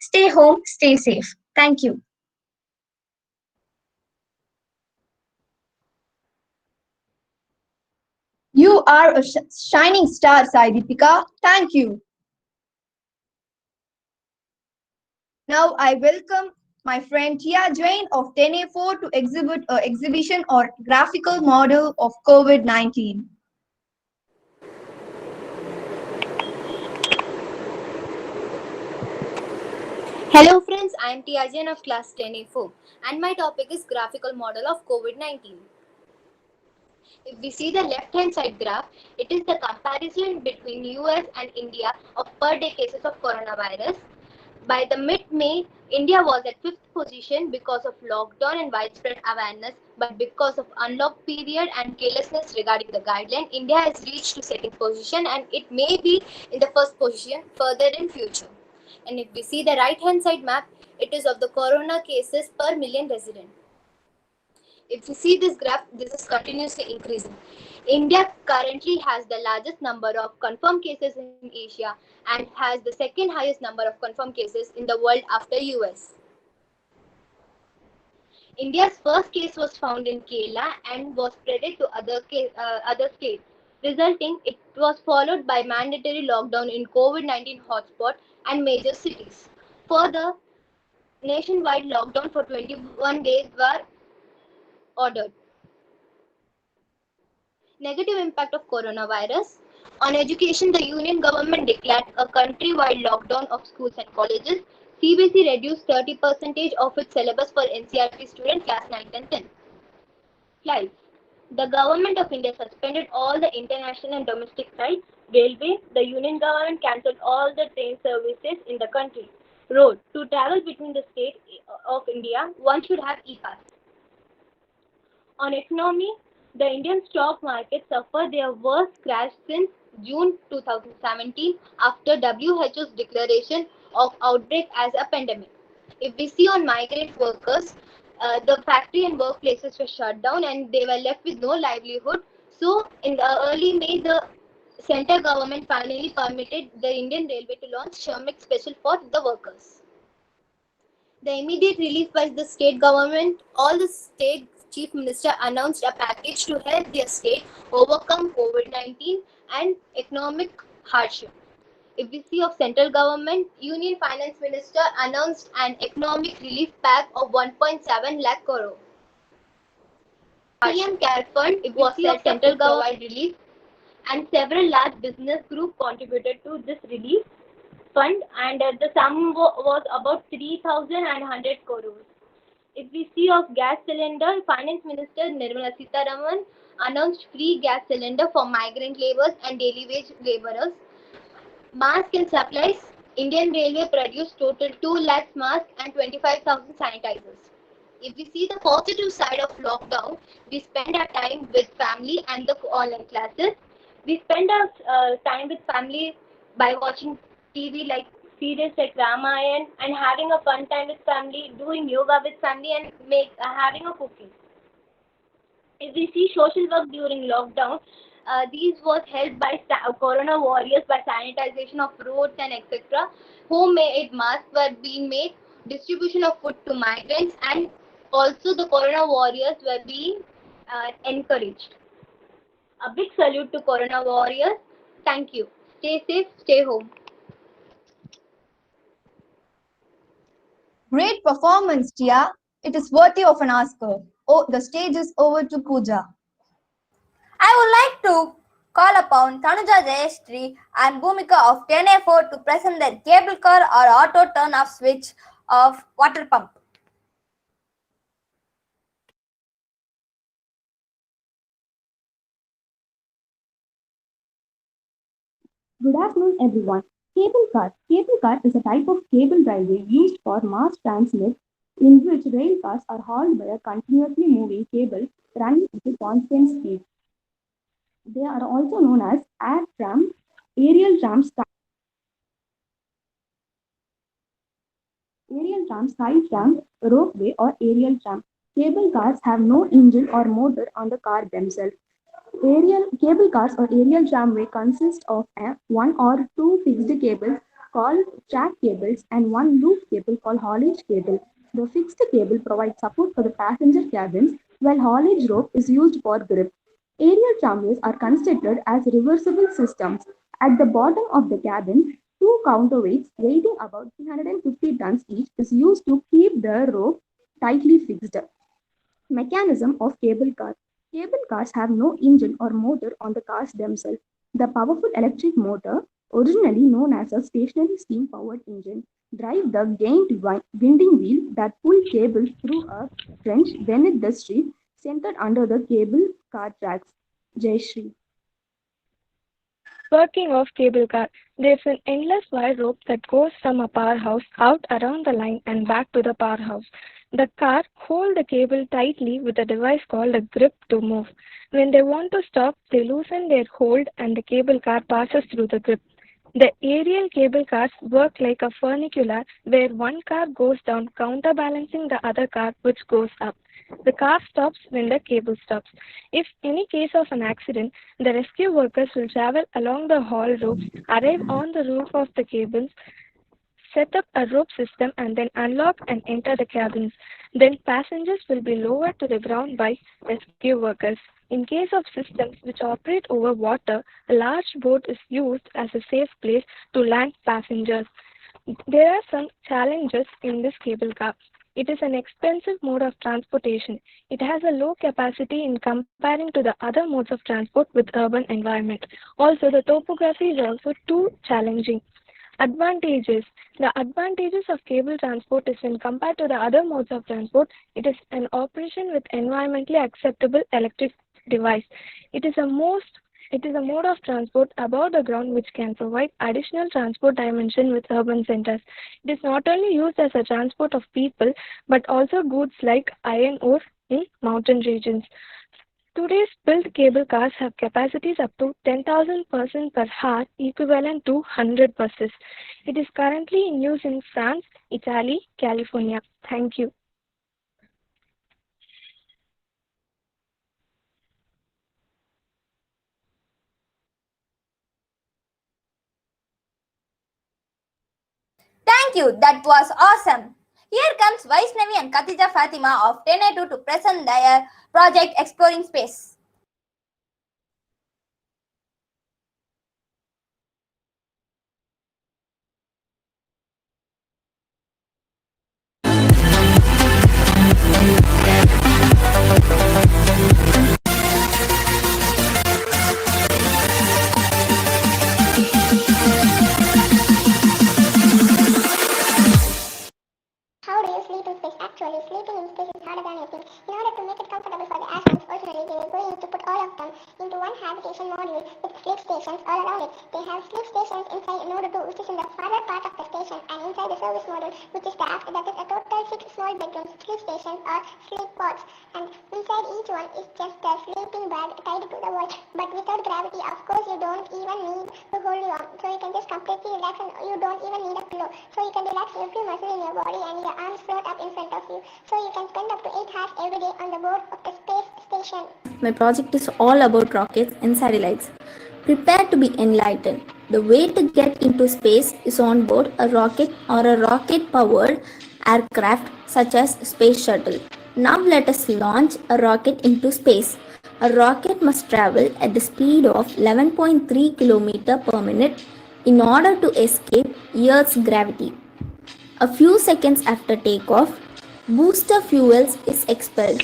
Stay home, stay safe. Thank you. You are a shining star, Sai Deepika. Thank you. Now I welcome my friend Tia Jain of 10A4 to exhibit a exhibition or graphical model of COVID-19. Hello friends, I am Tiajan of class 10A4 and my topic is graphical model of COVID-19. If we see the left hand side graph, it is the comparison between US and India of per day cases of coronavirus. By the mid-May, India was at 5th position because of lockdown and widespread awareness, but because of unlock period and carelessness regarding the guideline, India has reached to second position and it may be in the first position further in future. And if we see the right hand side map, it is of the corona cases per million resident. If you see this graph, this is continuously increasing. India currently has the largest number of confirmed cases in Asia and has the second highest number of confirmed cases in the world after US. India's first case was found in Kerala and was spread to other states, resulting it was followed by mandatory lockdown in COVID-19 hotspot and major cities. Further, nationwide lockdown for 21 days were ordered. Negative impact of coronavirus. On education, the union government declared a country-wide lockdown of schools and colleges. CBSE reduced 30% of its syllabus for NCERT students class 9 and 10. Flights. The government of India suspended all the international and domestic flights. Railway. The union government cancelled all the train services in the country. Road. To travel between the states of India, one should have e-pass. On economy, the Indian stock market suffered their worst crash since June 2017 after WHO's declaration of outbreak as a pandemic. If we see on migrant workers, the factory and workplaces were shut down and they were left with no livelihood. So, in the early May, the central government finally permitted the Indian Railway to launch Shamik Special for the workers. The immediate relief by the state government, all the state chief minister announced a package to help their state overcome COVID-19 and economic hardship. If we see of central government, Union Finance Minister announced an economic relief pack of 1.7 lakh crore. PM Care Fund was set central government relief and several large business groups contributed to this relief fund and the sum was about 3,100 crores. If we see of gas cylinder, Finance Minister Nirmala Sitharaman announced free gas cylinder for migrant laborers and daily wage laborers. Mask and supplies, Indian Railway produced total 2 lakhs masks and 25,000 sanitizers. If we see the positive side of lockdown, we spend our time with family and the online classes. We spend our time with family by watching TV like series like Ramayan and having a fun time with family, doing yoga with family and having a cooking. If we see social work during lockdown, these was helped by corona warriors by sanitization of roads and etc. Homemade masks were being made, distribution of food to migrants, and also the corona warriors were being encouraged. A big salute to corona warriors. Thank you. Stay safe, stay home. Great performance, Tia. It is worthy of an Oscar. Oh, the stage is over to Pooja. I would like to call upon Tanuja Jayashree and Bhumika of 10A4 to present their cable car or auto turn-off switch of water pump. Good afternoon, everyone. Cable car. Cable car is a type of cable railway used for mass transit in which rail cars are hauled by a continuously moving cable running at a constant speed. They are also known as air tram, aerial tram, sky tram, ropeway, or aerial tram. Cable cars have no engine or motor on the car themselves. Aerial cable cars or aerial tramway consist of one or two fixed cables called track cables and one loop cable called haulage cable. The fixed cable provides support for the passenger cabins, while haulage rope is used for grip. Aerial tramways are considered as reversible systems. At the bottom of the cabin, two counterweights weighing about 350 tons each is used to keep the rope tightly fixed. Mechanism of cable car. Cable cars have no engine or motor on the cars themselves. The powerful electric motor, originally known as a stationary steam powered engine, drive the winding wheel that pull cables through a trench beneath the street centered under the cable car tracks. Jai Shri. Working of cable car. There's an endless wire rope that goes from a powerhouse out around the line and back to the powerhouse. The car hold the cable tightly with a device called a grip to move. When they want to stop, they loosen their hold and the cable car passes through the grip. The aerial cable cars work like a funicular where one car goes down counterbalancing the other car which goes up. The car stops when the cable stops. If any case of an accident, the rescue workers will travel along the haul ropes, arrive on the roof of the cables, set up a rope system and then unlock and enter the cabins. Then passengers will be lowered to the ground by rescue workers. In case of systems which operate over water, a large boat is used as a safe place to land passengers. There are some challenges in this cable car. It is an expensive mode of transportation. It has a low capacity in comparing to the other modes of transport with urban environment. Also, the topography is also too challenging. Advantages. The advantages of cable transport is when compared to the other modes of transport, it is an operation with environmentally acceptable electric device. It is a mode of transport above the ground which can provide additional transport dimension with urban centers. It is not only used as a transport of people but also goods like iron ore in mountain regions. Today's built cable cars have capacities up to 10,000 persons per hour, equivalent to 100 buses. It is currently in use in France, Italy, California. Thank you. Thank you. That was awesome. Here comes Vaishnavi and Khatija Fatima of 10A2 to present their project Exploring Space. How do you sleep in space? Actually, sleeping in space is harder than you think. In order to make it comfortable for the astronauts, originally they were going to put all of them into one habitation module with sleep stations all around it. They have sleep stations inside node 2, which is in the farther part of the station, and inside the service module, which is the aft, that is a total 6 small bedrooms, sleep stations or sleep pods. And inside each one is just a sleeping bag tied to the wall. But without gravity, of course, you don't even need to hold you on. So you can just completely relax and you don't even need a pillow. So you can relax every muscle in your body and your arms float up in front of you. So you can spend up to 8 hours every day on the board of the space station. My project is all about rockets and satellites. Prepare to be enlightened. The way to get into space is on board a rocket or a rocket powered aircraft such as space shuttle. Now let us launch a rocket into space. A rocket must travel at the speed of 11.3 km per minute in order to escape Earth's gravity. A few seconds after takeoff, booster fuels is expelled.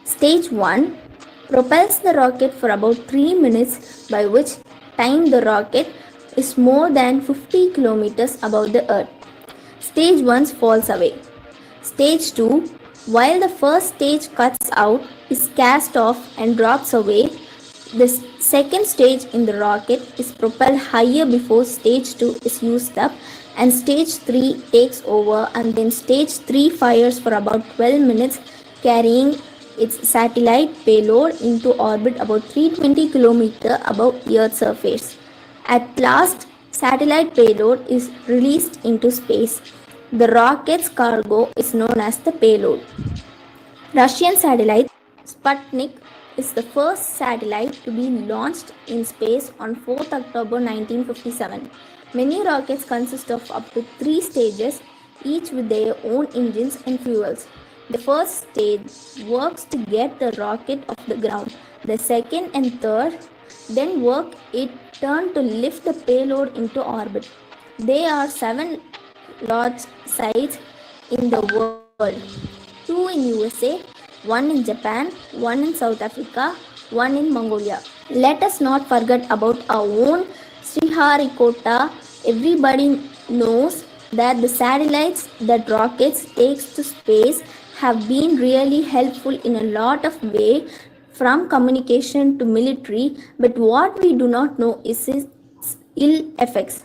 Stage 1 propels the rocket for about 3 minutes, by which time the rocket is more than 50 kilometers above the earth. Stage 1 falls away. Stage 2, while the first stage cuts out, is cast off and drops away. The second stage in the rocket is propelled higher before stage 2 is used up, and stage 3 takes over, and then stage 3 fires for about 12 minutes, carrying its satellite payload into orbit about 320 km above Earth's surface. At last, satellite payload is released into space. The rocket's cargo is known as the payload. Russian satellite Sputnik is the first satellite to be launched in space on 4th October 1957. Many rockets consist of up to 3 stages, each with their own engines and fuels. The first stage works to get the rocket off the ground. The second and third then work it turn to lift the payload into orbit. There are 7 launch sites in the world, 2 in USA, 1 in Japan, 1 in South Africa, 1 in Mongolia. Let us not forget about our own Sriharikota. Everybody knows that the satellites that rockets takes to space have been really helpful in a lot of ways, from communication to military, but what we do not know is its ill effects.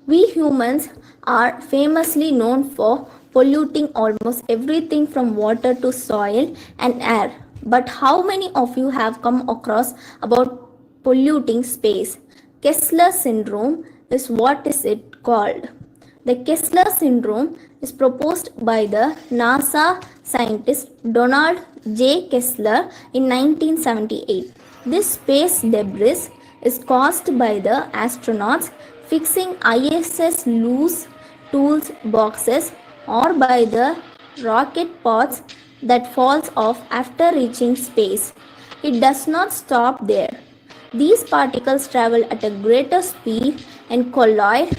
We humans are famously known for polluting almost everything from water to soil and air. But how many of you have come across about polluting space? Kessler syndrome is what is it called? The Kessler syndrome is proposed by the NASA scientist Donald J. Kessler in 1978. This space debris is caused by the astronauts fixing ISS loose tools boxes or by the rocket pods that falls off after reaching space. It does not stop there. These particles travel at a greater speed and collide,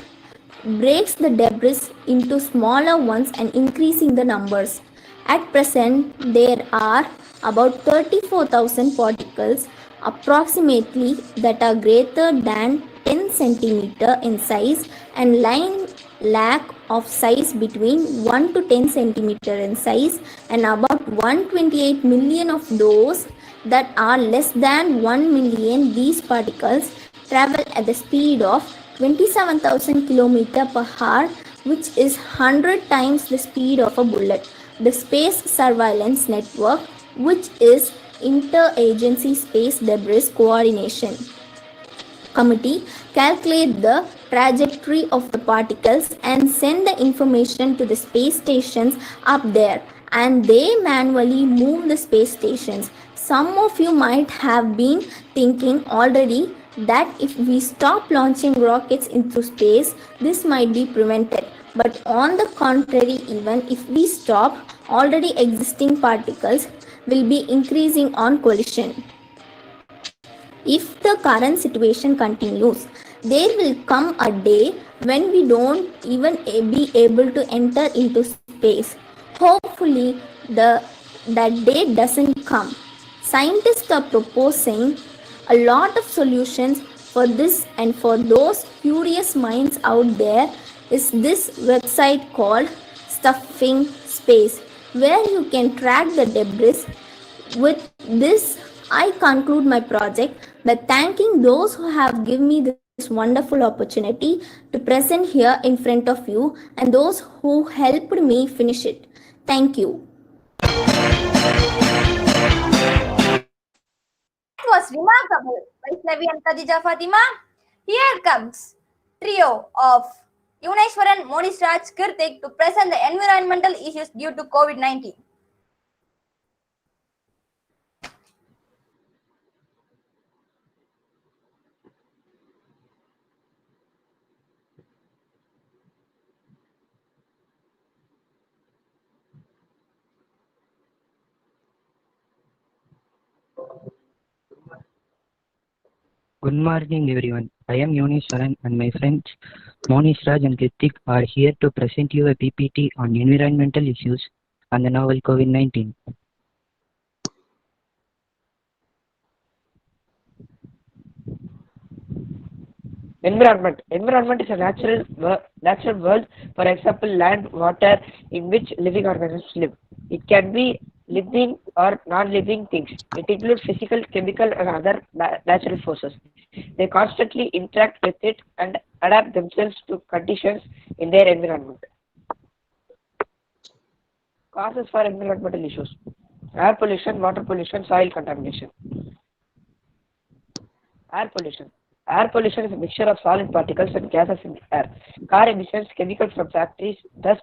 breaks the debris into smaller ones and increasing the numbers. At present, there are about 34,000 particles approximately that are greater than 10 centimeter in size and line lack of size between 1 to 10 centimeter in size, and about 128 million of those that are less than 1 million. These particles travel at the speed of 27,000 km per hour, which is 100 times the speed of a bullet. The Space Surveillance Network, which is Interagency Space Debris Coordination Committee, calculate the trajectory of the particles and send the information to the space stations up there, and they manually move the space stations. Some of you might have been thinking already that if we stop launching rockets into space, this might be prevented. But on the contrary, even if we stop, already existing particles will be increasing on collision. If the current situation continues, there will come a day when we don't even be able to enter into space. Hopefully, that day doesn't come. Scientists are proposing a lot of solutions for this, and for those curious minds out there is this website called Stuffing Space, where you can track the debris. With this, I conclude my project by thanking those who have given me this wonderful opportunity to present here in front of you and those who helped me finish it. Thank you. That was remarkable, Vaishnavi and Khadija Fatima. Here comes trio of Yuneshwaran, Monish Raj, Kirtik to present the environmental issues due to COVID-19. Good morning, everyone. I am Yonishwaran and my friends Monish Raj and Kritik are here to present you a PPT on environmental issues and the novel COVID-19. Environment is a natural world, for example land, water, in which living organisms live. It can be living or non-living things. It includes physical, chemical and other natural forces. They constantly interact with it and adapt themselves to conditions in their environment. Causes for environmental issues: air pollution, water pollution, soil contamination. Air pollution. Air pollution is a mixture of solid particles and gases in the air. Car emissions, chemicals from factories, dust,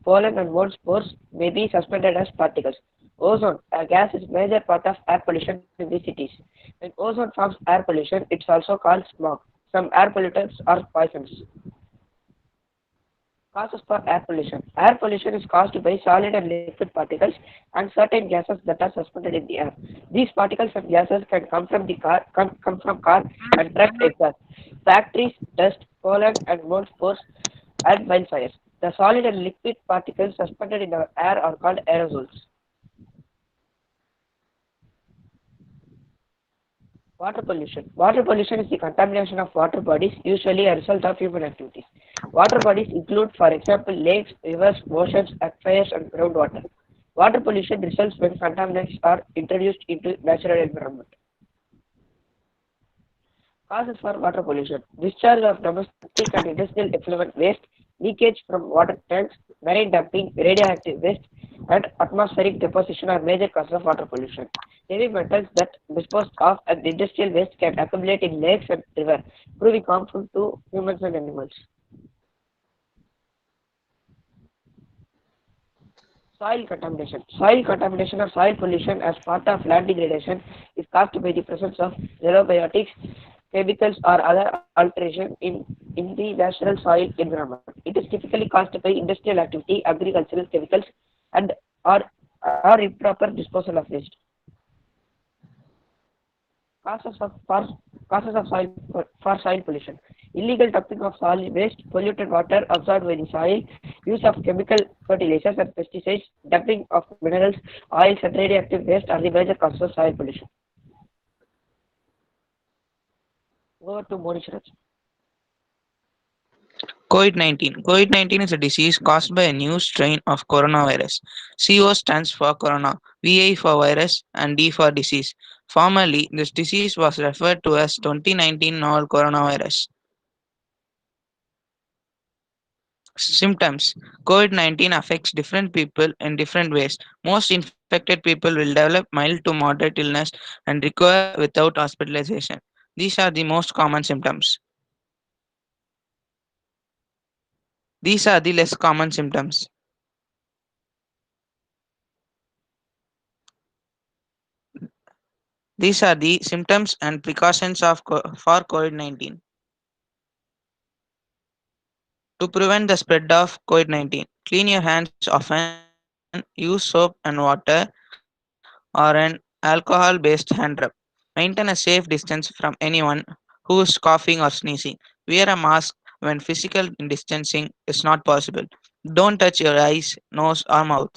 pollen and mold spores may be suspended as particles. Ozone, a gas, is a major part of air pollution in the cities. When ozone forms air pollution, it's also called smog. Some air pollutants are poisons. Causes for air pollution. Air pollution is caused by solid and liquid particles and certain gases that are suspended in the air. These particles and gases can come from car and truck exhaust, factories, dust, pollen and mold spores, and wildfires. The solid and liquid particles suspended in the air are called aerosols. Water pollution. Water pollution is the contamination of water bodies, usually a result of human activities. Water bodies include, for example, lakes, rivers, oceans, aquifers, and groundwater. Water pollution results when contaminants are introduced into natural environment. Causes for water pollution. Discharge of domestic and industrial effluent waste, leakage from water tanks, marine dumping, radioactive waste, and atmospheric deposition are major causes of water pollution. Heavy metals that disposed of and industrial waste can accumulate in lakes and rivers, proving harmful to humans and animals. Soil contamination. Soil contamination or soil pollution as part of land degradation is caused by the presence of xenobiotics, chemicals, or other alteration in the natural soil environment. It is typically caused by industrial activity, agricultural chemicals, and or improper disposal of waste. Causes of for, causes of soil for soil pollution: illegal dumping of solid waste, polluted water absorbed by the soil, use of chemical fertilizers and pesticides, dumping of minerals, oils, and radioactive waste are the major causes of soil pollution. Over to Monish. COVID-19. COVID-19 is a disease caused by a new strain of coronavirus. CO stands for corona, VI for virus, and D for disease. Formerly, this disease was referred to as 2019 novel coronavirus. Symptoms: COVID-19 affects different people in different ways. Most infected people will develop mild to moderate illness and recover without hospitalization. These are the most common symptoms. These are the less common symptoms. These are the symptoms and precautions for COVID-19. To prevent the spread of COVID-19, clean your hands often, use soap and water or an alcohol-based hand rub. Maintain a safe distance from anyone who is coughing or sneezing. Wear a mask when physical distancing is not possible. Don't touch your eyes, nose, or mouth.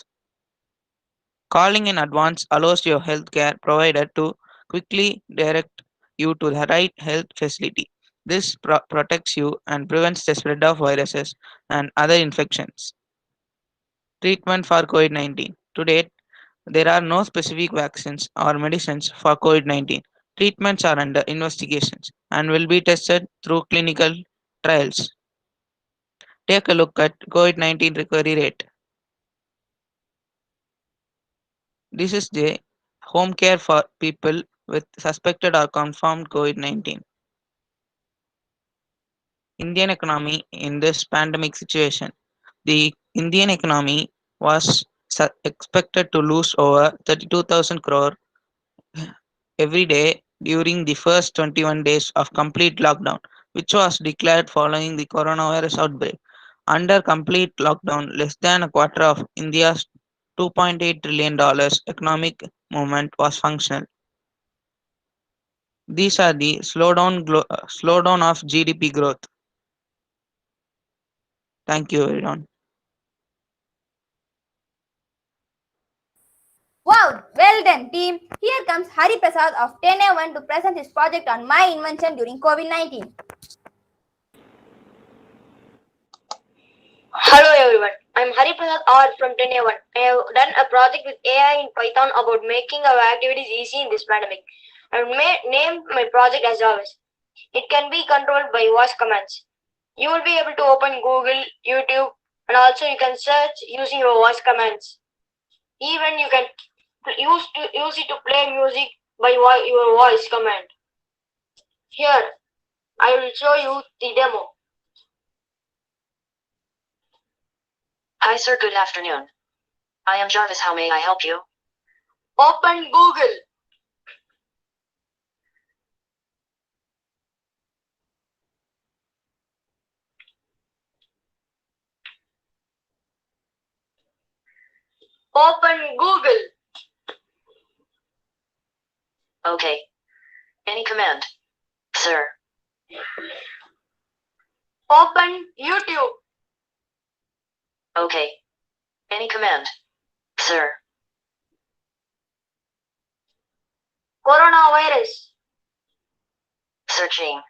Calling in advance allows your healthcare provider to quickly direct you to the right health facility. This protects you and prevents the spread of viruses and other infections. Treatment for COVID-19. To date, there are no specific vaccines or medicines for COVID-19. Treatments are under investigations and will be tested through clinical trials. Take a look at COVID-19 recovery rate. This is the home care for people with suspected or confirmed COVID-19. Indian economy in this pandemic situation. The Indian economy was expected to lose over 32,000 crore every day during the first 21 days of complete lockdown, which was declared following the coronavirus outbreak. Under complete lockdown, less than a quarter of India's $2.8 trillion economic movement was functional. These are the slowdown of GDP growth. Thank you, everyone. Wow, well done, team. Here comes Hari Prasad of 10A1 to present his project on my invention during COVID-19. Hello everyone, I'm Hari Prasad R from 10A1. I have done a project with AI in Python about making our activities easy in this pandemic. I named my project as always. It can be controlled by voice commands. You will be able to open Google, YouTube, and also you can search using your voice commands. Even you can use it to play music by your voice command. Here, I will show you the demo. Hi sir, good afternoon. I am Jarvis, how may I help you? Open Google. Open Google. Okay. Any command. Sir. Open YouTube. Okay. Any command. Sir. Coronavirus. Searching.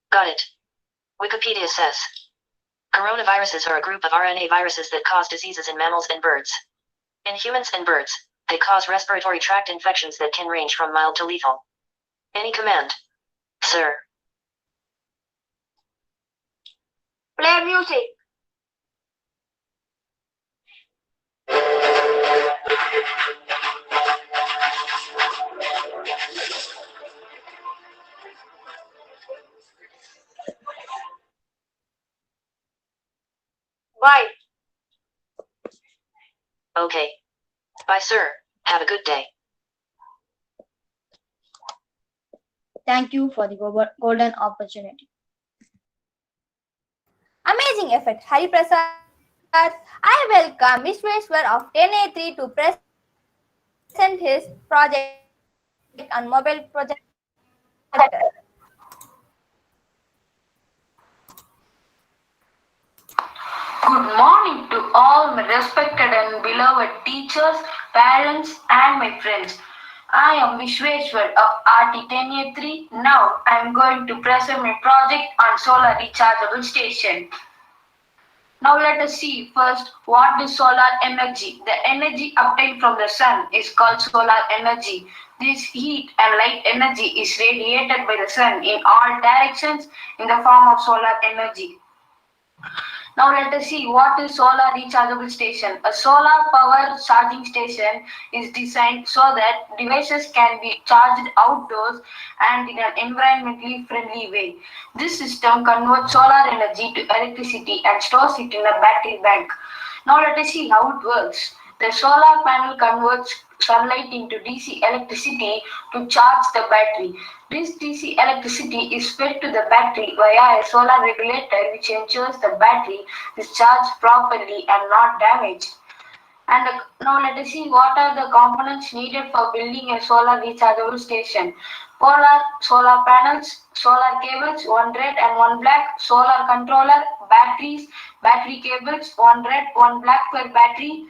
Got it. Wikipedia says coronaviruses are a group of RNA viruses that cause diseases in mammals and birds. In humans and birds, they cause respiratory tract infections that can range from mild to lethal. Any command. Sir. Play music. Bye. Okay. Bye, sir. Have a good day. Thank you for the golden opportunity. Amazing effort, Hari Prasad. I welcome Vishweshwar of 10A3 to present his project on mobile projector. Good morning to all my respected and beloved teachers, parents, and my friends. I am Vishweshwar of RT10A3. Now I am going to present my project on solar rechargeable station. Now let us see first what is solar energy. The energy obtained from the sun is called solar energy. This heat and light energy is radiated by the sun in all directions in the form of solar energy. Now let us see what is solar rechargeable station. A solar power charging station is designed so that devices can be charged outdoors and in an environmentally friendly way. This system converts solar energy to electricity and stores it in a battery bank. Now let us see how it works. The solar panel converts sunlight into DC electricity to charge the battery. This DC electricity is fed to the battery via a solar regulator which ensures the battery is charged properly and not damaged. And now let us see what are the components needed for building a solar rechargeable station. Solar panels, solar cables, one red and one black, solar controller, batteries, battery cables, one red, one black per battery.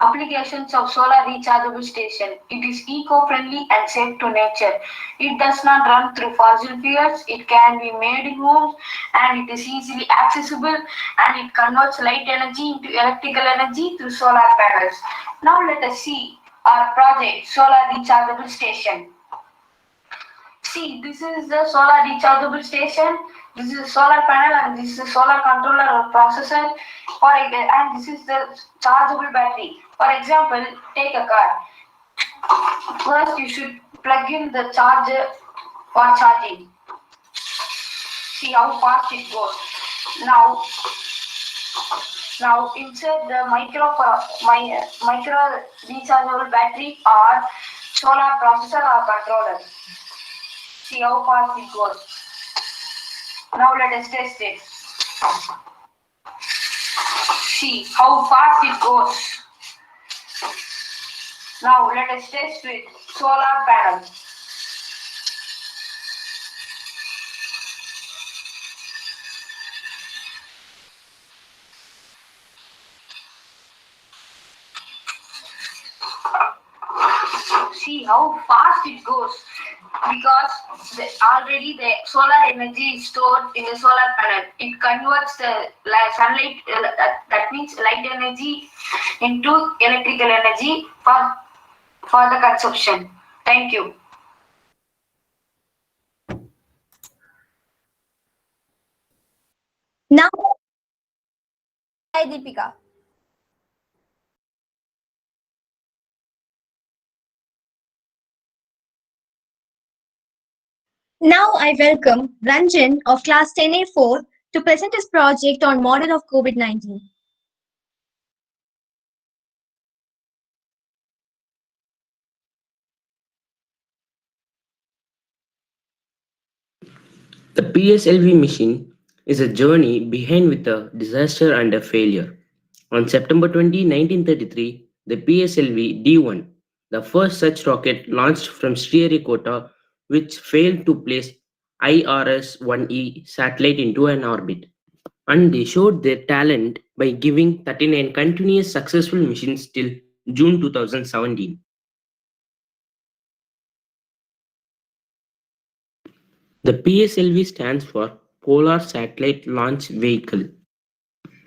Applications of solar rechargeable station. It is eco-friendly and safe to nature. It does not run through fossil fuels. It can be made in homes and it is easily accessible and it converts light energy into electrical energy through solar panels. Now let us see our project solar rechargeable station. See, this is the solar rechargeable station. This is a solar panel and this is a solar controller or processor. And this is the chargeable battery. For example, take a car. First, you should plug in the charger for charging. See how fast it goes. Now insert the micro rechargeable battery or solar processor or controller. See how fast it goes. Now let us test it. See how fast it goes. Now let us test with solar panel. See how fast it goes because already the solar energy is stored in the solar panel. It converts the sunlight, that means light energy, into electrical energy for the consumption. Thank you. Now, Hi, Deepika. Now I welcome Ranjan of class 10A4 to present his project on model of COVID-19. The PSLV mission is a journey behind with a disaster and a failure. On September 20, 1933, the PSLV D1, the first such rocket launched from Sriharikota, which failed to place IRS-1E satellite into an orbit. And they showed their talent by giving 39 continuous successful missions till June 2017. The PSLV stands for Polar Satellite Launch Vehicle.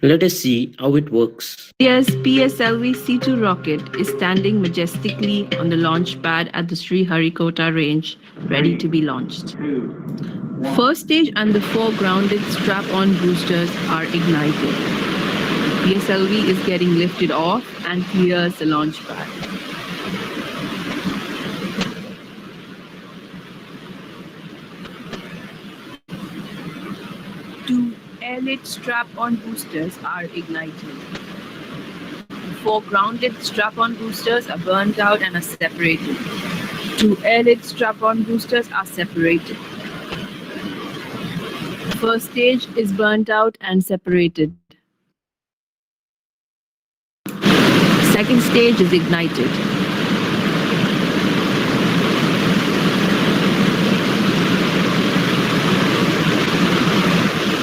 Let us see how it works. India's PSLV C2 rocket is standing majestically on the launch pad at the Sriharikota range, ready to be launched. First stage and the four grounded strap-on boosters are ignited. PSLV is getting lifted off and clears the launch pad. Two airlit strap-on boosters are ignited. The four grounded strap-on boosters are burnt out and are separated. Two airlit strap-on boosters are separated. First stage is burnt out and separated. Second stage is ignited.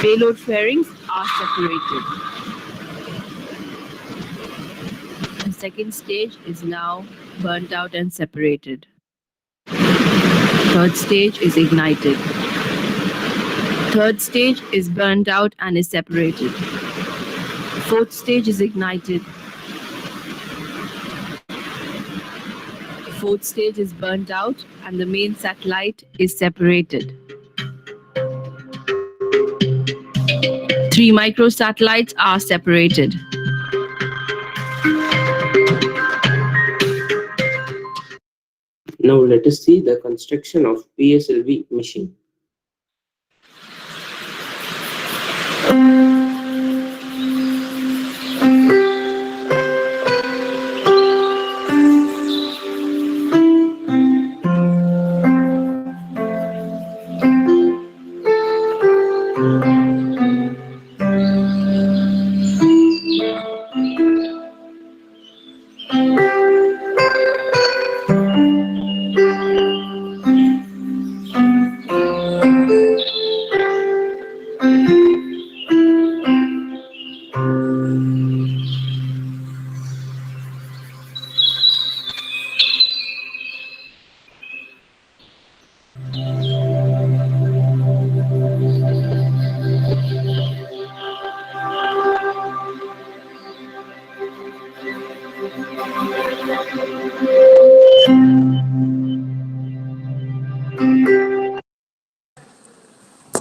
Payload fairings are separated. The second stage is now burnt out and separated. Third stage is ignited. Third stage is burnt out and is separated. Fourth stage is ignited. Fourth stage is burnt out and the main satellite is separated. Three microsatellites are separated. Now let us see the construction of PSLV mission.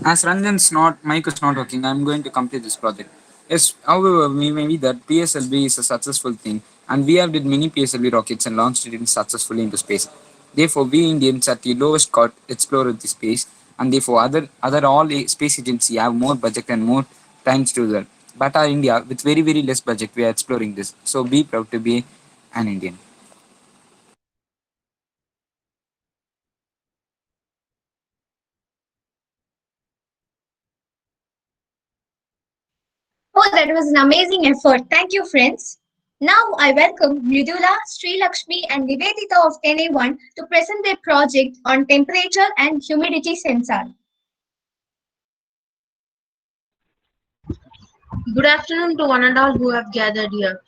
As Ranjan's not mic is not working, I'm going to complete this project. Yes, however, we may be that PSLV is a successful thing, and we have did many PSLV rockets and launched it successfully into space. Therefore, we Indians at the lowest cost explored the space, and therefore other all space agency have more budget and more time to do that. But our India, with very less budget, we are exploring this. So be proud to be an Indian. Oh, that was an amazing effort. Thank you, friends. Now I welcome Mridula, Sri Lakshmi, and Nivedita of 10A1 to present their project on temperature and humidity sensor. Good afternoon to one and all who have gathered here.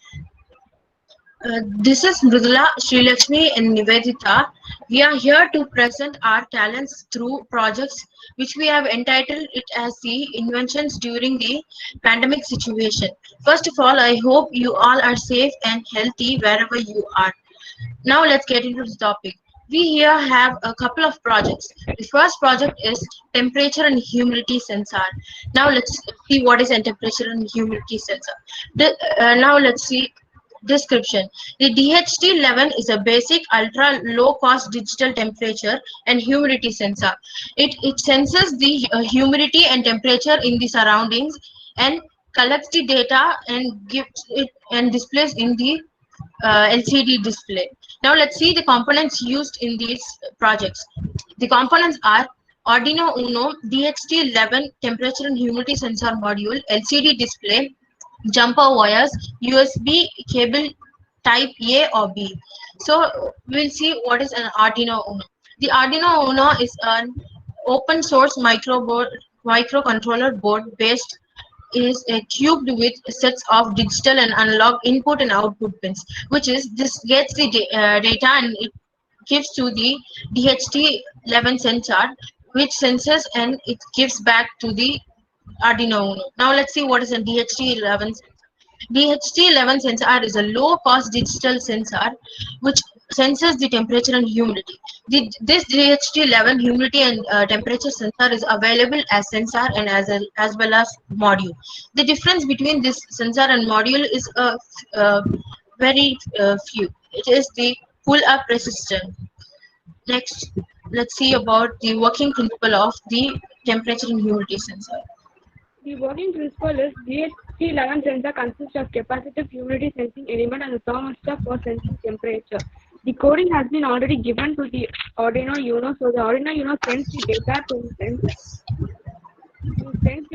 This is Mridula, Sri Lakshmi, and Nivedita. We are here to present our talents through projects which we have entitled it as the inventions during the pandemic situation. First of all, I hope you all are safe and healthy wherever you are. Now let's get into the topic. We here have a couple of projects. The first project is temperature and humidity sensor. Now let's see what is a temperature and humidity sensor. Now let's see Description. The DHT11 is a basic ultra low cost digital temperature and humidity sensor. It senses the humidity and temperature in the surroundings and collects the data and gives it and displays in the LCD display. Now let's see the components used in these projects. The components are Arduino Uno DHT11 temperature and humidity sensor module, LCD display, jumper wires, USB cable type A or B. So we'll see what is an Arduino Uno. The Arduino Uno is an open source microcontroller board based is cubed with sets of digital and analog input and output pins, which is this gets the data and it gives to the DHT11 sensor, which senses and it gives back to the Arduino Uno. Now let's see what is a DHT11 sensor. DHT11 sensor is a low-cost digital sensor which senses the temperature and humidity. This DHT11 humidity and temperature sensor is available as sensor and as well as module. The difference between this sensor and module is very few. It is the pull-up resistance. Next, let's see about the working principle of the temperature and humidity sensor. The working principle is DHT11 sensor consists of capacitive humidity sensing element and a thermostat for sensing temperature. The coding has been already given to the Arduino Uno, so the Arduino Uno sends the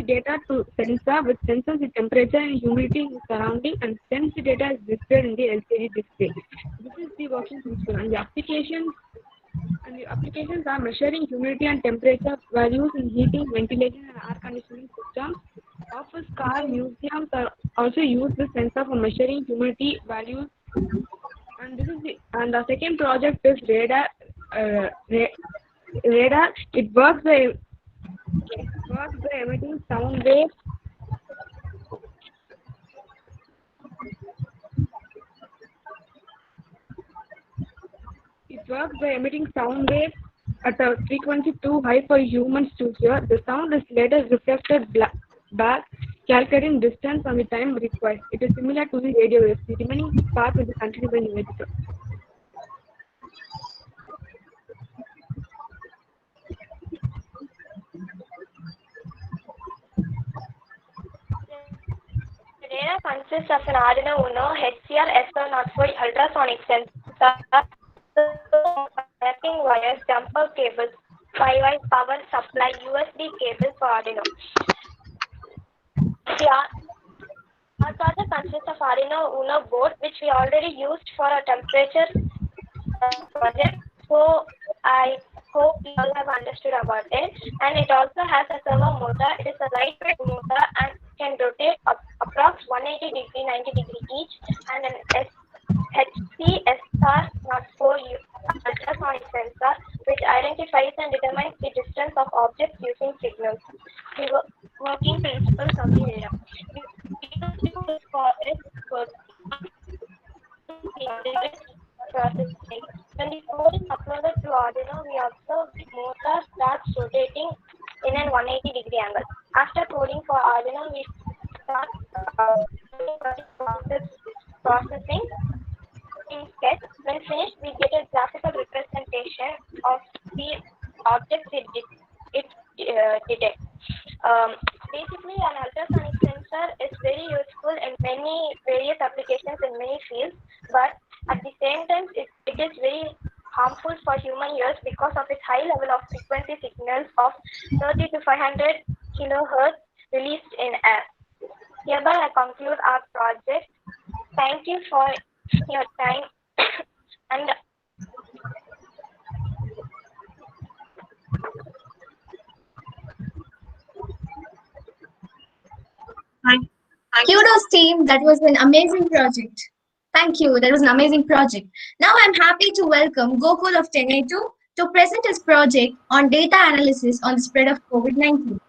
data to sensor, which senses the temperature and humidity in the surrounding, and sends the data is displayed in the LCD display. This is the working principle, and the applications are measuring humidity and temperature values in heating, ventilation, and air conditioning systems. Office, car, museums are also use this sensor for measuring humidity values. And the second project is radar. Radar. It works by emitting sound waves. It works by emitting sound waves at a frequency too high for humans to hear. The sound is later reflected back, calculating distance and the time required. It is similar to the radio waves. The remaining part will be continued by Nivedita. The data consists of an Arduino Uno HCR SL04 ultrasonic sensor, connecting wires, jumper cables, 5-wire power supply, USB cable for Arduino. Our project consists of Arduino Uno board, which we already used for a temperature project. So I hope you all have understood about it. And it also has a servo motor. It is a lightweight motor and can rotate approx 180 degree, 90 degree each, and an HCSR04 ultrasonic sensor, which identifies and determines the distance of objects using signals. The working principles of the data. We use this for processing. When the code is uploaded to Arduino, we observe the motor starts rotating in an 180-degree angle. After coding for Arduino, we start processing in sketch. When finished, we get a graphical representation of the objects it detects. Basically, an ultrasonic sensor is very useful in many various applications in many fields, but at the same time, it is very harmful for human ears because of its high level of frequency signals of 30 to 500 kilohertz released in air. Hereby, I conclude our project. Thank you for your time and Kudos team, that was an amazing project. Thank you, that was an amazing project. Now I'm happy to welcome Gokul of 10A2 to present his project on data analysis on the spread of COVID-19.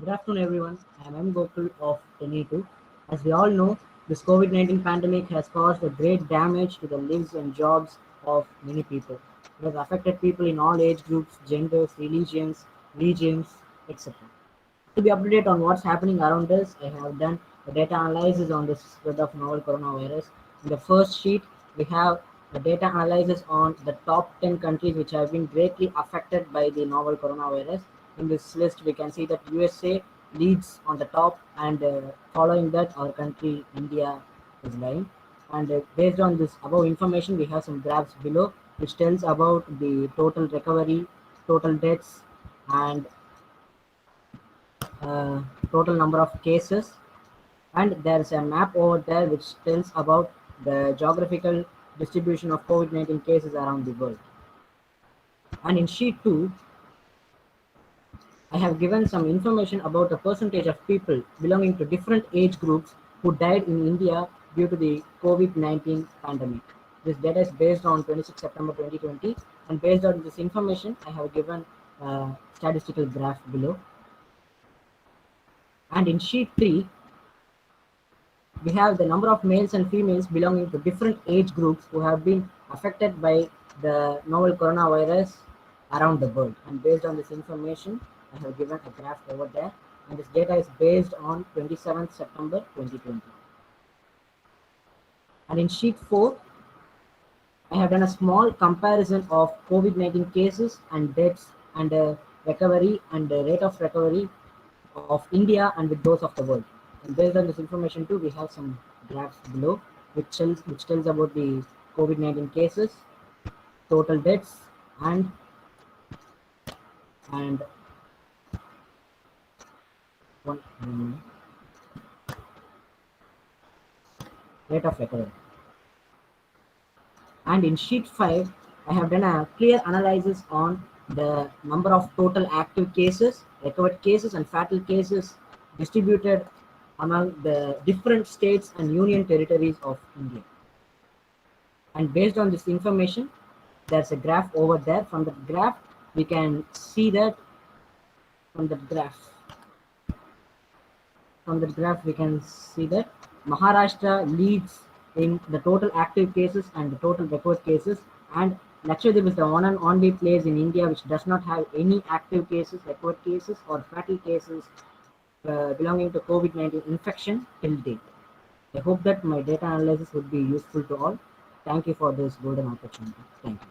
Good afternoon, everyone. I am M. Gokul of KNACK. As we all know, this COVID-19 pandemic has caused a great damage to the lives and jobs of many people. It has affected people in all age groups, genders, religions, regions, etc. To be updated on what's happening around us, I have done a data analysis on the spread of novel coronavirus. In the first sheet, we have a data analysis on the top 10 countries which have been greatly affected by the novel coronavirus. In this list, we can see that USA leads on the top, and following that, our country, India, is lying. And based on this above information, we have some graphs below which tells about the total recovery, total deaths, and uh, total number of cases, and there's a map over there which tells about the geographical distribution of COVID-19 cases around the world. And in sheet 2, I have given some information about the percentage of people belonging to different age groups who died in India due to the COVID-19 pandemic. This data is based on 26 September 2020, and based on this information, I have given a statistical graph below. And in sheet 3, we have the number of males and females belonging to different age groups who have been affected by the novel coronavirus around the world. And based on this information, I have given a graph over there. And this data is based on 27th September 2020. And in sheet 4, I have done a small comparison of COVID-19 cases and deaths and recovery and the rate of recovery of India and with those of the world. And based on this information too, we have some graphs below which tells about the COVID-19 cases, total deaths, and one rate of recovery. And in sheet 5, I have done a clear analysis on the number of total active cases, recovered cases, and fatal cases distributed among the different states and union territories of India. And based on this information, there's a graph over there. From the graph, we can see that we can see that Maharashtra leads in the total active cases and the total recovered cases, and Lakshadweep is the one and only place in India which does not have any active cases, recovered cases, or fatal cases belonging to COVID-19 infection till date. I hope that my data analysis would be useful to all. Thank you for this golden opportunity. Thank you.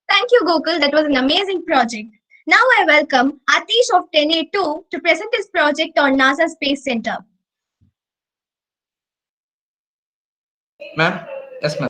Thank you, Gokul. That was an amazing project. Now I welcome Atish of 10A2 to present his project on NASA Space Center. Ma'am? Yes, ma'am.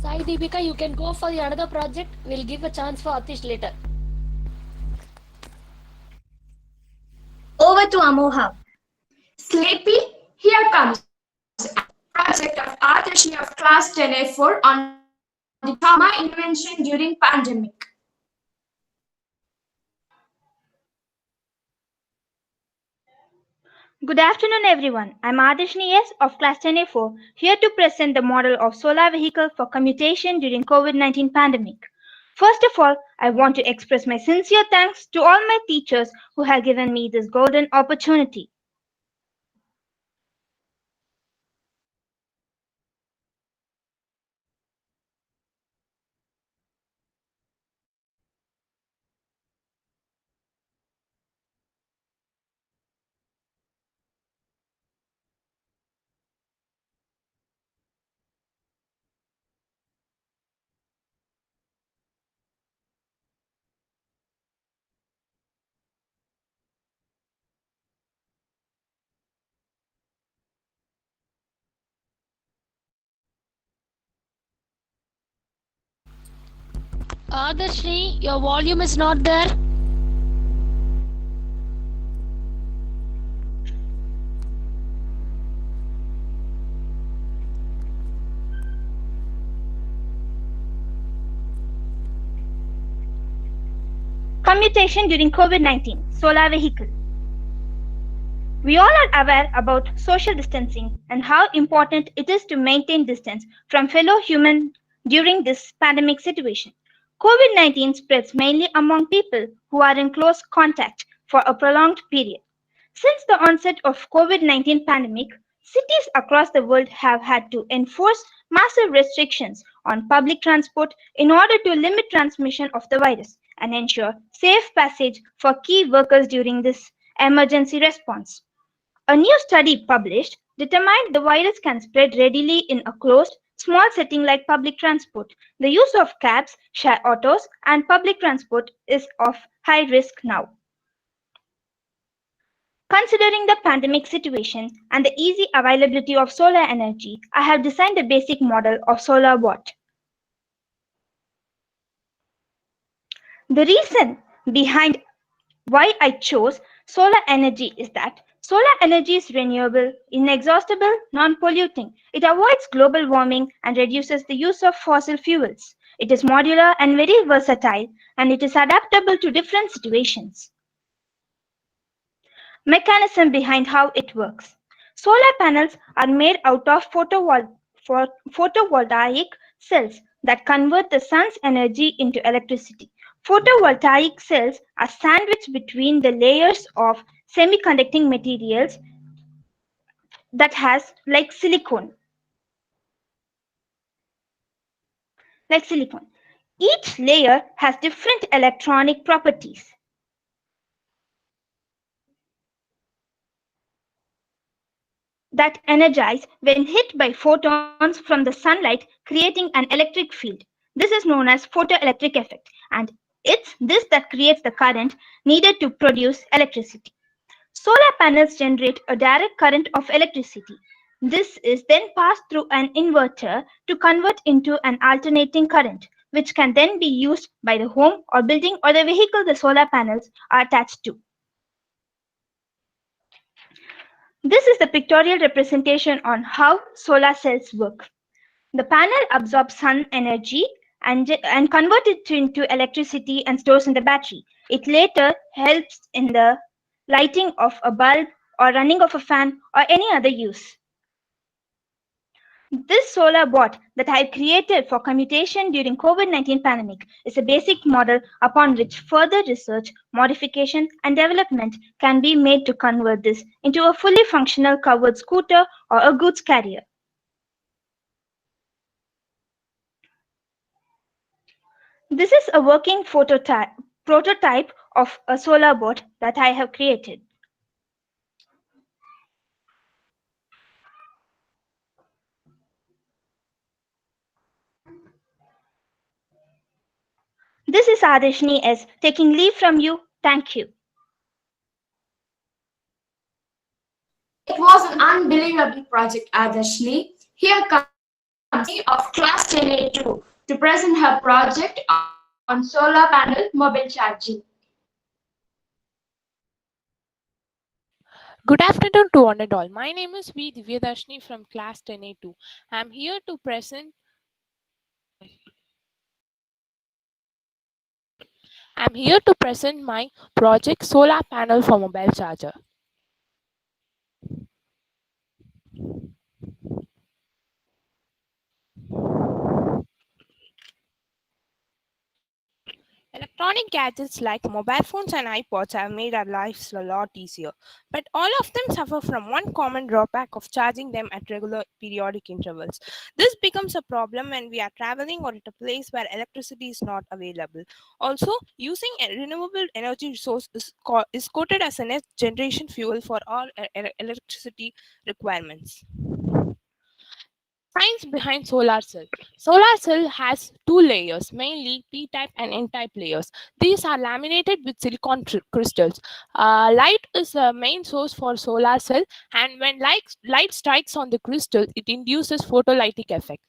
Sai Deepika, you can go for the another project. We'll give a chance for Atish later. Over to Amoha. Sleepy, here comes project of Artashi of class 10A4 on the trauma invention during pandemic. Good afternoon, everyone. I'm Adishni S. of Class 10A4, here to present the model of solar vehicle for commutation during COVID-19 pandemic. First of all, I want to express my sincere thanks to all my teachers who have given me this golden opportunity. Adarshni, your volume is not there. Commutation during COVID-19, solar vehicle. We all are aware about social distancing and how important it is to maintain distance from fellow humans during this pandemic situation. COVID-19 spreads mainly among people who are in close contact for a prolonged period. Since the onset of COVID-19 pandemic, cities across the world have had to enforce massive restrictions on public transport in order to limit transmission of the virus and ensure safe passage for key workers during this emergency response. A new study published determined the virus can spread readily in a closed, small setting like public transport. The use of cabs, share autos, and public transport is of high risk now. Considering the pandemic situation and the easy availability of solar energy, I have designed a basic model of solar watt. The reason behind why I chose solar energy is that solar energy is renewable, inexhaustible, non-polluting. It avoids global warming and reduces the use of fossil fuels. It is modular and very versatile, and it is adaptable to different situations. Mechanism behind how it works. Solar panels are made out of photovoltaic cells that convert the sun's energy into electricity. Photovoltaic cells are sandwiched between the layers of semiconducting materials that has like silicon. Each layer has different electronic properties that energize when hit by photons from the sunlight, creating an electric field. This is known as photoelectric effect, and it's this that creates the current needed to produce electricity. Solar panels generate a direct current of electricity. This is then passed through an inverter to convert into an alternating current, which can then be used by the home or building or the vehicle the solar panels are attached to. This is the pictorial representation on how solar cells work. The panel absorbs sun energy and converts it into electricity and stores in the battery. It later helps in the lighting of a bulb or running of a fan or any other use. This solar bot that I created for commutation during COVID-19 pandemic is a basic model upon which further research, modification, and development can be made to convert this into a fully functional covered scooter or a goods carrier. This is a working prototype of a solar boat that I have created. This is Adeshni S. taking leave from you. Thank you. It was an unbelievable project, Adarshni. Here comes of Class 10A2 to present her project on solar panel mobile charging. Good afternoon to one and all. My name is V. Divyadashni from class 10A2. I'm here to present my project solar panel for mobile charger. Electronic gadgets like mobile phones and iPods have made our lives a lot easier, but all of them suffer from one common drawback of charging them at regular periodic intervals. This becomes a problem when we are traveling or at a place where electricity is not available. Also, using a renewable energy resource is quoted as a next generation fuel for all electricity requirements. Science behind solar cell. Solar cell has two layers, mainly p-type and n-type layers. These are laminated with silicon crystals. Light is the main source for solar cell, and when light strikes on the crystal, it induces photolytic effect,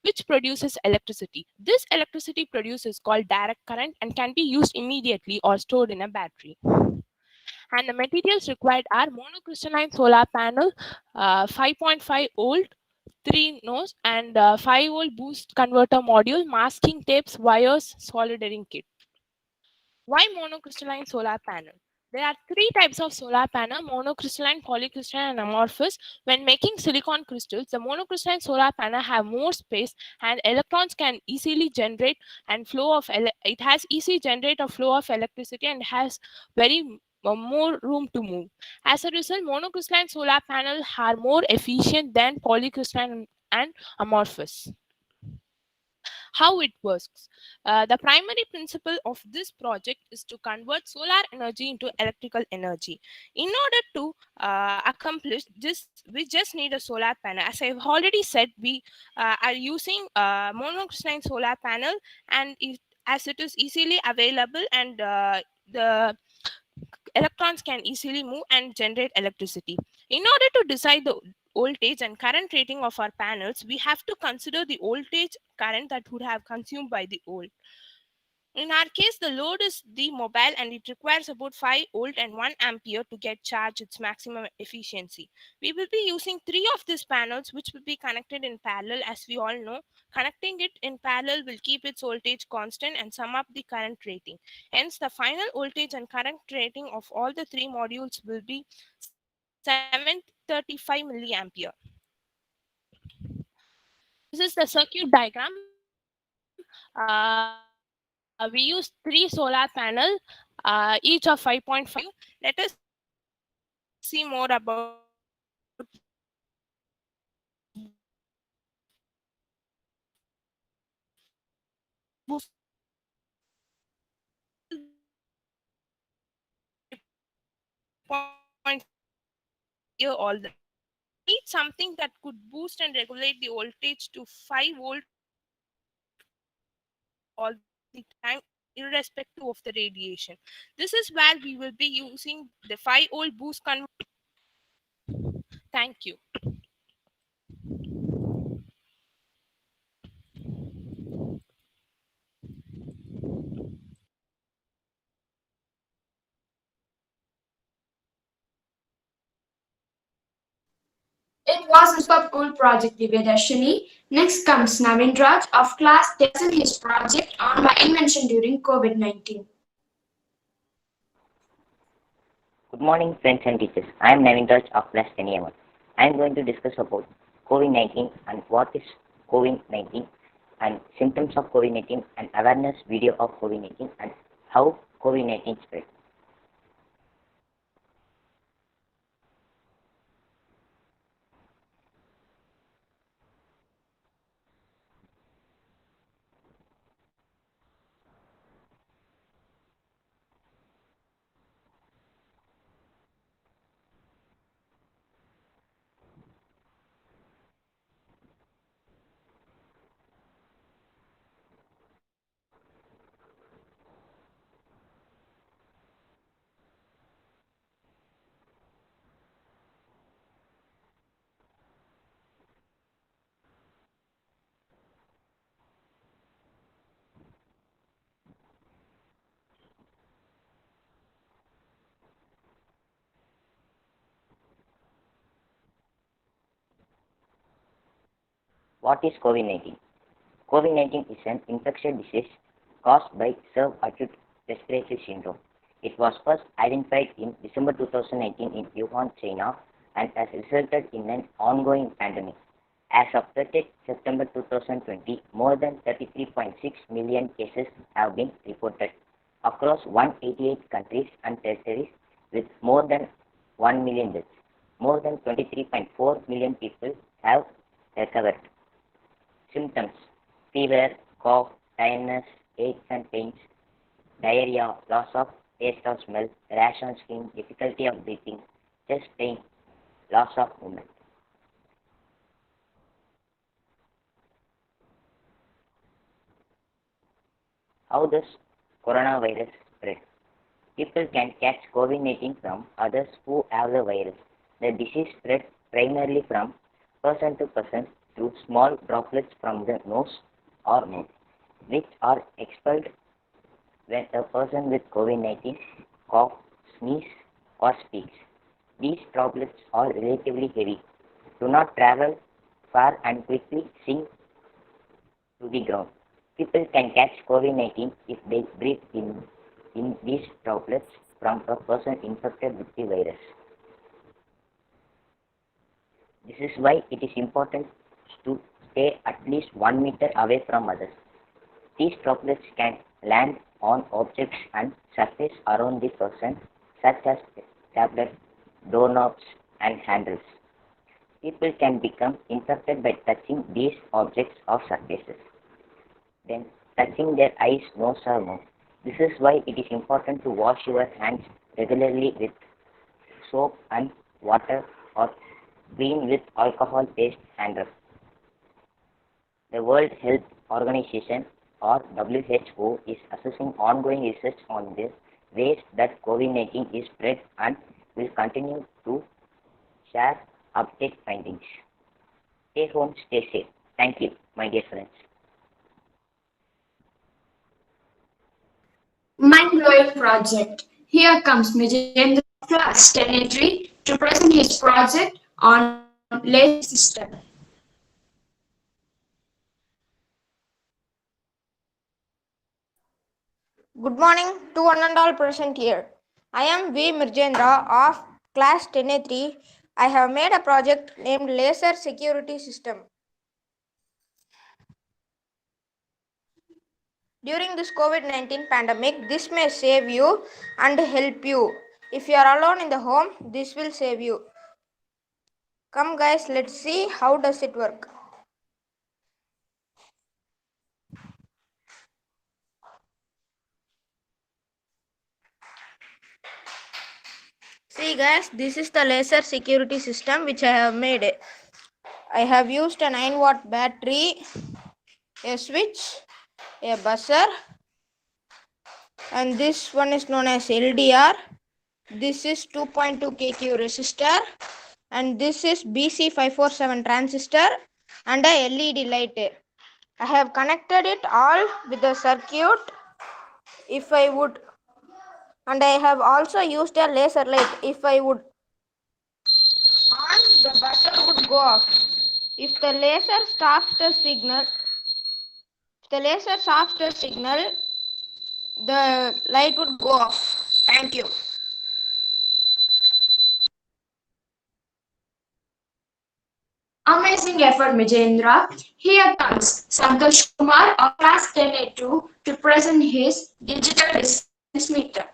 which produces electricity. This electricity produced is called direct current and can be used immediately or stored in a battery. And the materials required are monocrystalline solar panel, 5.5 volt 3 nose and 5-volt boost converter module, masking tapes, wires, soldering kit. Why monocrystalline solar panel? There are three types of solar panel: monocrystalline, polycrystalline, and amorphous. When making silicon crystals, the monocrystalline solar panel have more space and electrons can easily generate and flow of it has easy generate a flow of electricity and has very more room to move. As a result, monocrystalline solar panels are more efficient than polycrystalline and amorphous. How it works. The primary principle of this project is to convert solar energy into electrical energy. In order to accomplish this, we just need a solar panel. As I've already said, we are using a monocrystalline solar panel, and as it is easily available and the electrons can easily move and generate electricity. In order to decide the voltage and current rating of our panels, we have to consider the voltage current that would have consumed by the old. In our case, the load is the mobile and it requires about 5 volt and 1 ampere to get charged its maximum efficiency. We will be using 3 of these panels which will be connected in parallel. As we all know, connecting it in parallel will keep its voltage constant and sum up the current rating. Hence, the final voltage and current rating of all the 3 modules will be 735 milliampere. This is the circuit diagram. We use 3 solar panel, each of 5.5. Let us see more about here all the need something that could boost and regulate the voltage to 5 volt all the time, irrespective of the radiation. This is where we will be using the 5 volt boost converter. Thank you. It was a super cool project, Divyadashini. Next comes Navin Raj of class 10 his project on my invention during COVID-19. Good morning, friends and teachers. I am Navin Raj of class 10A1. I am going to discuss about COVID-19 and what is COVID-19 and symptoms of COVID-19 and awareness video of COVID-19 and how COVID-19 spread. What is COVID-19? COVID-19 is an infectious disease caused by severe acute respiratory syndrome. It was first identified in December 2019 in Wuhan, China, and has resulted in an ongoing pandemic. As of 30th September 2020, more than 33.6 million cases have been reported across 188 countries and territories with more than 1 million deaths. More than 23.4 million people have recovered. Symptoms: fever, cough, tiredness, aches and pains, diarrhea, loss of taste or smell, rash on skin, difficulty of breathing, chest pain, loss of movement. How does coronavirus spread? People can catch COVID-19 from others who have the virus. The disease spreads primarily from person to person through small droplets from the nose or mouth, which are expelled when a person with COVID-19 coughs, sneezes, or speaks. These droplets are relatively heavy, do not travel far, and quickly sink to the ground. People can catch COVID-19 if they breathe in in these droplets from a person infected with the virus. This is why it is important to stay at least 1 meter away from others. These droplets can land on objects and surface around the person, such as tablets, doorknobs, and handles. People can become infected by touching these objects or surfaces, then touching their eyes, nose, or mouth. This is why it is important to wash your hands regularly with soap and water or clean with alcohol-based hand rub. The World Health Organization or WHO is assessing ongoing research on the ways that COVID-19 is spread and will continue to share update findings. Stay home, stay safe. Thank you, my dear friends. Mind-blowing project. Here comes Mijendra of class 10A3 to present his project on laser system. Good morning to one and all present here. I am V. Mirjendra of class 10A3. I have made a project named Laser Security System. During this COVID-19 pandemic, this may save you and help you. If you are alone in the home, this will save you. Come guys, let's see how does it work. See guys, this is the laser security system which I have made. I have used a 9-watt battery, a switch, a buzzer, and this one is known as LDR. This is 2.2 kQ resistor, and this is BC547 transistor and a LED light. I have connected it all with the circuit if I would, and I have also used a laser light. If I would on, the button would go off. If the laser stops the signal, the light would go off. Thank you. Amazing effort, Mijendra. Here comes Santosh Kumar of class 10A2 to present his digital distance meter.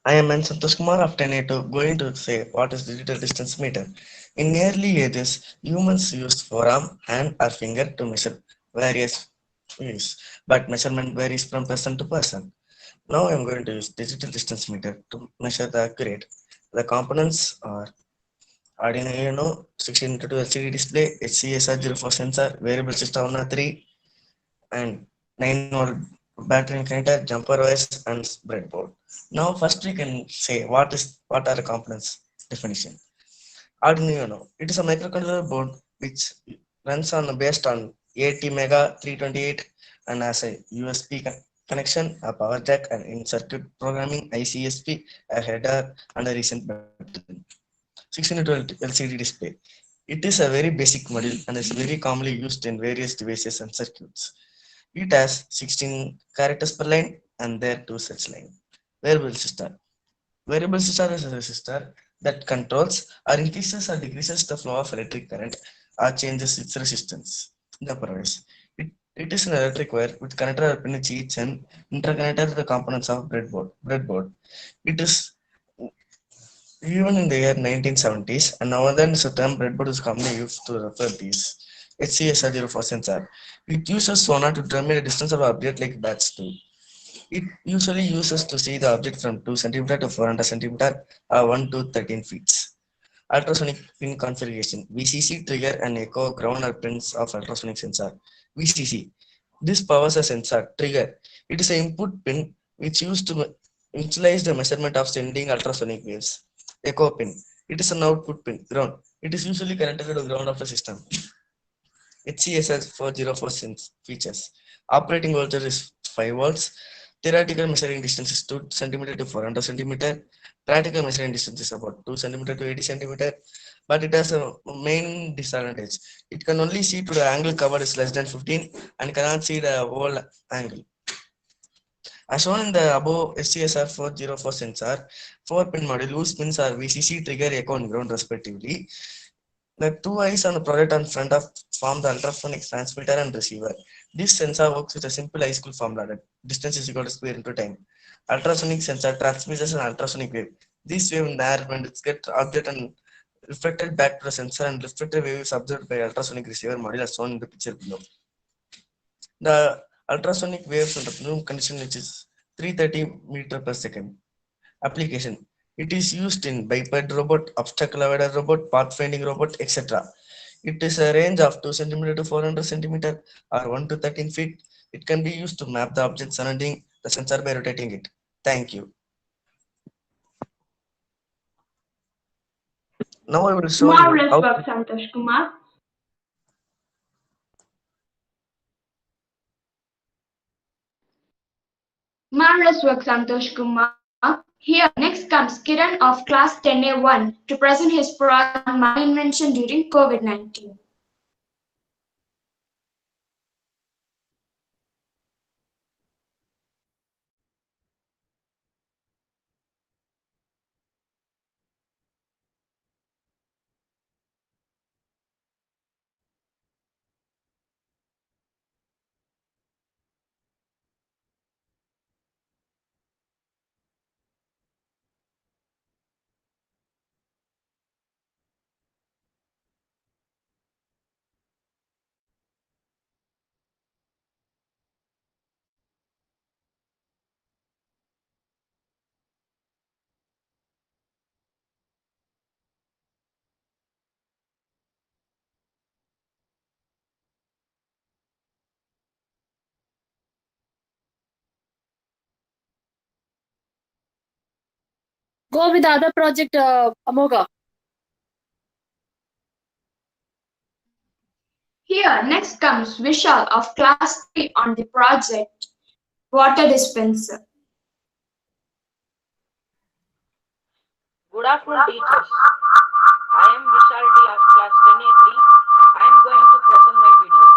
I am N. Santosh Kumar of 10A2 going to say what is digital distance meter. In early ages, humans used forearm, hand or finger to measure various views, but measurement varies from person to person. Now I am going to use digital distance meter to measure the accurate. The components are Arduino Uno, 16:2 LCD display, HCSR04 sensor, variable system 3, and 9-volt battery connector, jumper OS, and breadboard. Now, first we can say what are the components definition. Arduino Uno. It is a microcontroller board which runs on based on 80 mega 328 and has a USB connection, a power jack, and in circuit programming ICSP, a header, and a reset button. 16:12 LCD display. It is a very basic module and is very commonly used in various devices and circuits. It has 16 characters per line and there two such line. Variable resistor. Variable resistor is a resistor that controls or increases or decreases the flow of electric current or changes its resistance. The purpose. It is an electric wire with connector or pin each and interconnected to the components of breadboard. It is even in the year 1970s, and now and then the term breadboard is commonly used to refer these. HCSR04 sensor. It uses sonar to determine the distance of an object like bats do. It usually uses to see the object from 2 cm to 400 cm or 1 to 13 feet. Ultrasonic pin configuration. VCC trigger and echo ground or pins of ultrasonic sensor. VCC. This powers a sensor trigger. It is an input pin which used to initialize the measurement of sending ultrasonic waves. Echo pin. It is an output pin, ground. It is usually connected to the ground of the system. HCSS 404 features. Operating voltage is 5 volts. Theoretical measuring distance is 2 centimeter to 400 centimeter. Practical measuring distance is about 2 centimeter to 80 centimeter. But it has a main disadvantage. It can only see to the angle covered is less than 15 and cannot see the whole angle. As shown in the above SCSR 404 sensor, 4-pin module, whose pins are VCC, trigger, echo, and ground respectively. The two eyes on the product on front of form the ultrasonic transmitter and receiver. This sensor works with a simple high school formula that distance is equal to square into time. Ultrasonic sensor transmits an ultrasonic wave. This wave narrow when it gets object and reflected back to the sensor, and reflected wave is observed by ultrasonic receiver module as shown in the picture below. The ultrasonic waves under minimum condition which is 330 meter per second. Application. It is used in biped robot, obstacle avoider robot, pathfinding robot, etc. It is a range of 2 cm to 400 cm or 1 to 13 feet. It can be used to map the object surrounding the sensor by rotating it. Thank you. Now I will show you Marvelous how. work, Santosh Kumar. Marvelous work, Santosh Kumar. Here, next comes Kiran of class 10A1 to present his project on my invention during COVID-19. Go with the other project, Amoga. Here, next comes Vishal of class 3 on the project water dispenser. Good afternoon, teachers. I am Vishal D of class 10A3. I am going to present my video.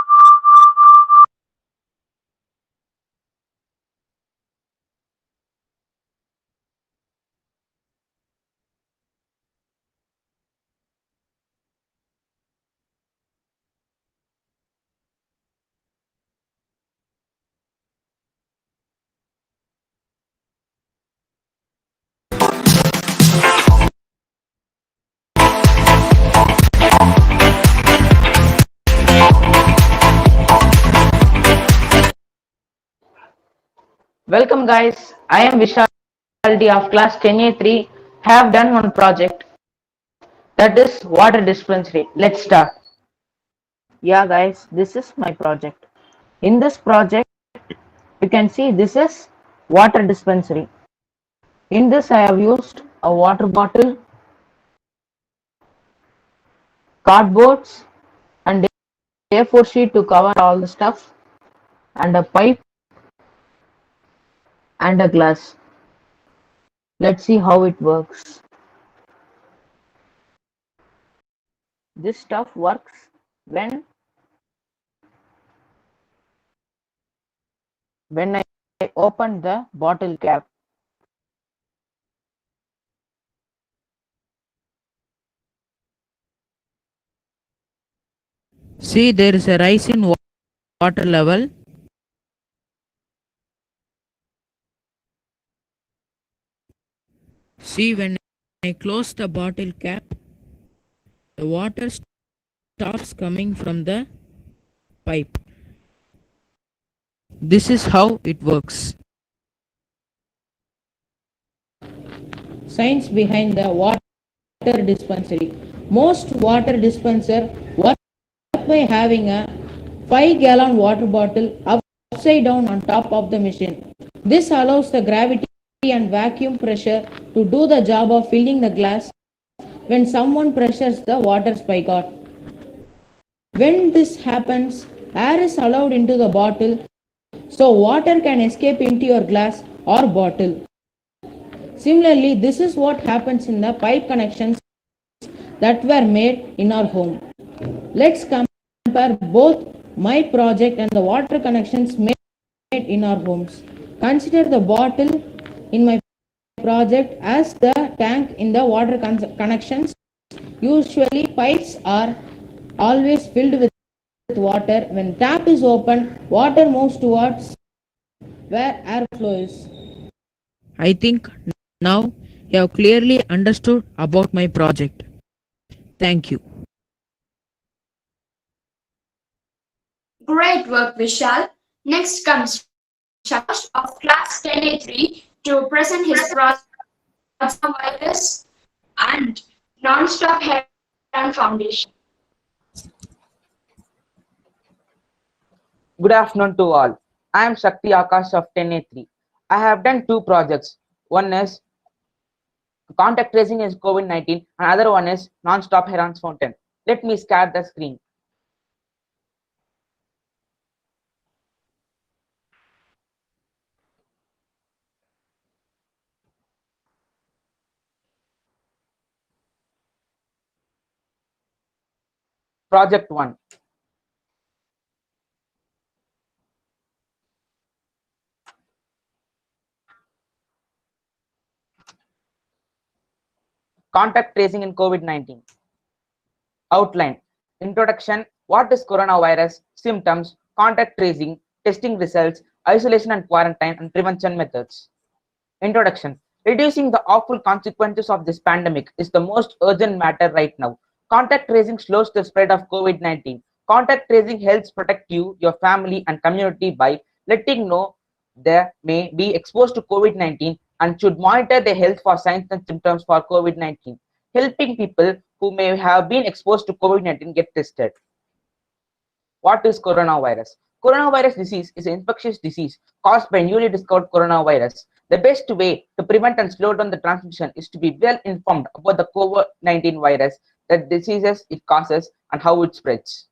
Welcome guys, I am Vishal D of class 10A3. Have done one project, that is water dispensary. Let's start. Yeah guys, this is my project. In this project, you can see this is water dispensary. In this I have used a water bottle, cardboards and A4 sheet to cover all the stuff, and a pipe and a glass. Let's see how it works. This stuff works when I open the bottle cap. See, there is a rise in water level. See, when I close the bottle cap, the water stops coming from the pipe. This is how it works. Science behind the water dispensary. Most water dispenser work by having a 5-gallon water bottle upside down on top of the machine. This allows the gravity and vacuum pressure to do the job of filling the glass when someone pressures the water spigot. When this happens, air is allowed into the bottle so water can escape into your glass or bottle. Similarly, this is what happens in the pipe connections that were made in our home. Let's compare both my project and the water connections made in our homes. Consider the bottle in my project as the tank in the water connections. Usually, pipes are always filled with water. When tap is open, water moves towards where air flows. I think now you have clearly understood about my project. Thank you. Great work, Vishal. Next comes Shakash of class 10A3 to present his project virus and non-stop head and foundation. Good afternoon to all. I am Shakti Akash of 10A3. I have done two projects. One is contact tracing is COVID-19 and other one is non-stop Heron's fountain. Let me scan the screen. Project 1. Contact tracing in COVID-19. Outline. Introduction. What is coronavirus? Symptoms. Contact tracing. Testing results. Isolation and quarantine and prevention methods. Introduction. Reducing the awful consequences of this pandemic is the most urgent matter right now. Contact tracing slows the spread of COVID-19. Contact tracing helps protect you, your family, and community by letting know they may be exposed to COVID-19 and should monitor their health for signs and symptoms for COVID-19. Helping people who may have been exposed to COVID-19 get tested. What is coronavirus? Coronavirus disease is an infectious disease caused by newly discovered coronavirus. The best way to prevent and slow down the transmission is to be well informed about the COVID-19 virus, the diseases it causes, and how it spreads.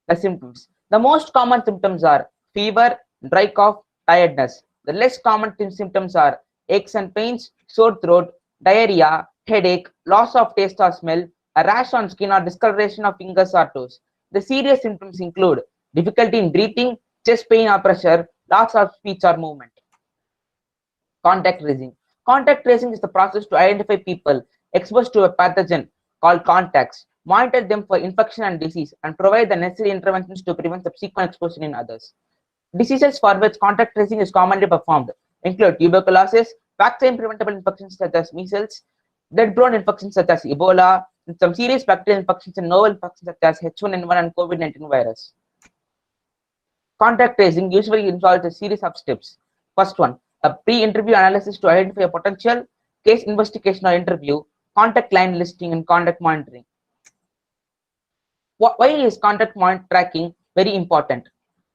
The symptoms. The most common symptoms are fever, dry cough, tiredness. The less common symptoms are aches and pains, sore throat, diarrhea, headache, loss of taste or smell, a rash on skin or discoloration of fingers or toes. The serious symptoms include difficulty in breathing, chest pain or pressure, loss of speech or movement. Contact tracing. Contact tracing is the process to identify people exposed to a pathogen called contacts, monitor them for infection and disease, and provide the necessary interventions to prevent subsequent exposure in others. Diseases for which contact tracing is commonly performed include tuberculosis, vaccine-preventable infections such as measles, blood-borne infections such as Ebola, and some serious bacterial infections and novel infections such as H1N1 and COVID-19 virus. Contact tracing usually involves a series of steps. First one, a pre-interview analysis to identify a potential case investigation or interview, contact line listing, and contact monitoring. Why is contact tracking very important?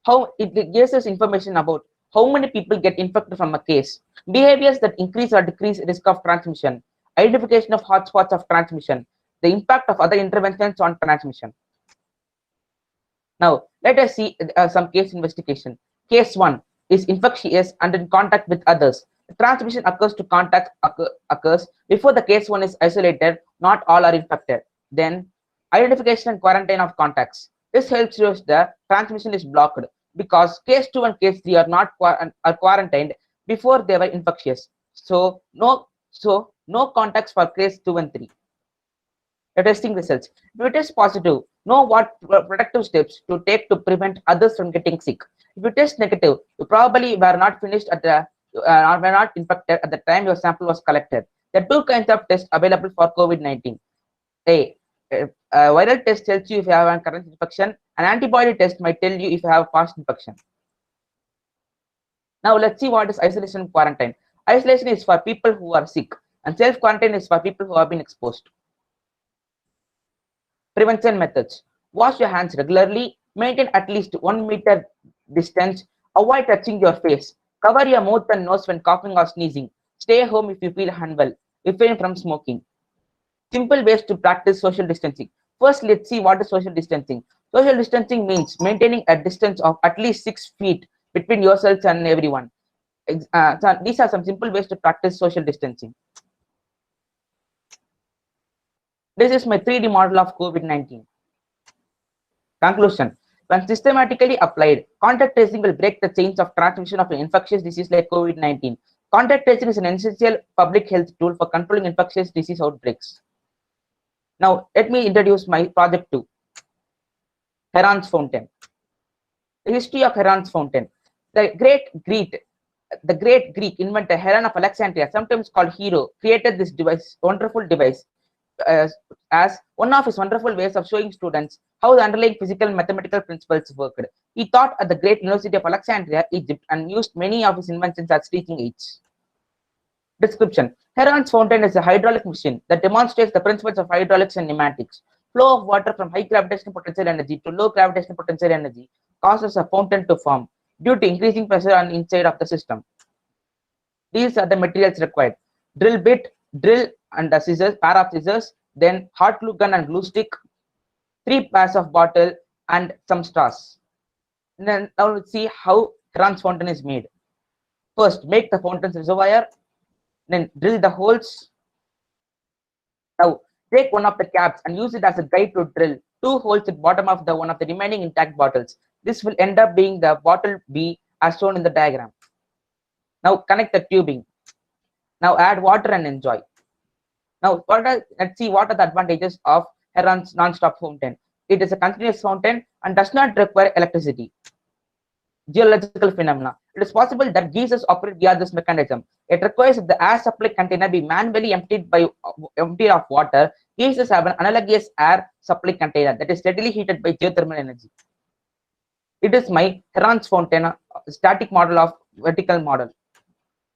How it gives us information about how many people get infected from a case, behaviors that increase or decrease risk of transmission, identification of hotspots of transmission, the impact of other interventions on transmission. Now, let us see some case investigation. Case 1 is infectious and in contact with others. The transmission occurs to contact occurs before the case 1 is isolated, not all are infected. Then, identification and quarantine of contacts. This helps us the transmission is blocked because case 2 and case 3 are not are quarantined before they were infectious. So no contacts for case 2 and 3. The testing results. If it is positive, know what protective steps to take to prevent others from getting sick. If you test negative, you probably were not finished at the were not infected at the time your sample was collected. There are two kinds of tests available for COVID-19. A viral test tells you if you have a current infection. An antibody test might tell you if you have past infection. Now let's see what is isolation and quarantine. Isolation is for people who are sick, and self-quarantine is for people who have been exposed. Prevention methods. Wash your hands regularly. Maintain at least 1 meter distance. Avoid touching your face. Cover your mouth and nose when coughing or sneezing. Stay home if you feel unwell. Refrain from smoking. Simple ways to practice social distancing. First, let's see what is social distancing. Social distancing means maintaining a distance of at least 6 feet between yourselves and everyone. So these are some simple ways to practice social distancing. This is my 3D model of COVID-19. Conclusion. When systematically applied, contact tracing will break the chains of transmission of an infectious disease like COVID-19. Contact tracing is an essential public health tool for controlling infectious disease outbreaks. Now, let me introduce my project 2, Heron's Fountain. The history of Heron's Fountain. The great Greek inventor Heron of Alexandria, sometimes called Hero, created this wonderful device, as one of his wonderful ways of showing students how the underlying physical and mathematical principles worked. He taught at the Great University of Alexandria, Egypt, and used many of his inventions at teaching age. Description. Heron's Fountain is a hydraulic machine that demonstrates the principles of hydraulics and pneumatics. Flow of water from high gravitational potential energy to low gravitational potential energy causes a fountain to form due to increasing pressure on the inside of the system. These are the materials required: drill bit, drill and a scissors, pair of scissors, then hot glue gun and glue stick, 3 pairs of bottle, and some straws. Then now let's see how Heron's fountain is made. First, make the fountain's reservoir, then drill the holes. Now take one of the caps and use it as a guide to drill 2 holes at bottom of the one of the remaining intact bottles. This will end up being the bottle B as shown in the diagram. Now connect the tubing. Now add water and enjoy. Now let's see what are the advantages of Heron's non-stop fountain. It is a continuous fountain and does not require electricity. Geological phenomena. It is possible that geysers operate via this mechanism. It requires that the air supply container be manually emptied of water. Geysers have an analogous air supply container that is steadily heated by geothermal energy. It is my Heron's fountain static model of vertical model.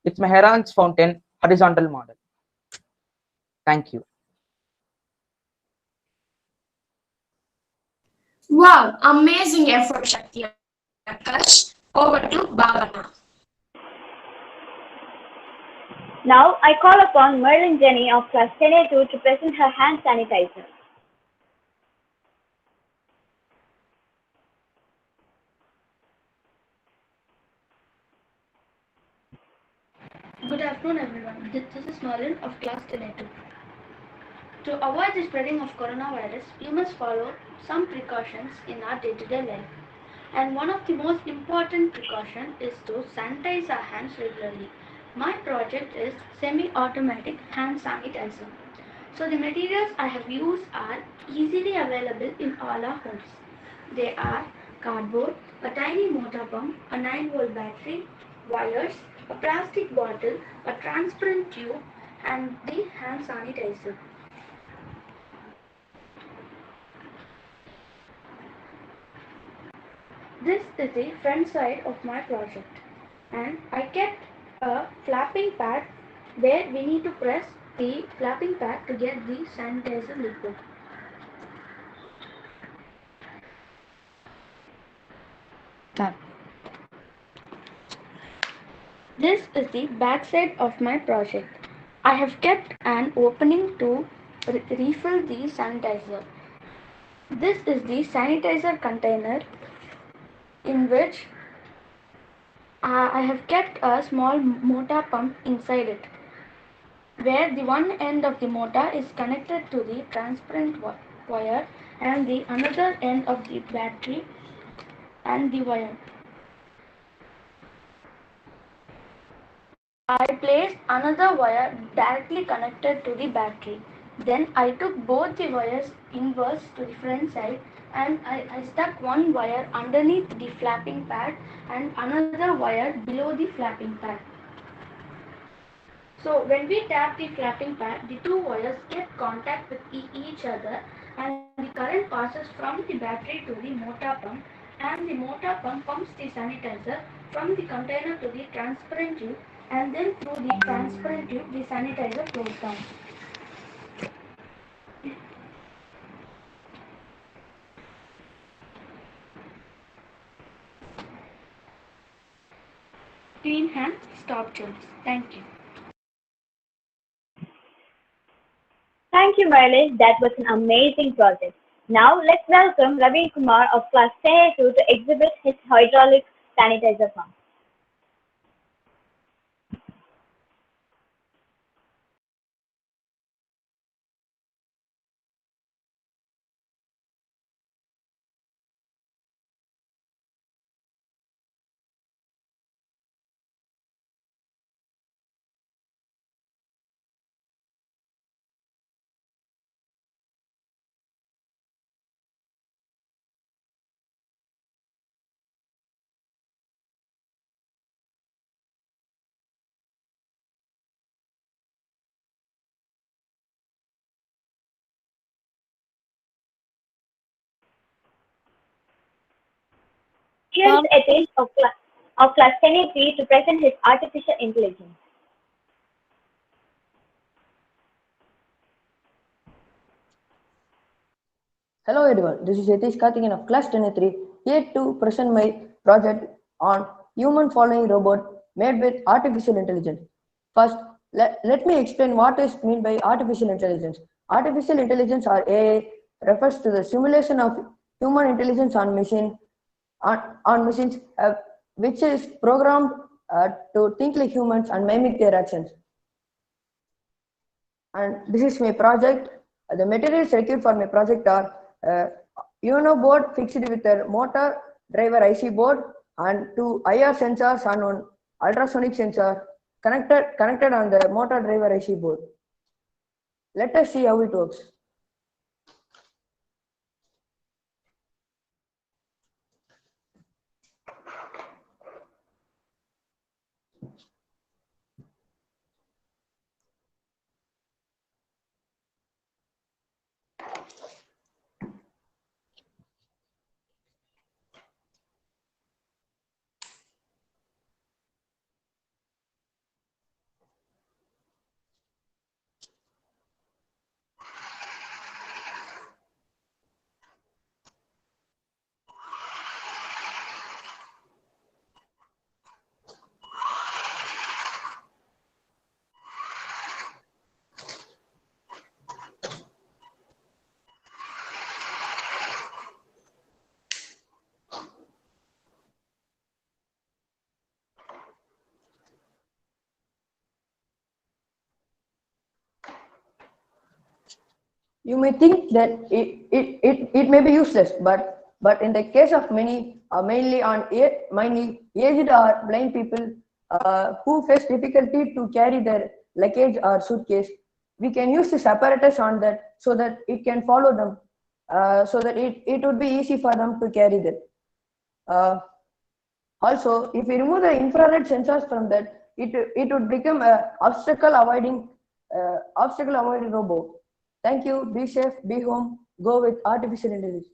It's my Heron's fountain horizontal model. Thank you. Wow, amazing effort, Shakti Akash. Over to Bhavana. Now I call upon Merlin Jenny of class 10A2 to present her hand sanitizer. Good afternoon, everyone. This is Merlin of class 10A2. To avoid the spreading of coronavirus, we must follow some precautions in our day-to-day life. And one of the most important precautions is to sanitize our hands regularly. My project is semi-automatic hand sanitizer. So the materials I have used are easily available in all our homes. They are cardboard, a tiny motor pump, a 9-volt battery, wires, a plastic bottle, a transparent tube, and the hand sanitizer. This is the front side of my project, and I kept a flapping pad where we need to press the flapping pad to get the sanitizer liquid. This is the back side of my project. I have kept an opening to refill the sanitizer. This is the sanitizer container in which I have kept a small motor pump inside it, where the one end of the motor is connected to the transparent wire and the another end of the battery and the wire. I placed another wire directly connected to the battery. Then I took both the wires inwards to the front side, and I stuck one wire underneath the flapping pad and another wire below the flapping pad. So when we tap the flapping pad, the 2 wires get contact with each other, and the current passes from the battery to the motor pump, and the motor pump pumps the sanitizer from the container to the transparent tube, and then through the transparent tube the sanitizer flows down. Clean hands, stop germs. Thank you. Thank you, Merlin. That was an amazing project. Now let's welcome Ravi Kumar of class 10A2 to exhibit his hydraulic sanitizer pump. Here is Etienne of class 10A3 to present his artificial intelligence. Hello everyone, this is Yatish Karthikeyan of class 10A3 here to present my project on human following robot made with artificial intelligence. First, let me explain what is meant by artificial intelligence. Artificial intelligence or AI refers to the simulation of human intelligence on machines which is programmed to think like humans and mimic their actions. And this is my project. The materials required for my project are UNO board fixed with a motor driver IC board and two IR sensors and one ultrasonic sensor connected on the motor driver IC board. Let us see how it works. You may think that it may be useless, but in the case of many, mainly aged or blind people who face difficulty to carry their luggage or suitcase, we can use this apparatus on that so that it can follow them, so that it would be easy for them to carry them. Also, if we remove the infrared sensors from that, it would become a obstacle avoiding robot. Thank you. Be safe. Be home. Go with artificial intelligence.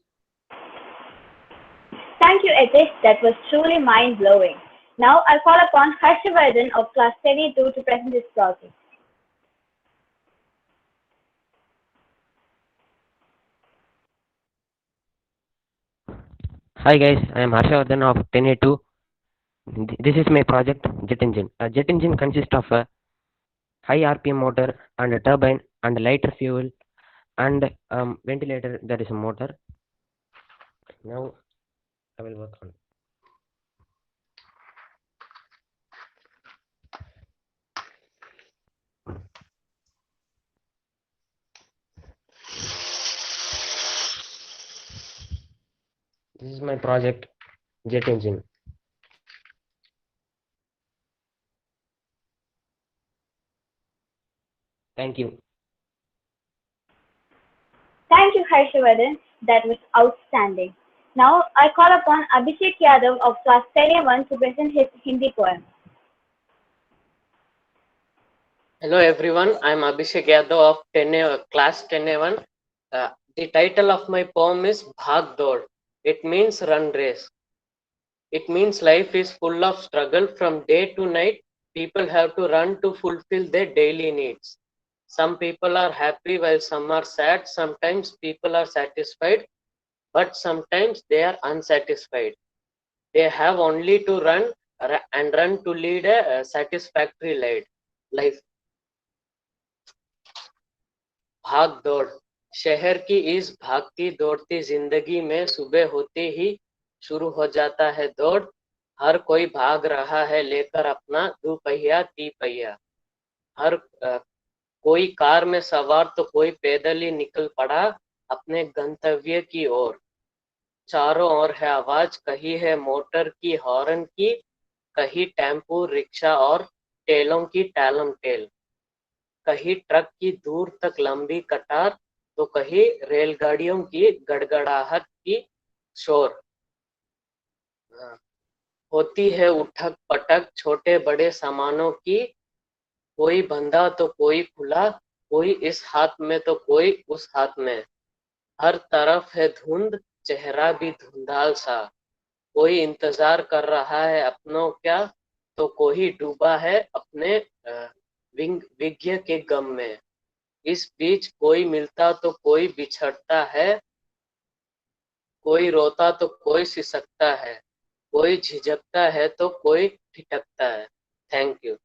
Thank you, Etish. That was truly mind-blowing. Now I'll call upon Harshavardhan of class 10A2 to present his project. Hi guys, I am Harshavardhan of 10A2. This is my project jet engine. A jet engine consists of a high RPM motor and a turbine and lighter fuel and ventilator that is a motor. Now I will work on. This is my project jet engine. Thank you. Thank you, Harshavardhan. That was outstanding. Now I call upon Abhishek Yadav of class 10A1 to present his Hindi poem. Hello everyone, I am Abhishek Yadav of class 10A1. The title of my poem is Bhag Dod. It means run race. It means life is full of struggle from day to night. People have to run to fulfill their daily needs. Some people are happy while some are sad. Sometimes people are satisfied, but sometimes they are unsatisfied. They have only to run and run to lead a satisfactory life. भाग दौड़ शहर की इस भागती दौड़ती जिंदगी में सुबह होते ही शुरू हो जाता है दौड़। हर कोई भाग रहा है लेकर अपना दुपहिया तीपहिया। हर कोई कार में सवार तो कोई पैदल ही निकल पड़ा अपने गंतव्य की ओर। चारों ओर है आवाज, कहीं है मोटर की हॉर्न की, कहीं टेम्पो रिक्शा और टेलों की टैलम टेल, कहीं ट्रक की दूर तक लंबी कतार तो कहीं रेलगाड़ियों की गड़गड़ाहट की शोर। होती है उठक पटक छोटे बड़े सामानों की, कोई बंधा तो कोई खुला, कोई इस हाथ में तो कोई उस हाथ में। हर तरफ है धुंध, चेहरा भी धुंधाल सा, कोई इंतजार कर रहा है अपनों क्या, तो कोई डूबा है अपने विज्ञ के गम में। इस बीच कोई मिलता तो कोई बिछड़ता है, कोई रोता तो कोई सिसकता है, कोई झिझकता है तो कोई ठिठकता है। Thank you.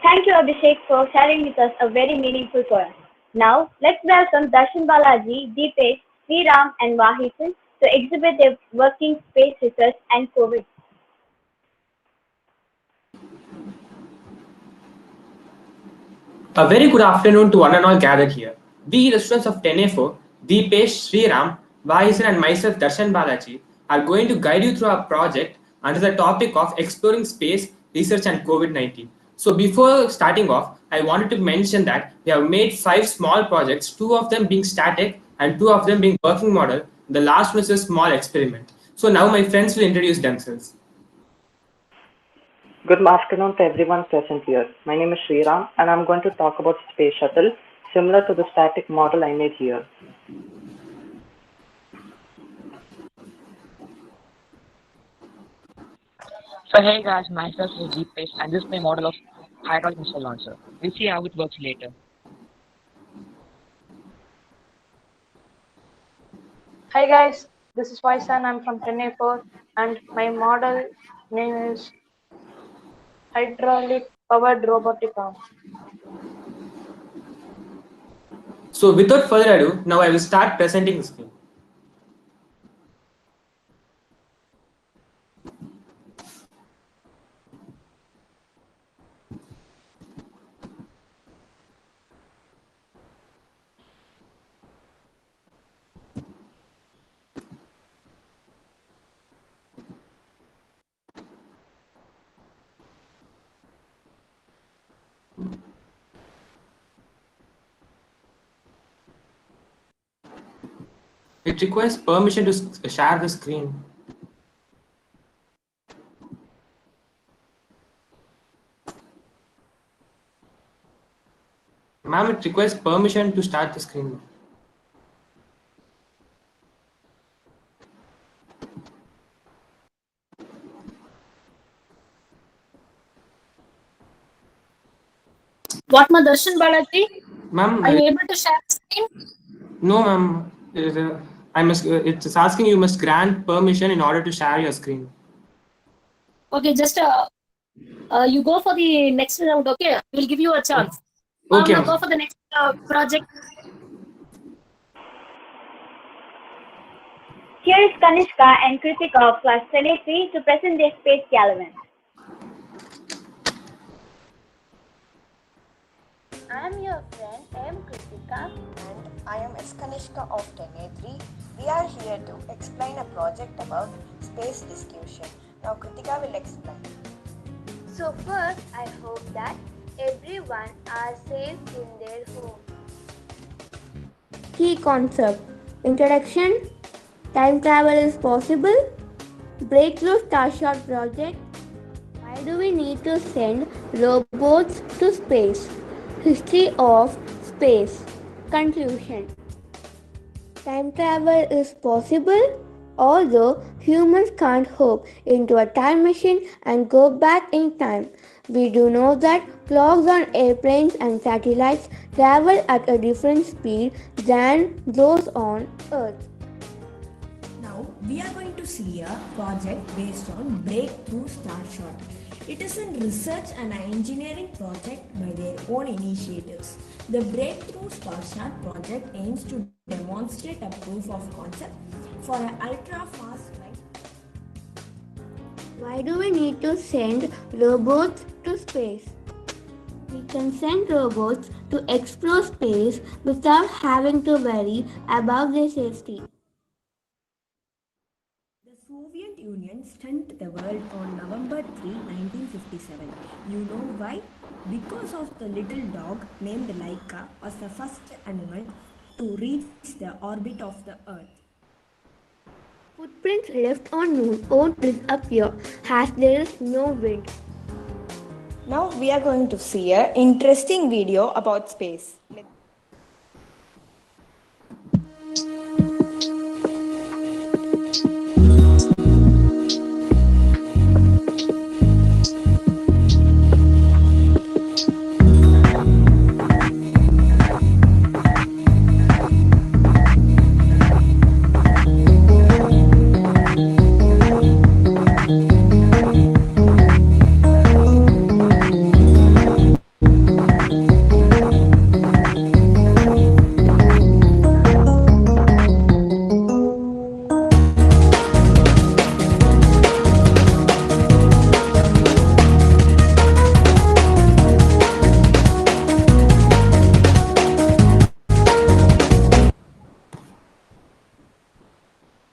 Thank you, Abhishek, for sharing with us a very meaningful poem. Now, let's welcome Darshan Balaji, Deepesh, Sriram, and Vahisan to exhibit their working space research and COVID. A very good afternoon to one and all gathered here. We, the students of 10A4, Deepesh, Sriram, Vahisan, and myself, Darshan Balaji, are going to guide you through our project under the topic of exploring space, research, and COVID-19. So, before starting off, I wanted to mention that we have made 5 small projects, 2 of them being static and 2 of them being working model. The last one is a small experiment. So, now my friends will introduce themselves. Good afternoon to everyone present here. My name is Sriram and I'm going to talk about space shuttle similar to the static model I made here. So hey guys, myself is Deepesh and this is my model of hydraulic missile launcher. We'll see how it works later. Hi guys, this is Vaisan. I'm from 10A4 and my model name is hydraulic powered robotic arm. So, without further ado, now I will start presenting the screen. It requires permission to share the screen. Ma'am, it requires permission to start the screen. What, Darshan Balaji? Ma'am, Are you able to share the screen? no, ma'am. It's asking you must grant permission in order to share your screen. Okay, just you go for the next round, okay? We'll give you a chance. Okay. Now go for the next project. Here is Kanishka and Kritika of class 23 to present their space galvin. I am your friend, I am Kritika. And I am Kanishka of 10A3. We are here to explain a project about space discussion. Now Kritika will explain. So first, I hope that everyone are safe in their home. Key concept. Introduction. Time travel is possible. Breakthrough Starshot project. Why do we need to send robots to space? History of space. Conclusion. Time travel is possible, although humans can't hop into a time machine and go back in time. We do know that clocks on airplanes and satellites travel at a different speed than those on Earth. Now we are going to see a project based on Breakthrough Starshot. It is a research and engineering project by their own initiators. The Breakthrough Starshot project aims to demonstrate a proof of concept for an ultra fast light. Why do we need to send robots to space? We can send robots to explore space without having to worry about their safety. The Soviet Union stunned the world on November 3, 1957. You know why? Because of the little dog named Laika was the first animal to reach the orbit of the Earth. Footprints left on Moon won't disappear as there is no wind. Now we are going to see an interesting video about space.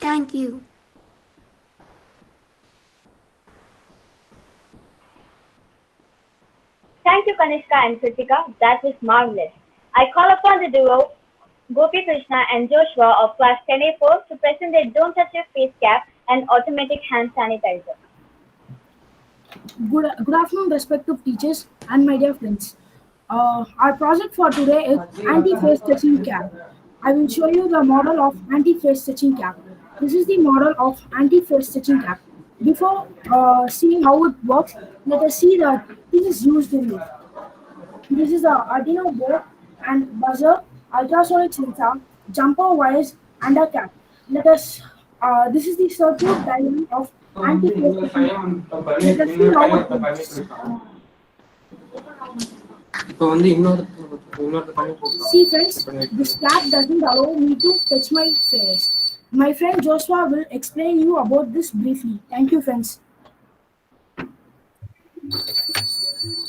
Thank you. Thank you, Kanishka and Kritika. That was marvelous. I call upon the duo Gopi Krishna and Joshua of class 10A4 to present their Don't Touch Your Face cap and automatic hand sanitizer. Good afternoon, respective teachers and my dear friends. Our project for today is anti-face touching cap. I will show you the model of anti-face touching cap. This is the model of anti-face touching cap. Before seeing how it works, let us see the things used in it. This is the Arduino board and buzzer, ultrasonic sensor, jumper wires, and a cap. Let us. This is the circuit diagram of anti-face touching cap. Let us see how it works. இப்போ வந்து இன்னொரு பண்ணி See friends, this cap doesn't allow me to touch my face. My friend Joshua will explain you about this briefly. Thank you friends.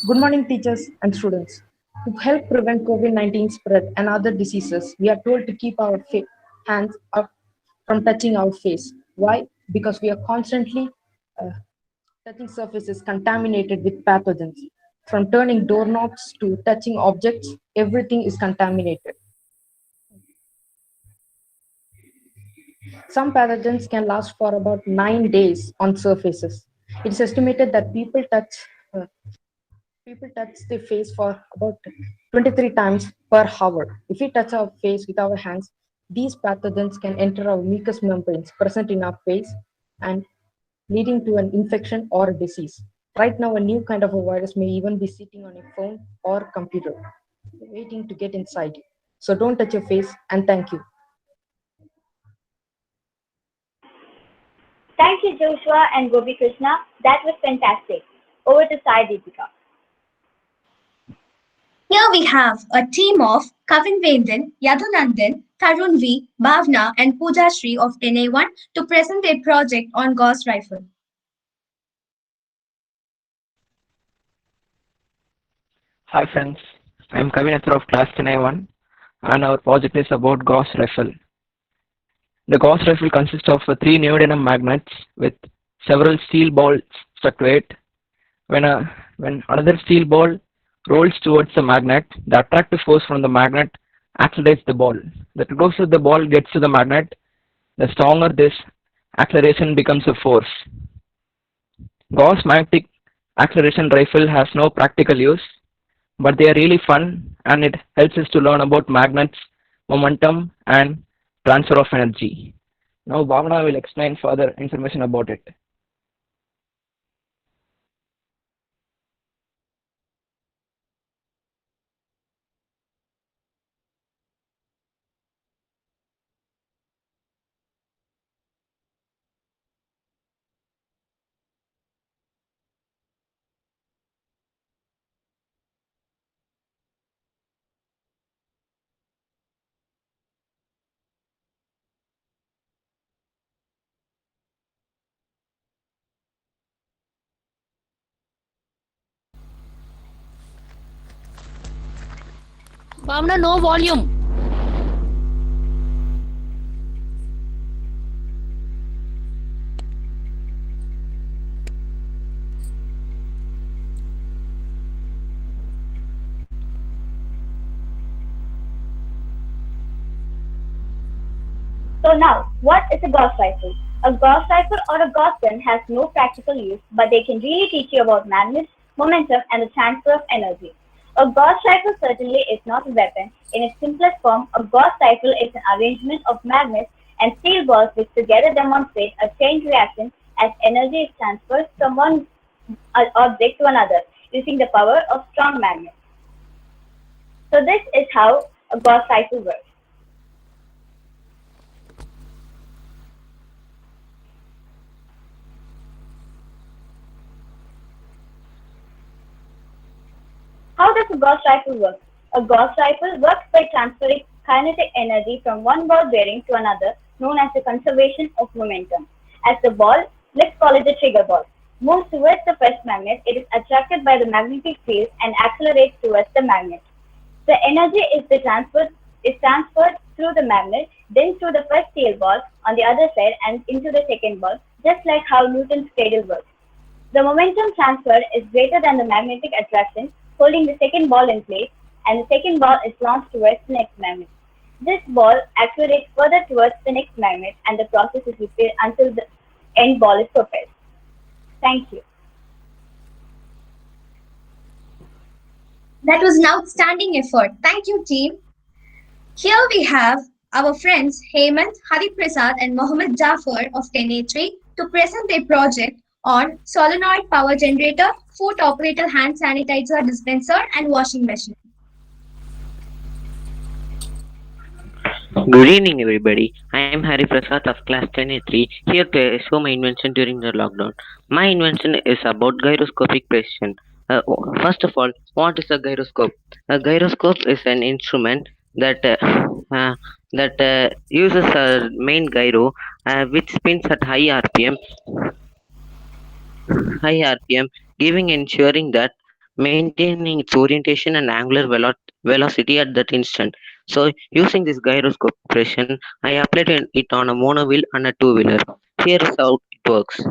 Good morning, teachers and students. To help prevent COVID-19 spread and other diseases, we are told to keep our hands up from touching our face. Why? Because we are constantly touching surfaces contaminated with pathogens. From turning doorknobs to touching objects, everything is contaminated. Some pathogens can last for about 9 days on surfaces. It is estimated that people touch the face for about 23 times per hour. If we touch our face with our hands, these pathogens can enter our mucous membranes present in our face and leading to an infection or a disease. Right now, a new kind of a virus may even be sitting on a phone or computer, waiting to get inside you. So don't touch your face, and thank you. Thank you, Joshua and Gopi Krishna. That was fantastic. Over to Sai Deepika. Here we have a team of Kavin Vendan, Yadunandan, Tarun V, Bhavna, and Pooja Shri of NA1 to present their project on Gauss rifle. Hi friends, I am Kavin of class 10I1 and our project is about Gauss rifle. The Gauss rifle consists of three neodymium magnets with several steel balls stuck to it. When another steel ball rolls towards the magnet, the attractive force from the magnet accelerates the ball. The closer the ball gets to the magnet, the stronger this acceleration becomes a force. Gauss magnetic acceleration rifle has no practical use, but they are really fun and it helps us to learn about magnets, momentum, and transfer of energy. Now Bhavana will explain further information about it. Bhavna, no volume. So now, what is a Gauss rifle? A Gauss rifle or a Gauss gun has no practical use, but they can really teach you about magnets, momentum, and the transfer of energy. A Gauss rifle certainly is not a weapon. In its simplest form, a Gauss rifle is an arrangement of magnets and steel balls which together demonstrate a chain reaction as energy is transferred from one object to another using the power of strong magnets. So this is how a Gauss rifle works. How does a Gauss rifle work? A Gauss rifle works by transferring kinetic energy from one ball bearing to another, known as the conservation of momentum. As the ball, let's call it the trigger ball, moves towards the first magnet, it is attracted by the magnetic field and accelerates towards the magnet. The energy is transferred through the magnet, then through the first tail ball on the other side and into the second ball, just like how Newton's cradle works. The momentum transfer is greater than the magnetic attraction, holding the second ball in place, and the second ball is launched towards the next magnet. This ball accelerates further towards the next magnet, and the process is repeated until the end ball is propelled. Thank you. That was an outstanding effort. Thank you, team. Here we have our friends Hemant, Hari Prasad, and Mohammed Jafar of 10A3 to present their project on solenoid power generator, foot operator hand sanitizer dispenser, and washing machine. Good evening, everybody. I am Hari Prasad of class 10A3 here to show my invention during the lockdown. My invention is about gyroscopic precision. First of all, what is a gyroscope? A gyroscope is an instrument uh, that uses a main gyro which spins at high RPM, giving ensuring that maintaining its orientation and angular velocity at that instant. So, using this gyroscope precision, I applied it on a mono wheel and a two wheeler. Here is how it works.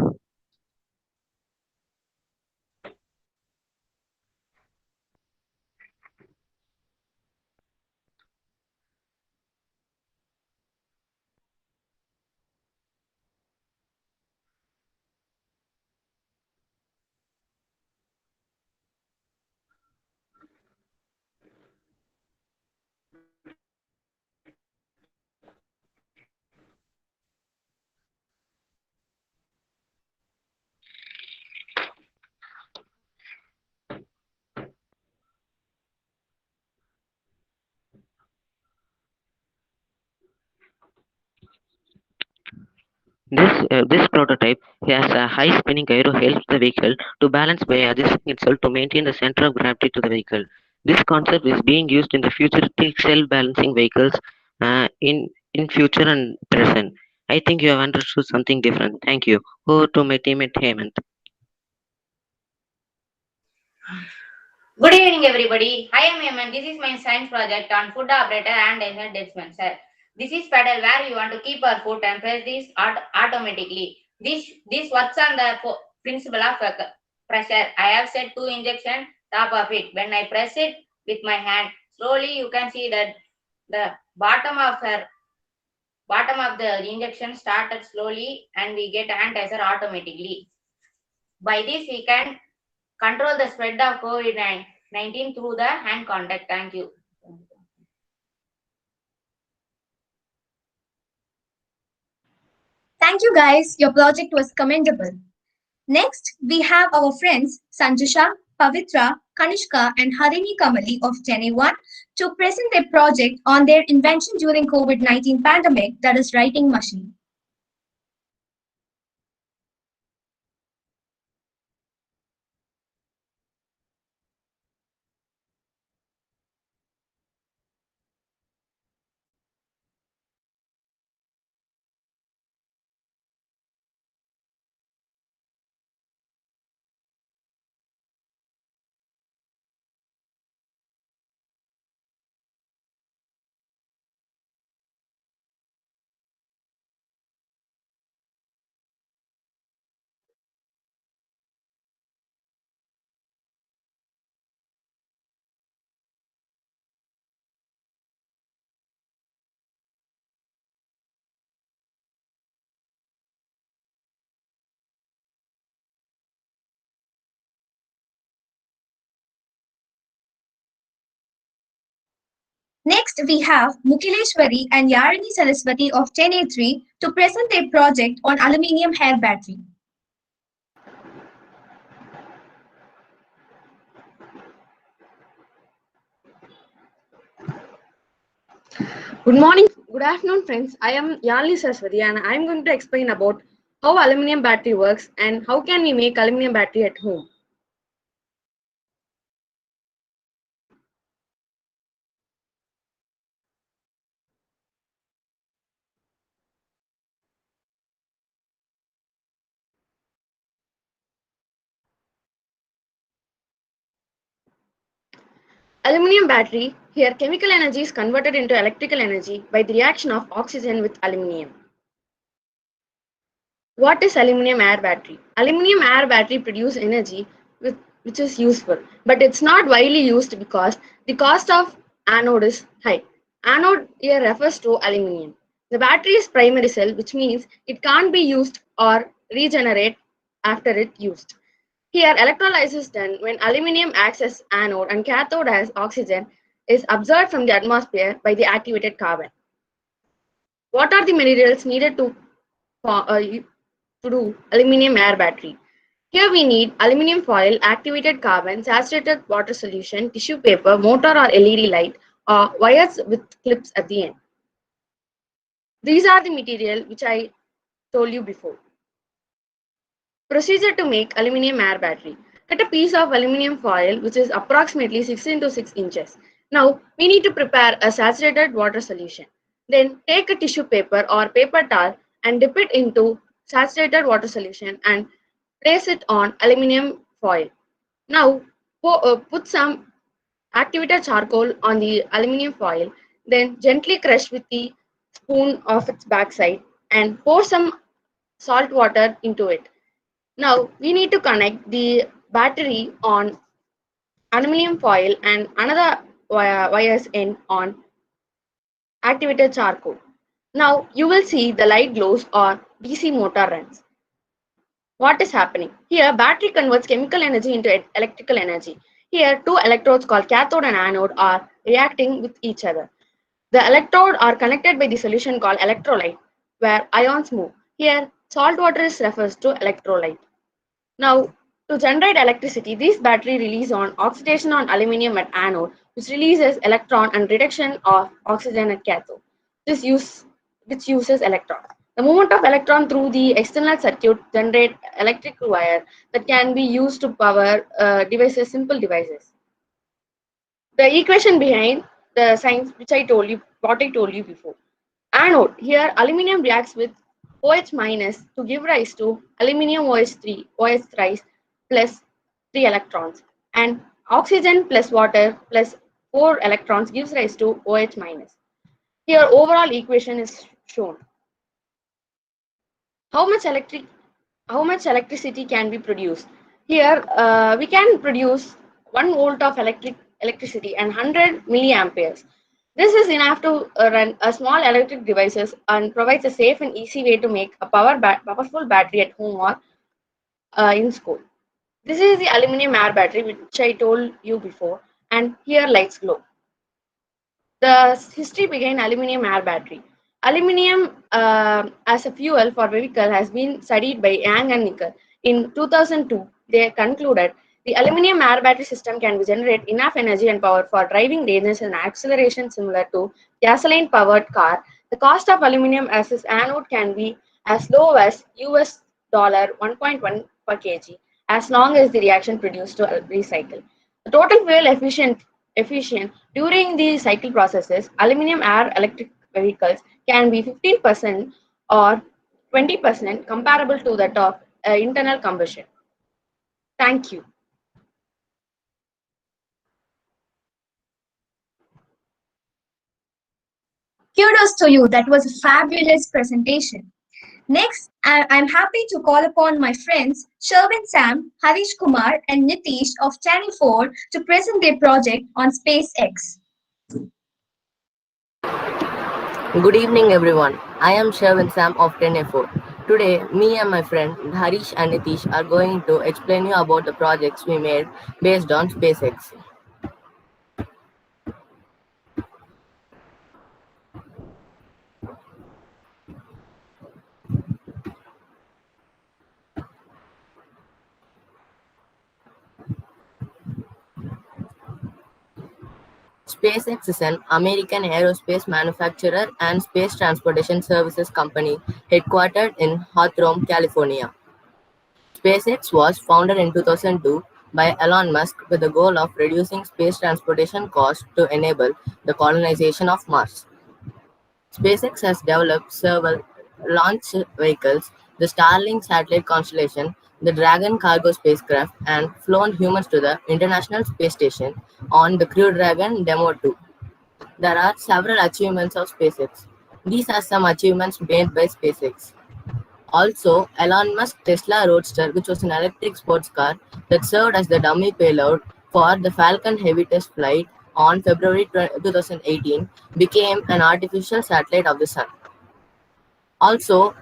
This prototype has a high spinning gyro helps the vehicle to balance by adjusting itself to maintain the center of gravity to the vehicle. This concept is being used in the futuristic self-balancing vehicles in future and present. I think you have understood something different. Thank you. Over to my teammate Hemant. Good evening, everybody. I am Eman. This is my science project on food operator and engine dispenser. This is pedal where we want to keep our foot and press this automatically. This works on the principle of pressure. I have set two injection top of it. When I press it with my hand, slowly you can see that the bottom of the injection started slowly and we get antizer automatically. By this we can control the spread of COVID-19 through the hand contact. Thank you. Thank you guys, your project was commendable. Next, we have our friends Sanjusha, Pavitra, Kanishka, and Harini Kamali of 10A1 to present their project on their invention during COVID-19 pandemic, that is writing machine. Next, we have Mukileshwari and Yarini Saraswati of 10A3 to present their project on aluminium hair battery. Good morning, good afternoon, friends. I am Yali Saraswati and I am going to explain about how aluminum battery works and how can we make aluminum battery at home. Aluminum battery, here chemical energy is converted into electrical energy by the reaction of oxygen with aluminium. What is aluminum air battery? Aluminum air battery produce energy which is useful, but it's not widely used because the cost of anode is high. Anode here refers to aluminium. The battery is primary cell, which means it can't be used or regenerate after it used. Here, electrolysis is done when aluminium acts as anode and cathode as oxygen is absorbed from the atmosphere by the activated carbon. What are the materials needed to do aluminum air battery? Here we need aluminum foil, activated carbon, saturated water solution, tissue paper, motor or LED light, or wires with clips at the end. These are the material which I told you before. Procedure to make aluminum air battery. Cut a piece of aluminum foil which is approximately 6 into 6 inches. Now we need to prepare a saturated water solution. Then take a tissue paper or paper towel and dip it into saturated water solution and place it on aluminum foil. Now put some activated charcoal on the aluminum foil, then gently crush with the spoon of its backside and pour some salt water into it. Now we need to connect the battery on aluminum foil and another wires end on activated charcoal. Now you will see the light glows or DC motor runs. What is happening? Here battery converts chemical energy into electrical energy. Here two electrodes called cathode and anode are reacting with each other. The electrode are connected by the solution called electrolyte where ions move. Here salt water is refers to electrolyte. Now, to generate electricity, this battery release on oxidation on aluminium at anode, which releases electron and reduction of oxygen at cathode. Which uses electron. The movement of electron through the external circuit generate electric wire that can be used to power simple devices. The equation behind the science which what I told you before. Anode, here aluminium reacts with OH minus to give rise to aluminium OH thrice plus 3 electrons, and oxygen plus water plus 4 electrons gives rise to OH minus. Here overall equation is shown. How much electricity can be produced? Here we can produce 1 volt of electricity and 100 milliamperes. This is enough to run a small electric devices and provides a safe and easy way to make a powerful battery at home or in school. This is the aluminum air battery which I told you before, and here lights glow. The history behind aluminum air battery. Aluminium as a fuel for vehicle has been studied by Yang and Nickel. In 2002, they concluded the aluminum air battery system can generate enough energy and power for driving ranges and acceleration similar to gasoline-powered car. The cost of aluminum as its anode can be as low as US dollar 1.1 per kg, as long as the reaction produced to recycle. The total fuel efficient during the cycle processes, aluminum air electric vehicles can be 15% or 20% comparable to that of internal combustion. Thank you. Kudos to you. That was a fabulous presentation. Next, I'm happy to call upon my friends Sherwin Sam, Harish Kumar, and Nitish of Channel 4 to present their project on SpaceX. Good evening, everyone. I am Sherwin Sam of 10A4. Today, me and my friend Harish and Nitish are going to explain you about the projects we made based on SpaceX. SpaceX is an American aerospace manufacturer and space transportation services company headquartered in Hawthorne, California. SpaceX was founded in 2002 by Elon Musk with the goal of reducing space transportation costs to enable the colonization of Mars. SpaceX has developed several launch vehicles, the Starlink satellite constellation, the Dragon cargo spacecraft, and flown humans to the International Space Station on the Crew Dragon Demo 2. There are several achievements of SpaceX. These are some achievements made by SpaceX. Also, Elon Musk's Tesla Roadster, which was an electric sports car that served as the dummy payload for the Falcon Heavy test flight on February 2018, became an artificial satellite of the Sun. Also,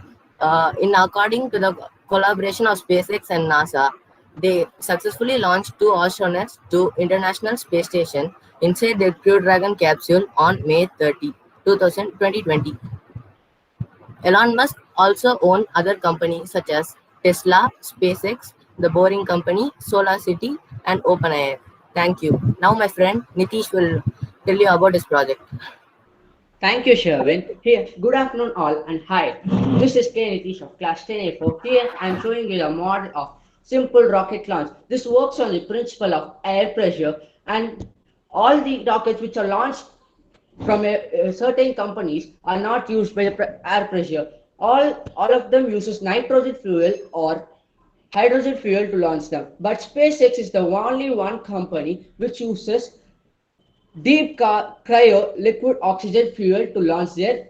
in according to the collaboration of SpaceX and NASA, they successfully launched two astronauts to International Space Station inside their Crew Dragon capsule on May 30, 2020. Elon Musk also owned other companies such as Tesla, SpaceX, The Boring Company, SolarCity, and OpenAI. Thank you. Now my friend Nitish will tell you about his project. Thank you, Sherwin. Here, good afternoon all and hi. This is KNACK of class 10A4. Here, I am showing you a model of simple rocket launch. This works on the principle of air pressure, and all the rockets which are launched from certain companies are not used by the air pressure. All of them uses nitrogen fuel or hydrogen fuel to launch them. But SpaceX is the only one company which uses deep cryo liquid oxygen fuel to launch their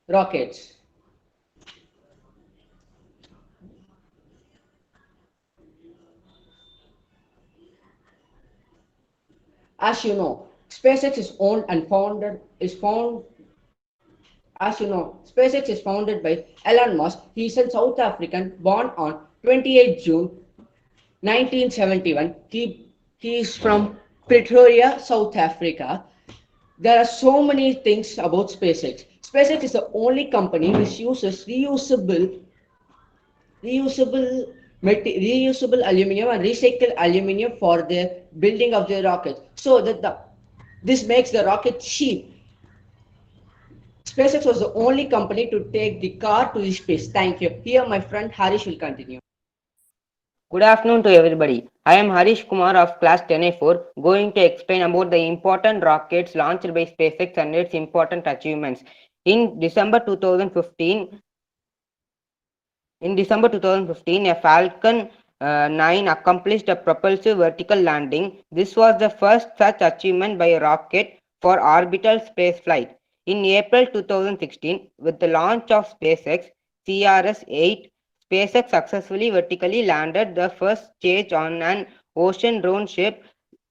rockets. As you know, SpaceX is owned and founded is found. As you know, SpaceX is founded by Elon Musk. He is a South African born on 28 June 1971. He is from Pretoria, South Africa. There are so many things about SpaceX. SpaceX is the only company which uses reusable aluminum and recycled aluminum for the building of the rocket, so that this makes the rocket cheap. SpaceX was the only company to take the car to the space. Thank you. Here my friend Harish will continue. Good afternoon to everybody. I am Harish Kumar of class 10A4 going to explain about the important rockets launched by SpaceX and its important achievements. In December 2015, a Falcon 9 accomplished a propulsive vertical landing. This was the first such achievement by a rocket for orbital spaceflight. In April 2016, with the launch of SpaceX CRS-8, SpaceX successfully vertically landed the first stage on an ocean drone ship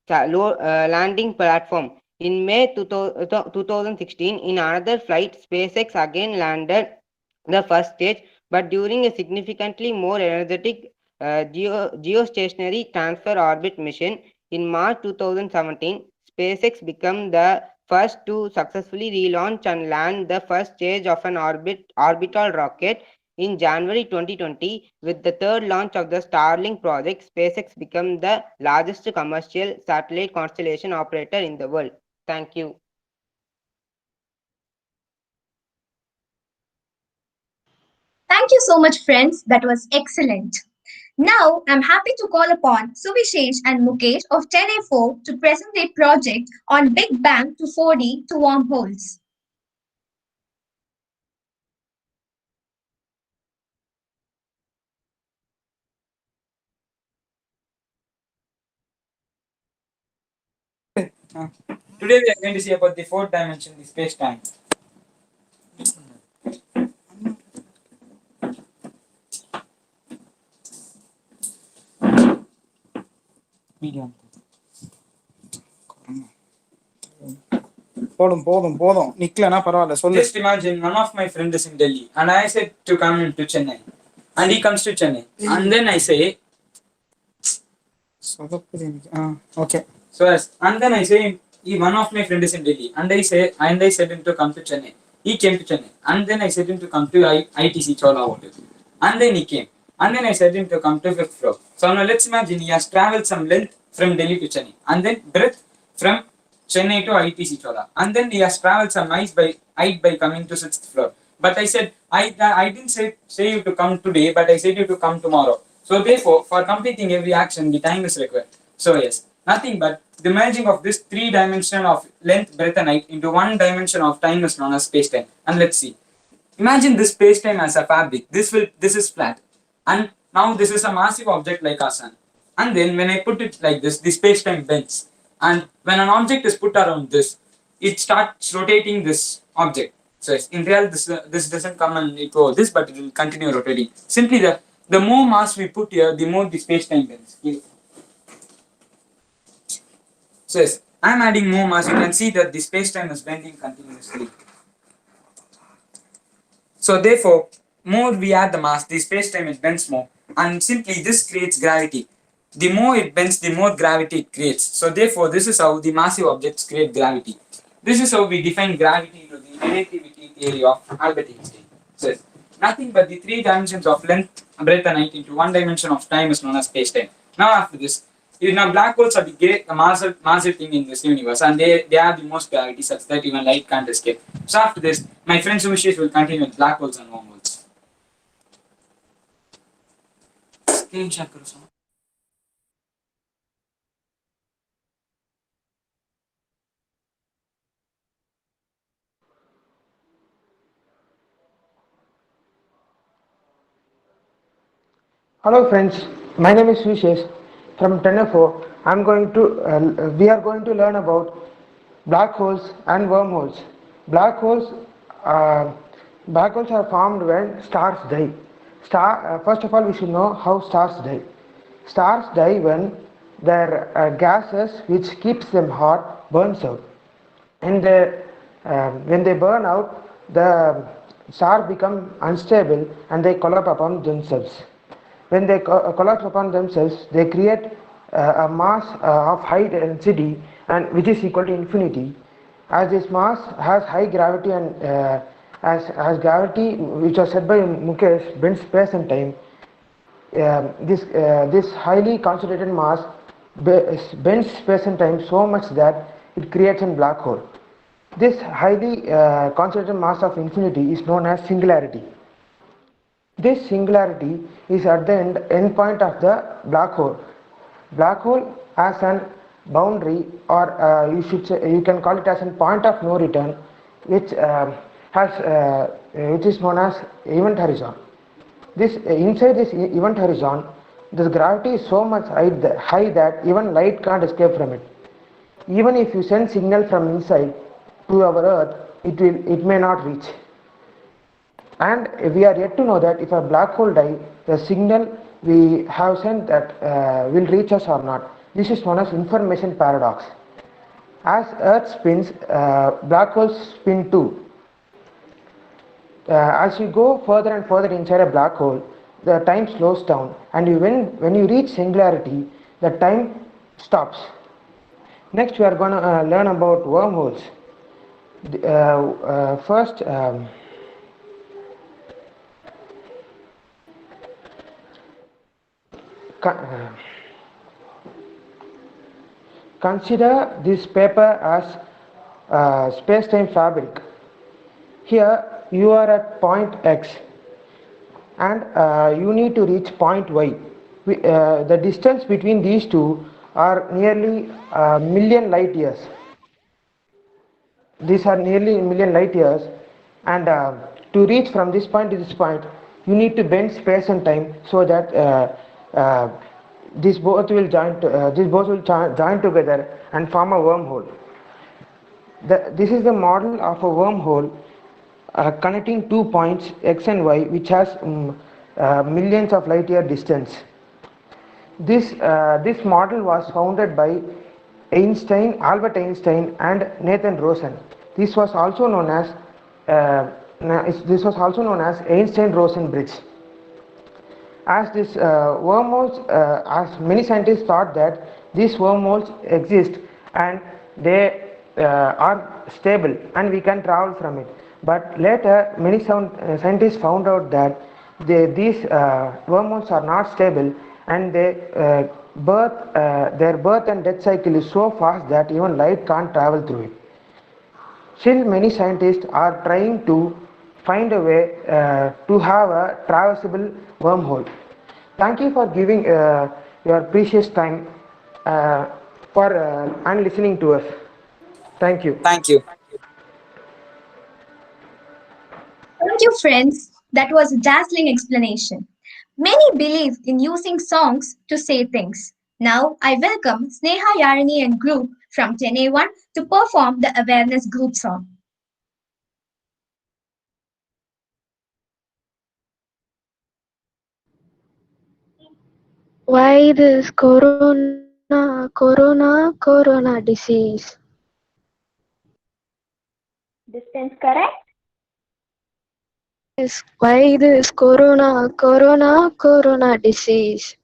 landing platform. In May 2016, in another flight, SpaceX again landed the first stage, but during a significantly more energetic geostationary transfer orbit mission. In March 2017, SpaceX became the first to successfully relaunch and land the first stage of an orbital rocket. In January 2020, with the third launch of the Starlink project, SpaceX became the largest commercial satellite constellation operator in the world. Thank you. Thank you so much, friends. That was excellent. Now, I'm happy to call upon Subhishesh and Mukesh of 10A4 to present their project on Big Bang to 4D to wormholes. Today we are going to see about the fourth dimension, the space-time. Medium. போதும் நிக்கலனா பரவாயில்ல சொல்லு. Just imagine one of my friends is in Delhi and I said to come to Chennai and he comes to Chennai and then I say okay. So as and then I say one of my friends is in Delhi and I said him to come to Chennai. He came to Chennai and then I said him to come to ITC Chola Hotel and then he came and then I said him to come to 5th floor. So now let's imagine he has traveled some length from Delhi to Chennai and then breadth from Chennai to ITC Chola. And then he has traveled some miles by height by coming to 6th floor. But I said, I didn't say you to come today, but I said you to come tomorrow. So therefore, for completing every action, the time is required. So yes, nothing but the merging of this three dimension of length, breadth and height into one dimension of time is known as space-time. And let's see. Imagine this space-time as a fabric. This is flat. And now this is a massive object like our sun. And then when I put it like this, the space-time bends. And when an object is put around this, it starts rotating this object. So yes, in real, this doesn't come and it go this, but it will continue rotating. Simply the more mass we put here, the more the space-time bends. So yes, I am adding more mass. You can see that the space-time is bending continuously. So therefore, more we add the mass, the space-time it bends more, and simply this creates gravity. The more it bends, the more gravity it creates. So therefore, this is how the massive objects create gravity. This is how we define gravity to the relativity theory of Albert Einstein. So yes, nothing but the three dimensions of length, breadth, and height into one dimension of time is known as space-time. Now after this, now black holes are the great massive thing in this universe, and they have the most gravity such that even light can't escape. So after this, my friend Sumishesh will continue with black holes and wormholes. Screen share करो sir. Hello friends, my name is Vishesh from 10F4. We are going to learn about black holes and wormholes. Black holes, uh, black holes are formed when stars die. First of all, we should know how stars die. Stars die when their gases, which keeps them hot, burns out. And when they burn out, the star become unstable and they collapse upon themselves. When they collapse upon themselves, they create a mass of high density and which is equal to infinity. As this mass has high gravity and as gravity, which was said by Mukesh, bends space and time. This highly concentrated mass bends space and time so much that it creates a black hole. This highly concentrated mass of infinity is known as singularity. This singularity is at the end point of the black hole. Black hole has an boundary, or you can call it as a point of no return, which is known as event horizon. Inside this event horizon, the gravity is so much high that even light can't escape from it. Even if you send signal from inside to our Earth, it may not reach. And we are yet to know that if a black hole die, the signal we have sent that will reach us or not. This is known as information paradox. As Earth spins, black holes spin too. As you go further and further inside a black hole, the time slows down, and when you reach singularity, the time stops. Next, we are going to learn about wormholes. First, consider this paper as space-time fabric. Here you are at point X and you need to reach point Y. The distance between these two are nearly a million light years. These are nearly a million light years, and to reach from this point to this point, you need to bend space and time so that these both will join together and form a wormhole. This is the model of a wormhole connecting two points X and Y, which has millions of light year distance. This model was founded by Albert Einstein and Nathan Rosen. This was also known as Einstein-Rosen bridge. As this wormholes, as many scientists thought that these wormholes exist and they are stable and we can travel from it. But later, many scientists found out that these wormholes are not stable and their birth and death cycle is so fast that even light can't travel through it. Still, many scientists are trying to find a way to have a traversable wormhole. Thank you for giving your precious time uh, for and listening to us. Thank you. Thank you. Thank you, friends. That was a dazzling explanation. Many believe in using songs to say things. Now, I welcome Sneha Yarini and group from 10A1 to perform the awareness group song. Why this corona disease? Distance correct? Why this corona disease?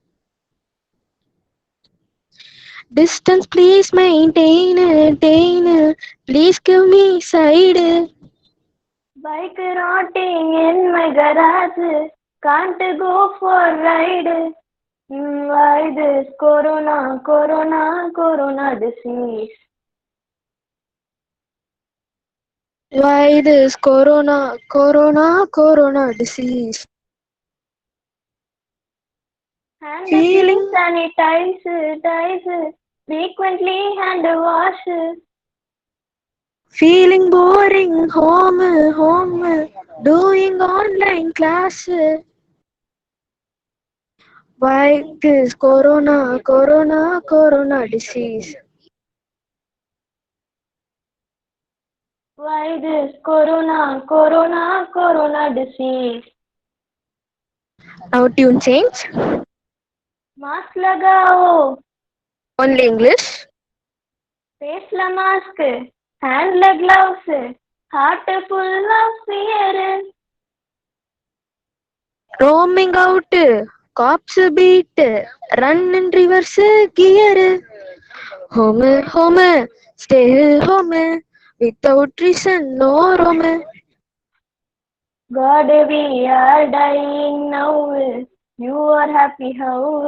Distance please maintain. Please give me side. Bike rotting in my garage. Can't go for ride. Why this corona disease? Why this corona disease? Hand please Feeling sanitize. Frequently hand wash. feeling boring home doing online class. Why this corona disease? Why this corona disease? Now tune change. Mask लगाओ. Only English. Face la mask. Hand la gloves. Heart full of fear. Roaming out. Cops beat. Run in reverse gear. Home. Stay home. Without reason, no roam. God, we are dying now. You are happy how?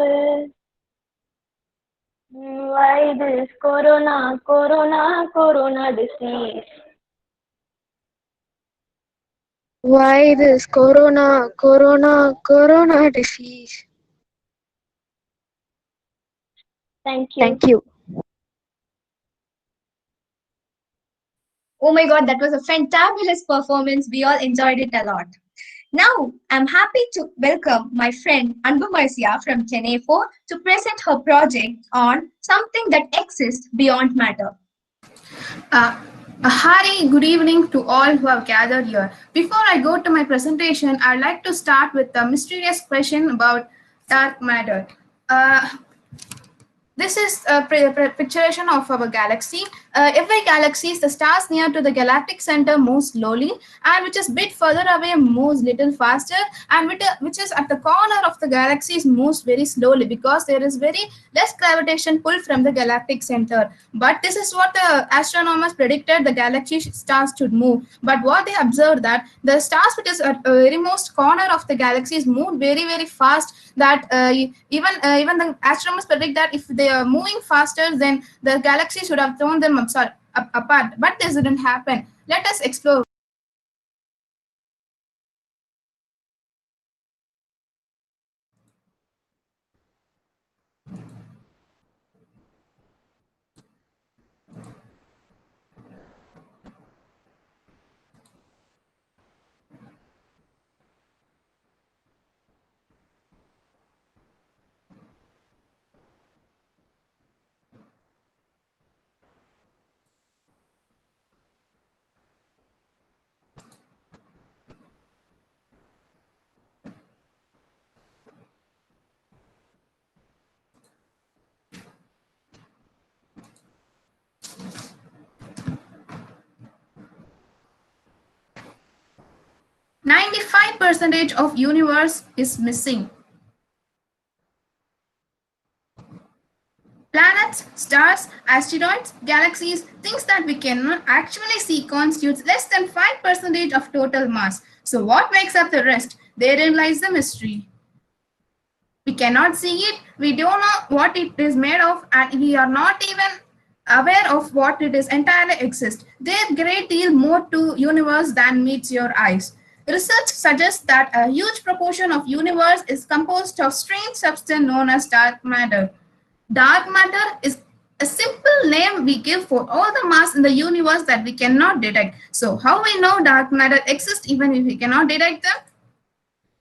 Why this corona disease? Why this corona disease? Thank you. Thank you. Oh my god, that was a fantabulous performance. We all enjoyed it a lot. Now, I'm happy to welcome my friend Anbu Marcia from 10A4 to present her project on something that exists beyond matter. Hi, good evening to all who have gathered here. Before I go to my presentation, I'd like to start with a mysterious question about dark matter. Uh, this is a picturation of our galaxy. Every galaxy, the stars near to the galactic center move slowly, and which is bit further away moves little faster, and which is at the corner of the galaxies moves very slowly because there is very less gravitation pull from the galactic center. But this is what the astronomers predicted the galaxy stars should move. But what they observed that the stars which is at the very most corner of the galaxies move very fast that even the astronomers predict that if they are moving faster, then the galaxy should have thrown them apart. But this didn't happen. Let us explore. 95% of universe is missing. Planets, stars, asteroids, galaxies, things that we cannot actually see constitutes less than 5% of total mass. So what makes up the rest? Therein lies the mystery. We cannot see it, we don't know what it is made of, and we are not even aware of what it is entirely exists. There great deal more to universe than meets your eyes. Research suggests that a huge proportion of universe is composed of strange substance known as dark matter. Dark matter is a simple name we give for all the mass in the universe that we cannot detect. So how we know dark matter exists even if we cannot detect them?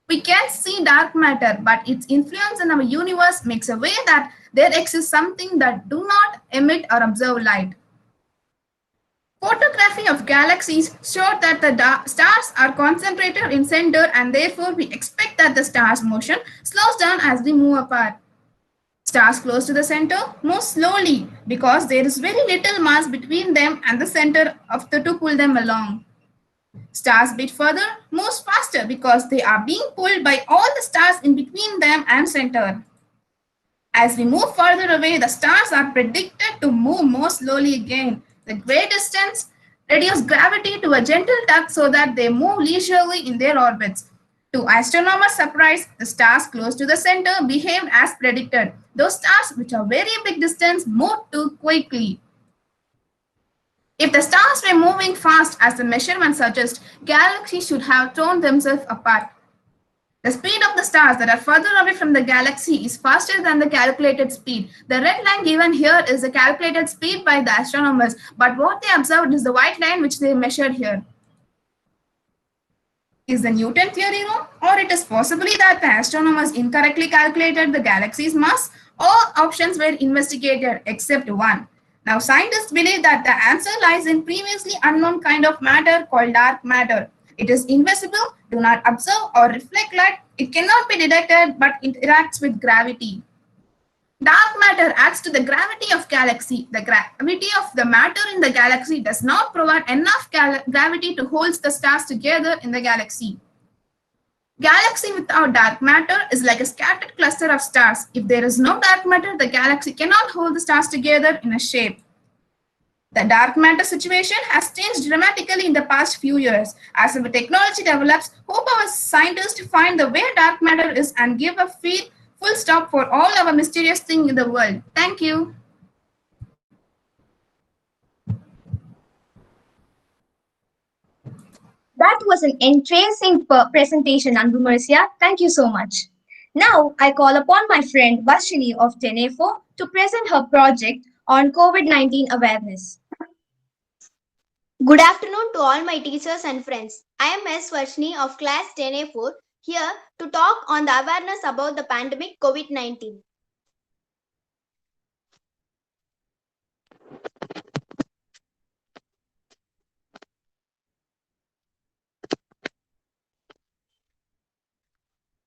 We can see dark matter, but its influence in our universe makes a way that there exists something that do not emit or absorb light. Photography of galaxies showed that the stars are concentrated in center, and therefore we expect that the star's motion slows down as they move apart. Stars close to the center move slowly because there is very little mass between them and the center of to pull them along. Stars bit further moves faster because they are being pulled by all the stars in between them and center. As we move further away, the stars are predicted to move more slowly again. The great distance reduces gravity to a gentle tug so that they move leisurely in their orbits. To astronomers' surprise, the stars close to the center behaved as predicted. Those stars which are very big distance moved too quickly. If the stars were moving fast as the measurement suggests, galaxies should have torn themselves apart. The speed of the stars that are further away from the galaxy is faster than the calculated speed. The red line given here is the calculated speed by the astronomers, but what they observed is the white line which they measured here. Is the Newton theory wrong? Or it is possibly that the astronomers incorrectly calculated the galaxy's mass? All options were investigated except one. Now scientists believe that the answer lies in previously unknown kind of matter called dark matter. It is invisible, do not absorb or reflect light, it cannot be detected but interacts with gravity. Dark matter adds to the gravity of galaxy. The gravity of the matter in the galaxy does not provide enough gravity to hold the stars together in the galaxy. Galaxy without dark matter is like a scattered cluster of stars. If there is no dark matter, the galaxy cannot hold the stars together in a shape. The dark matter situation has changed dramatically in the past few years. As our technology develops, hope our scientists find the way dark matter is and give a full stop for all our mysterious things in the world. Thank you. That was an interesting presentation, Anbumarcia. Thank you so much. Now, I call upon my friend Varshini of Tenefo to present her project on COVID-19 awareness. Good afternoon to all my teachers and friends. I am S. Varshini of class 10A4 here to talk on the awareness about the pandemic COVID-19.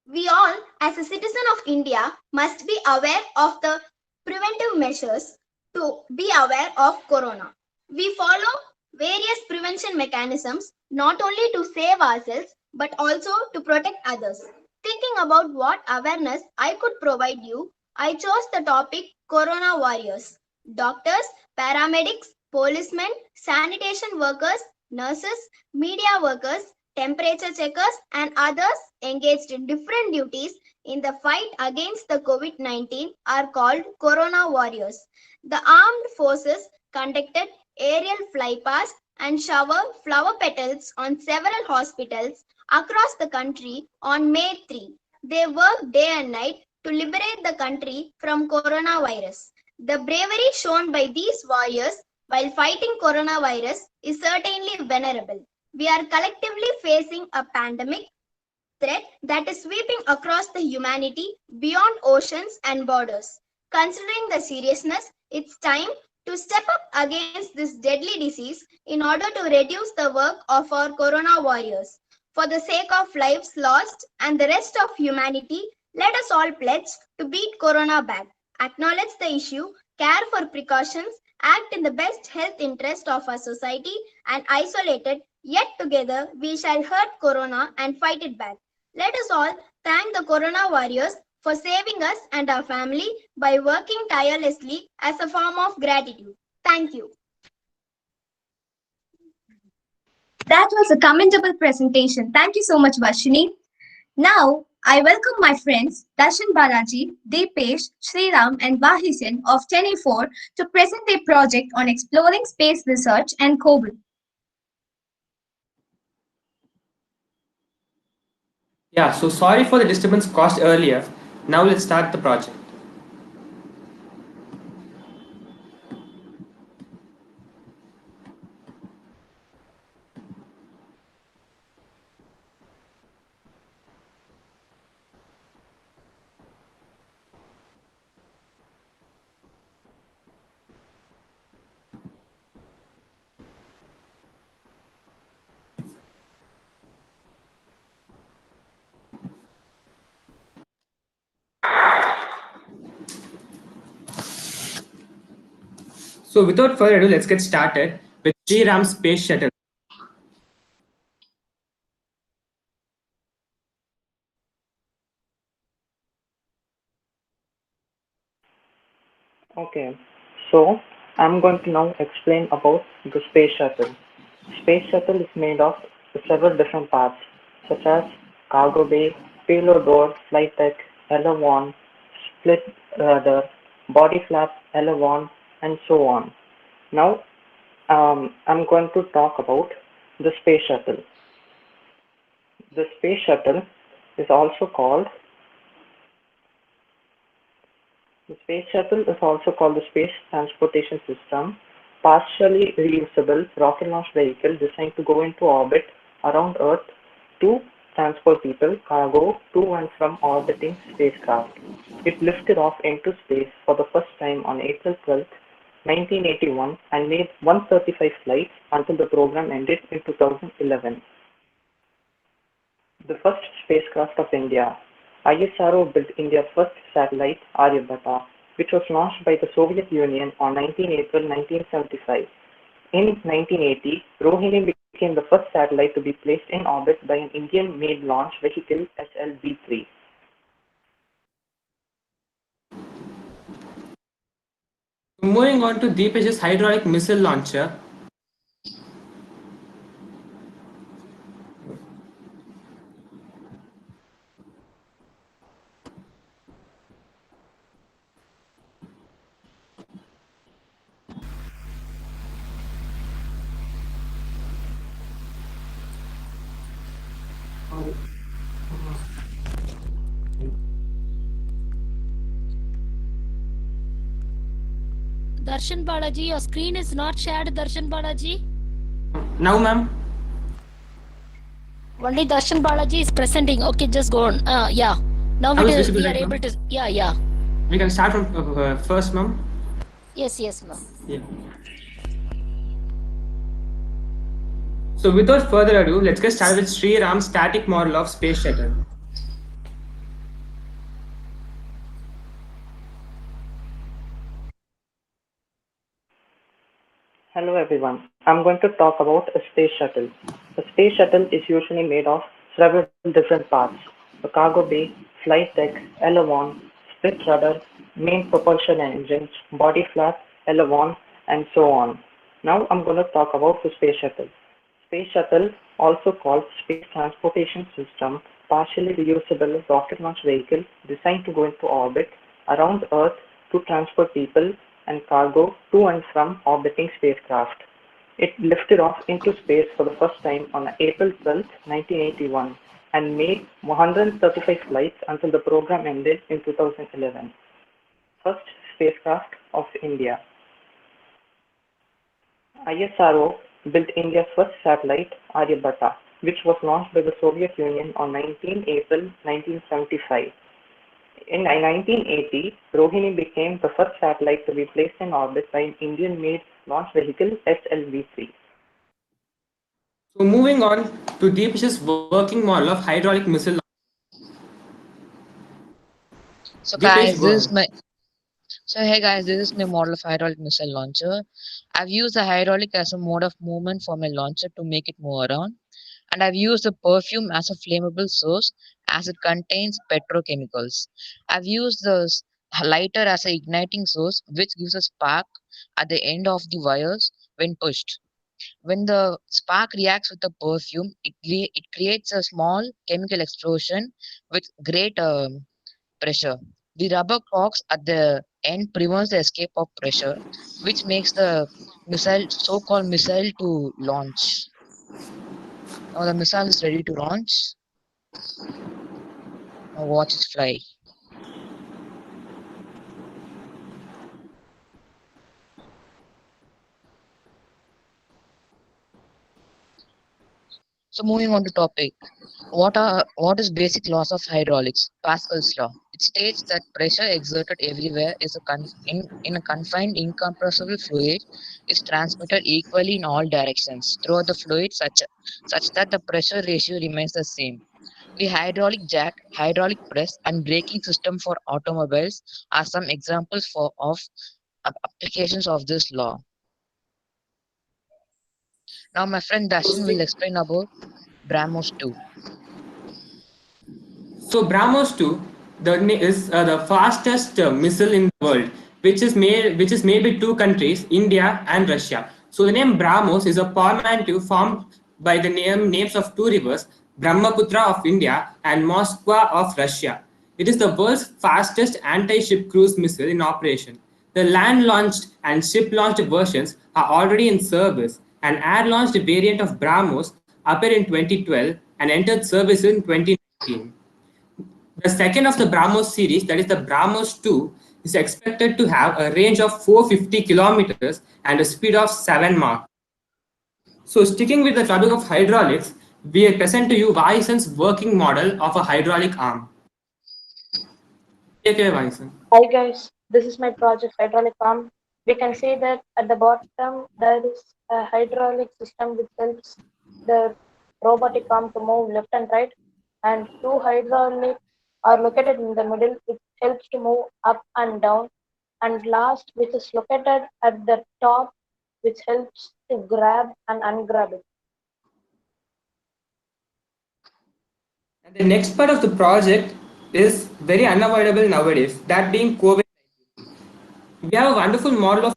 We all, as a citizen of India, must be aware of the preventive measures to be aware of corona. We follow various prevention mechanisms not only to save ourselves but also to protect others. Thinking about what awareness I could provide you, I chose the topic Corona Warriors. Doctors, paramedics, policemen, sanitation workers, nurses, media workers, temperature checkers, and others engaged in different duties in the fight against the COVID-19 are called Corona Warriors. The armed forces conducted aerial flypast and shower flower petals on several hospitals across the country on May 3. They worked day and night to liberate the country from coronavirus. The bravery shown by these warriors while fighting coronavirus is certainly venerable. We are collectively facing a pandemic threat that is sweeping across the humanity beyond oceans and borders. Considering the seriousness, it's time to step up against this deadly disease in order to reduce the work of our corona warriors. For the sake of lives lost and the rest of humanity, let us all pledge to beat corona back, acknowledge the issue, care for precautions, act in the best health interest of our society, and isolated, yet together we shall hurt corona and fight it back. Let us all thank the corona warriors for saving us and our family by working tirelessly as a form of gratitude. Thank you. That was a commendable presentation. Thank you so much, Varshini. Now, I welcome my friends Darshan Balaji, Deepesh, Sriram, and Bahisan of 10A4 to present their project on exploring space research and COVID. Yeah, so sorry for the disturbance caused earlier. Now let's start the project. So without further ado, let's get started with Sriram's space shuttle. Okay, so I'm going to now explain about the space shuttle. Space shuttle is made of several different parts, such as cargo bay, payload door, flight deck, elevon, split rudder, body flap, elevon, and so on. Now, I'm going to talk about the space shuttle. The space shuttle is also called The space shuttle is also called the Space Transportation System, partially reusable rocket launch vehicle designed to go into orbit around Earth to transport people, cargo to and from orbiting spacecraft. It lifted off into space for the first time on April 12, 1981 and made 135 flights until the program ended in 2011. The first spacecraft of India. ISRO built India's first satellite, Aryabhata, which was launched by the Soviet Union on 19 April 1975. In 1980, Rohini became the first satellite to be placed in orbit by an Indian-made launch vehicle SLV-3. Moving on to Deepesh's hydraulic missile launcher. Darshan Balaji, your screen is not shared, Darshan Balaji. Now, ma'am. Only Darshan Balaji is presenting. Okay, just go on. Yeah. Now Now it's visible, we are right, able ma'am? to. Yeah, yeah. We can start from first, ma'am. Yes, yes, ma'am. Yeah. So without further ado, let's get started with Sri Ram's static model of space shuttle. Hello everyone, I'm going to talk about a space shuttle. A space shuttle is usually made of several different parts: a cargo bay, flight deck, elevon, split rudder, main propulsion engines, body flap, elevon, and so on. Now I'm going to talk about the space shuttle. Space shuttle, also called Space Transportation System, partially reusable rocket launch vehicle designed to go into orbit around Earth to transport people and cargo to and from orbiting spacecraft. It lifted off into space for the first time on April 12, 1981 and made 135 flights until the program ended in 2011. First spacecraft of India. ISRO built India's first satellite, Aryabhata, which was launched by the Soviet Union on 19 April 1975. In 1980, Rohini became the first satellite to be placed in orbit by an Indian-made launch vehicle SLV-3. So moving on to Deepesh's working model of hydraulic missile. So Deepesh, guys, go this ahead. is my so hey guys, this is my model of hydraulic missile launcher. I've used the hydraulic as a mode of movement for my launcher to make it move around, and I've used the perfume as a flammable source as it contains petrochemicals. I've used the lighter as a igniting source, which gives a spark at the end of the wires when pushed. When the spark reacts with the perfume, it creates a small chemical explosion with great pressure. The rubber corks at the end prevents the escape of pressure, which makes the missile, so-called missile, to launch. Now the missile is ready to launch. Now watch it fly. So moving on to topic. What is basic laws of hydraulics? Pascal's law. It states that pressure exerted everywhere is in a confined incompressible fluid is transmitted equally in all directions throughout the fluid such that the pressure ratio remains the same. The hydraulic jack, hydraulic press, and braking system for automobiles are some examples of applications of this law. Now my friend Dashan will explain about BrahMos 2. So BrahMos 2 is the fastest missile in the world, which is made by two countries, India and Russia. So the name BrahMos is a portmanteau formed by the names of two rivers, Brahmaputra of India and Moskva of Russia. It is the world's fastest anti-ship cruise missile in operation. The land-launched and ship-launched versions are already in service. An air-launched variant of BrahMos appeared in 2012 and entered service in 2019. The second of the BrahMos series, that is the BrahMos 2, is expected to have a range of 450 kilometers and a speed of 7 Mach. So, sticking with the topic of hydraulics, we present to you Vaison's working model of a hydraulic arm. Take care, Vaison. Hi guys, this is my project hydraulic arm. We can see that at the bottom there is a hydraulic system which helps the robotic arm to move left and right, and two hydraulic are located in the middle which helps to move up and down, and last which is located at the top which helps to grab and ungrab it. And the next part of the project is very unavoidable nowadays, that being COVID. We have a wonderful model of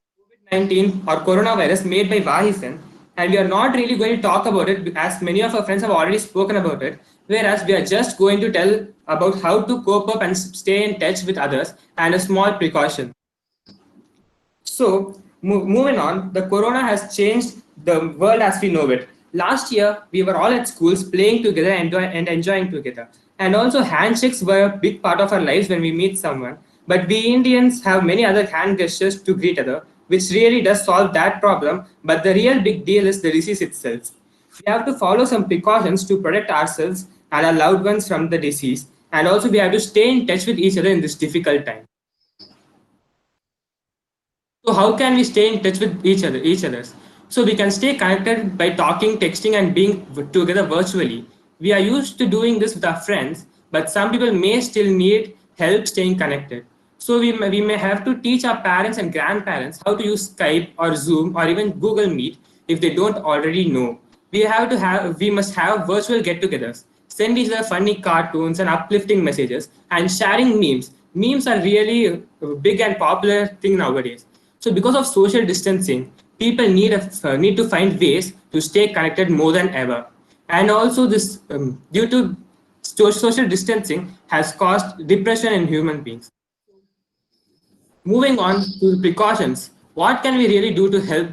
COVID-19 or coronavirus made by Vahisen, and we are not really going to talk about it as many of our friends have already spoken about it. Whereas we are just going to tell about how to cope up and stay in touch with others and a small precaution. So, moving on, the corona has changed the world as we know it. Last year, we were all at schools playing together and enjoying together. And also, handshakes were a big part of our lives when we meet someone. But we Indians have many other hand gestures to greet other, which really does solve that problem. But the real big deal is the disease itself. We have to follow some precautions to protect ourselves and our loved ones from the disease. And also, we have to stay in touch with each other in this difficult time. So how can we stay in touch with each others? So we can stay connected by talking, texting, and being together virtually. We are used to doing this with our friends, but some people may still need help staying connected. So we may have to teach our parents and grandparents how to use Skype or Zoom or even Google Meet if they don't already know. We must have virtual get-togethers, send each other funny cartoons and uplifting messages, and sharing memes. Memes are really a big and popular thing nowadays. So because of social distancing, people need to find ways to stay connected more than ever. And also this due to social distancing has caused depression in human beings. Moving on to the precautions, what can we really do to help?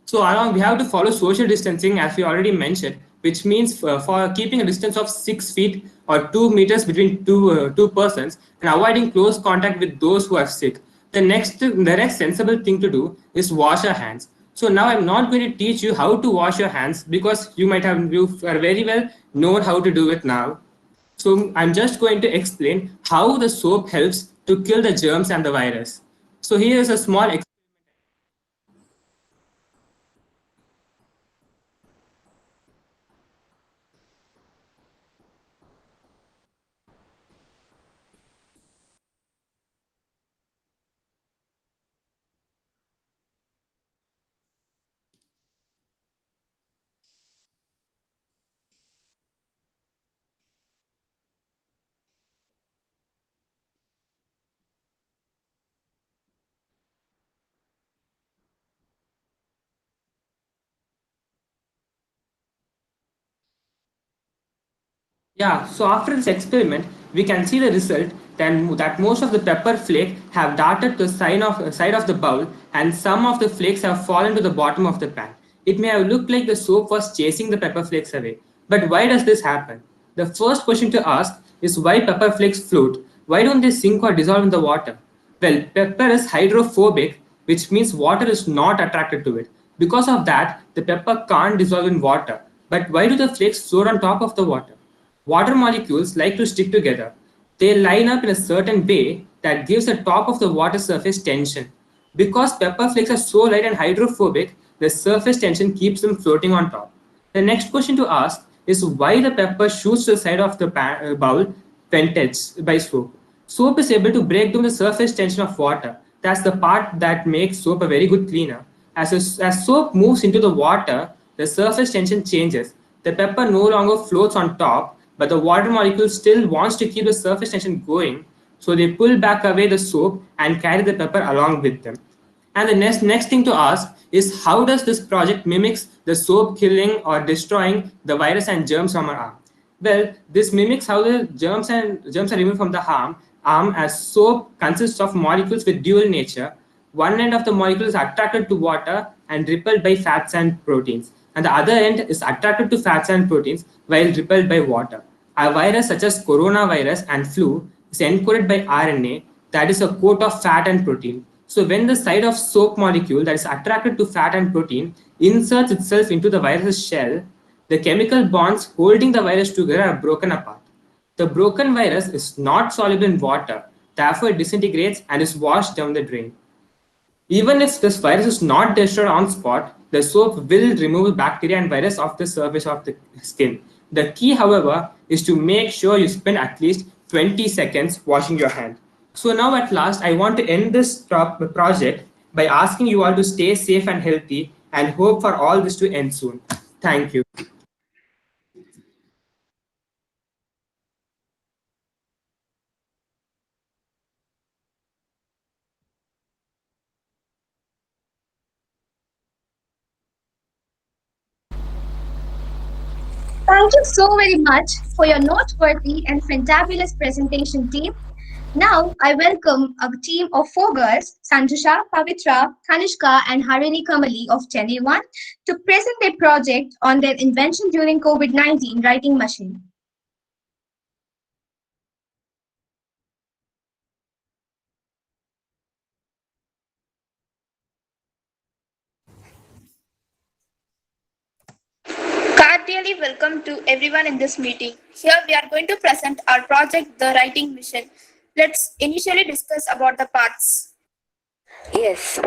So along we have to follow social distancing as we already mentioned, which means for keeping a distance of 6 feet or 2 meters between two persons and avoiding close contact with those who are sick. The next sensible thing to do is wash our hands. So now I'm not going to teach you how to wash your hands because you are very well known how to do it now. So I'm just going to explain how the soap helps to kill the germs and the virus. So here is a small Yeah, so after this experiment, we can see the result that most of the pepper flake have darted to the side of the bowl and some of the flakes have fallen to the bottom of the pan. It may have looked like the soap was chasing the pepper flakes away. But why does this happen? The first question to ask is why pepper flakes float? Why don't they sink or dissolve in the water? Well, pepper is hydrophobic, which means water is not attracted to it. Because of that, the pepper can't dissolve in water. But why do the flakes float on top of the water? Water molecules like to stick together. They line up in a certain way that gives the top of the water surface tension. Because pepper flakes are so light and hydrophobic, the surface tension keeps them floating on top. The next question to ask is why the pepper shoots to the side of the bowl when touched by soap. Soap is able to break down the surface tension of water. That's the part that makes soap a very good cleaner. As soap moves into the water, the surface tension changes. The pepper no longer floats on top, but the water molecule still wants to keep the surface tension going, so they pull back away the soap and carry the pepper along with them. And the next thing to ask is how does this project mimics the soap killing or destroying the virus and germs from our arm? Well, this mimics how the germs are removed from the arm as soap consists of molecules with dual nature. One end of the molecule is attracted to water and repelled by fats and proteins, and the other end is attracted to fats and proteins while repelled by water. A virus such as coronavirus and flu is encoded by RNA, that is a coat of fat and protein. So when the side of soap molecule that is attracted to fat and protein inserts itself into the virus's shell, the chemical bonds holding the virus together are broken apart. The broken virus is not soluble in water, therefore it disintegrates and is washed down the drain. Even if this virus is not destroyed on spot, the soap will remove bacteria and virus off the surface of the skin. The key, however, is to make sure you spend at least 20 seconds washing your hand. So now at last, I want to end this project by asking you all to stay safe and healthy and hope for all this to end soon. Thank you. Thank you so very much for your noteworthy and fantabulous presentation, team. Now, I welcome a team of four girls, Sanjusha, Pavitra, Kanishka, and Harini Kamali of Chennai 1, to present their project on their invention during COVID-19 writing machine. Cordially welcome to everyone in this meeting. Here we are going to present our project, the writing mission. Let's initially discuss about the parts. Yes,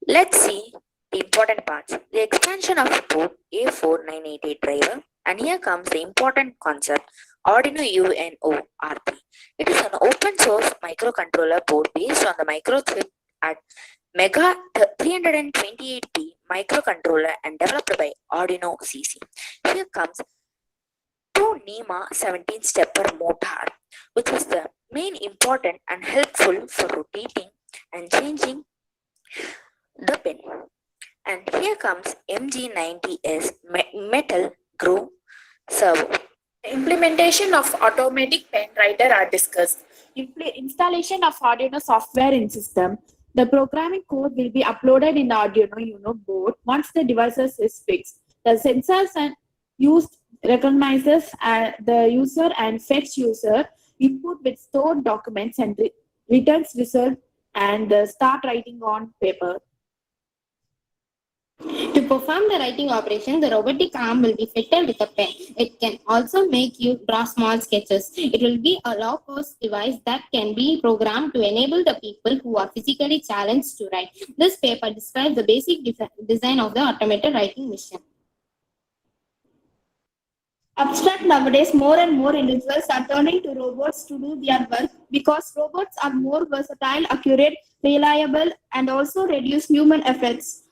let's see the important parts. The expansion of port A4988 driver, and here comes the important concept Arduino UNO RP. It is an open source microcontroller board based on the microchip at Mega 328P microcontroller and developed by Arduino CC. Here comes two NEMA 17 stepper motor, which is the main important and helpful for rotating and changing the pin. And here comes MG90S metal groove servo. The implementation of automatic pen writer are discussed. Installation of Arduino software in system. The programming code will be uploaded in the Arduino Uno board once the devices is fixed. The sensors and used recognizes the user and fetch user input with stored documents and returns result and start writing on paper. To perform the writing operation, the robotic arm will be fitted with a pen. It can also make you draw small sketches. It will be a low-cost device that can be programmed to enable the people who are physically challenged to write. This paper describes the basic design of the automated writing machine. Abstract nowadays, more and more individuals are turning to robots to do their work because robots are more versatile, accurate, reliable, and also reduce human efforts.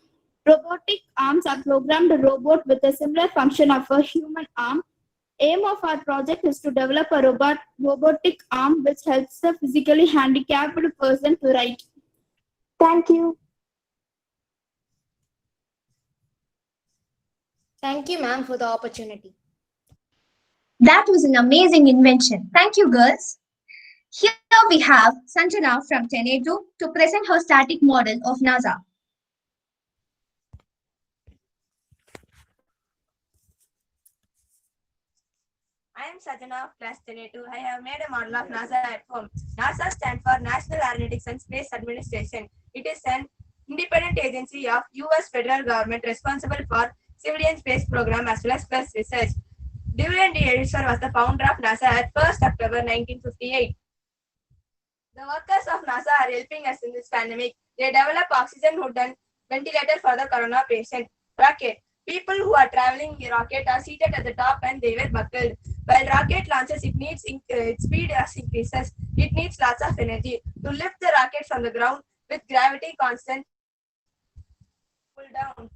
Robotic arms are programmed robot with a similar function of a human arm. Aim of our project is to develop a robotic arm which helps the physically handicapped person to write. Thank you. Thank you, ma'am, for the opportunity. That was an amazing invention. Thank you, girls. Here we have Sanjana from 10A2 to present her static model of NASA. I am Sajana of class 10A2. I have made a model of NASA at home. NASA stands for National Aeronautics and Space Administration. It is an independent agency of US federal government responsible for civilian space program as well as space research. W.N.D. Edison was the founder of NASA at 1st October 1958. The workers of NASA are helping us in this pandemic. They develop oxygen hood and ventilator for the corona patient. Rocket. People who are traveling in rocket are seated at the top and they were buckled. While rocket launches, its speed increases. It needs lots of energy to lift the rocket from the ground with gravity constant. Pull down.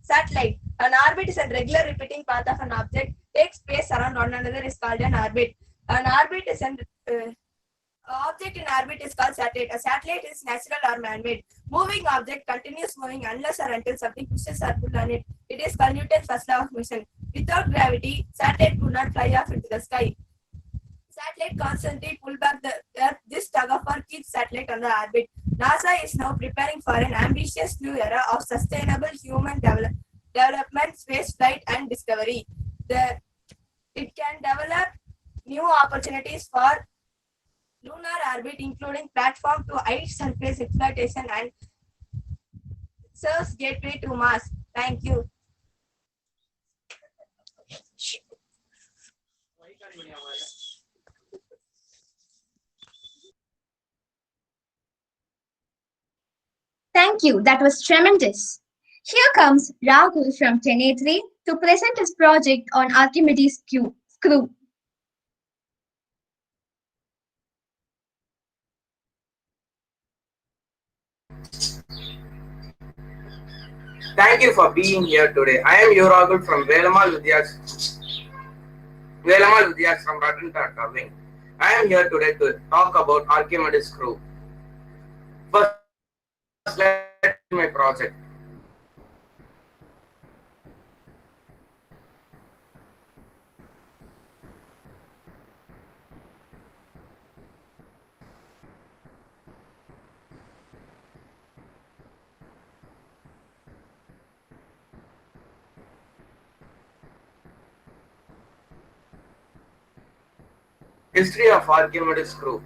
Satellite. An orbit is a regular repeating path of an object. Takes space around one another is called an orbit. An orbit is an object in orbit is called satellite. A satellite is natural or man-made. Moving object continues moving unless or until something pushes or pulls on it. It is called Newton's first law of motion. Without gravity, satellite could not fly off into the sky. Satellite constantly pull back the Earth. This tug of war keeps satellite on the orbit. NASA is now preparing for an ambitious new era of sustainable human development, space flight, and discovery. It can develop new opportunities for lunar orbit, including platform to height surface exploitation and serves gateway to Mars. Thank you. Thank you, that was tremendous. Here comes Rahul from 10A3 to present his project on Archimedes' screw. Thank you for being here today. I am Yoragul from Velamal Vidyas from Ratan Tata Wing. I am here today to talk about Archimedes screw. First, let me my project. History of Archimedes screw.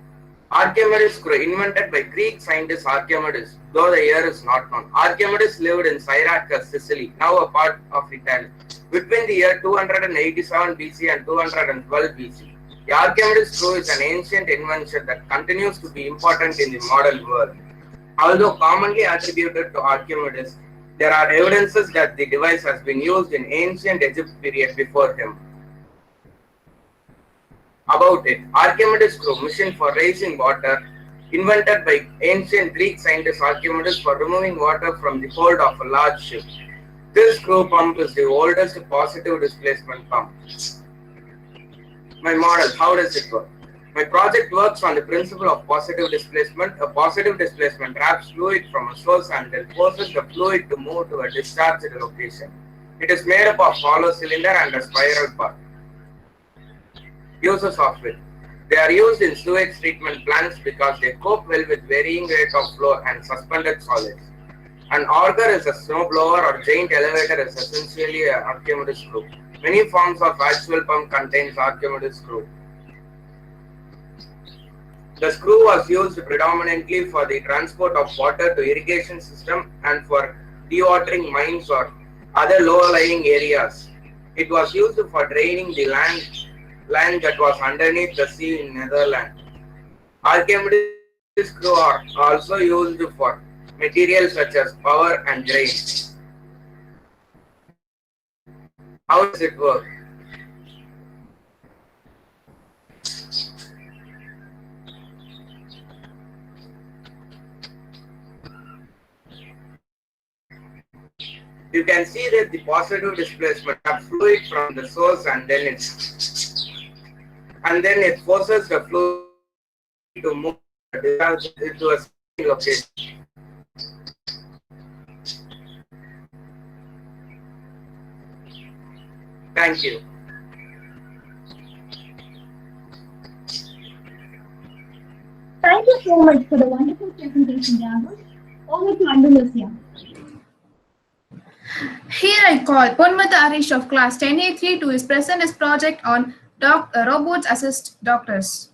Archimedes screw, invented by Greek scientist Archimedes, though the year is not known. Archimedes lived in Syracuse, Sicily, now a part of Italy, between the year 287 BC and 212 BC. The Archimedes screw is an ancient invention that continues to be important in the modern world. Although commonly attributed to Archimedes, there are evidences that the device has been used in ancient Egypt period before him. About it, Archimedes screw, machine for raising water, invented by ancient Greek scientist Archimedes for removing water from the hold of a large ship. This screw pump is the oldest positive displacement pump. My model, how does it work? My project works on the principle of positive displacement. A positive displacement traps fluid from a source and then forces the fluid to move to a discharged location. It is made up of hollow cylinder and a spiral part. Uses of it. They are used in sewage treatment plants because they cope well with varying rate of flow and suspended solids. An auger is a snowblower or giant elevator is essentially an Archimedes screw. Many forms of actual pump contains Archimedes screw. The screw was used predominantly for the transport of water to irrigation system and for dewatering mines or other lower-lying areas. It was used for draining the land that was underneath the sea in Netherlands. Archimedes screw are also used for materials such as power and drain. How does it work? You can see that the positive displacement of fluid from the source and then it forces the fluid to move into a certain location. Thank you. Thank you so much for the wonderful presentation, Rahul. Over to Andalusia. Here I call Ponmata Arish of class 10A3 to his present his project on robots assist doctors.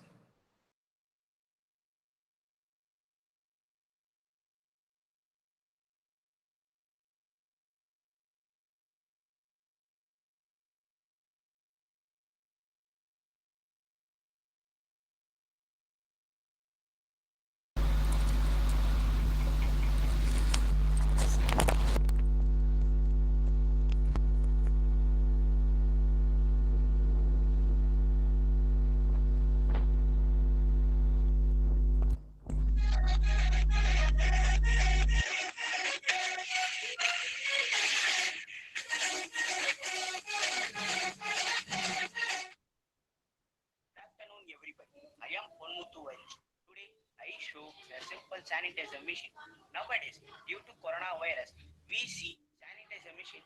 I am Ponmuthu Varish. Today, I show a simple sanitizer machine. Nowadays, due to coronavirus, we see sanitizer machine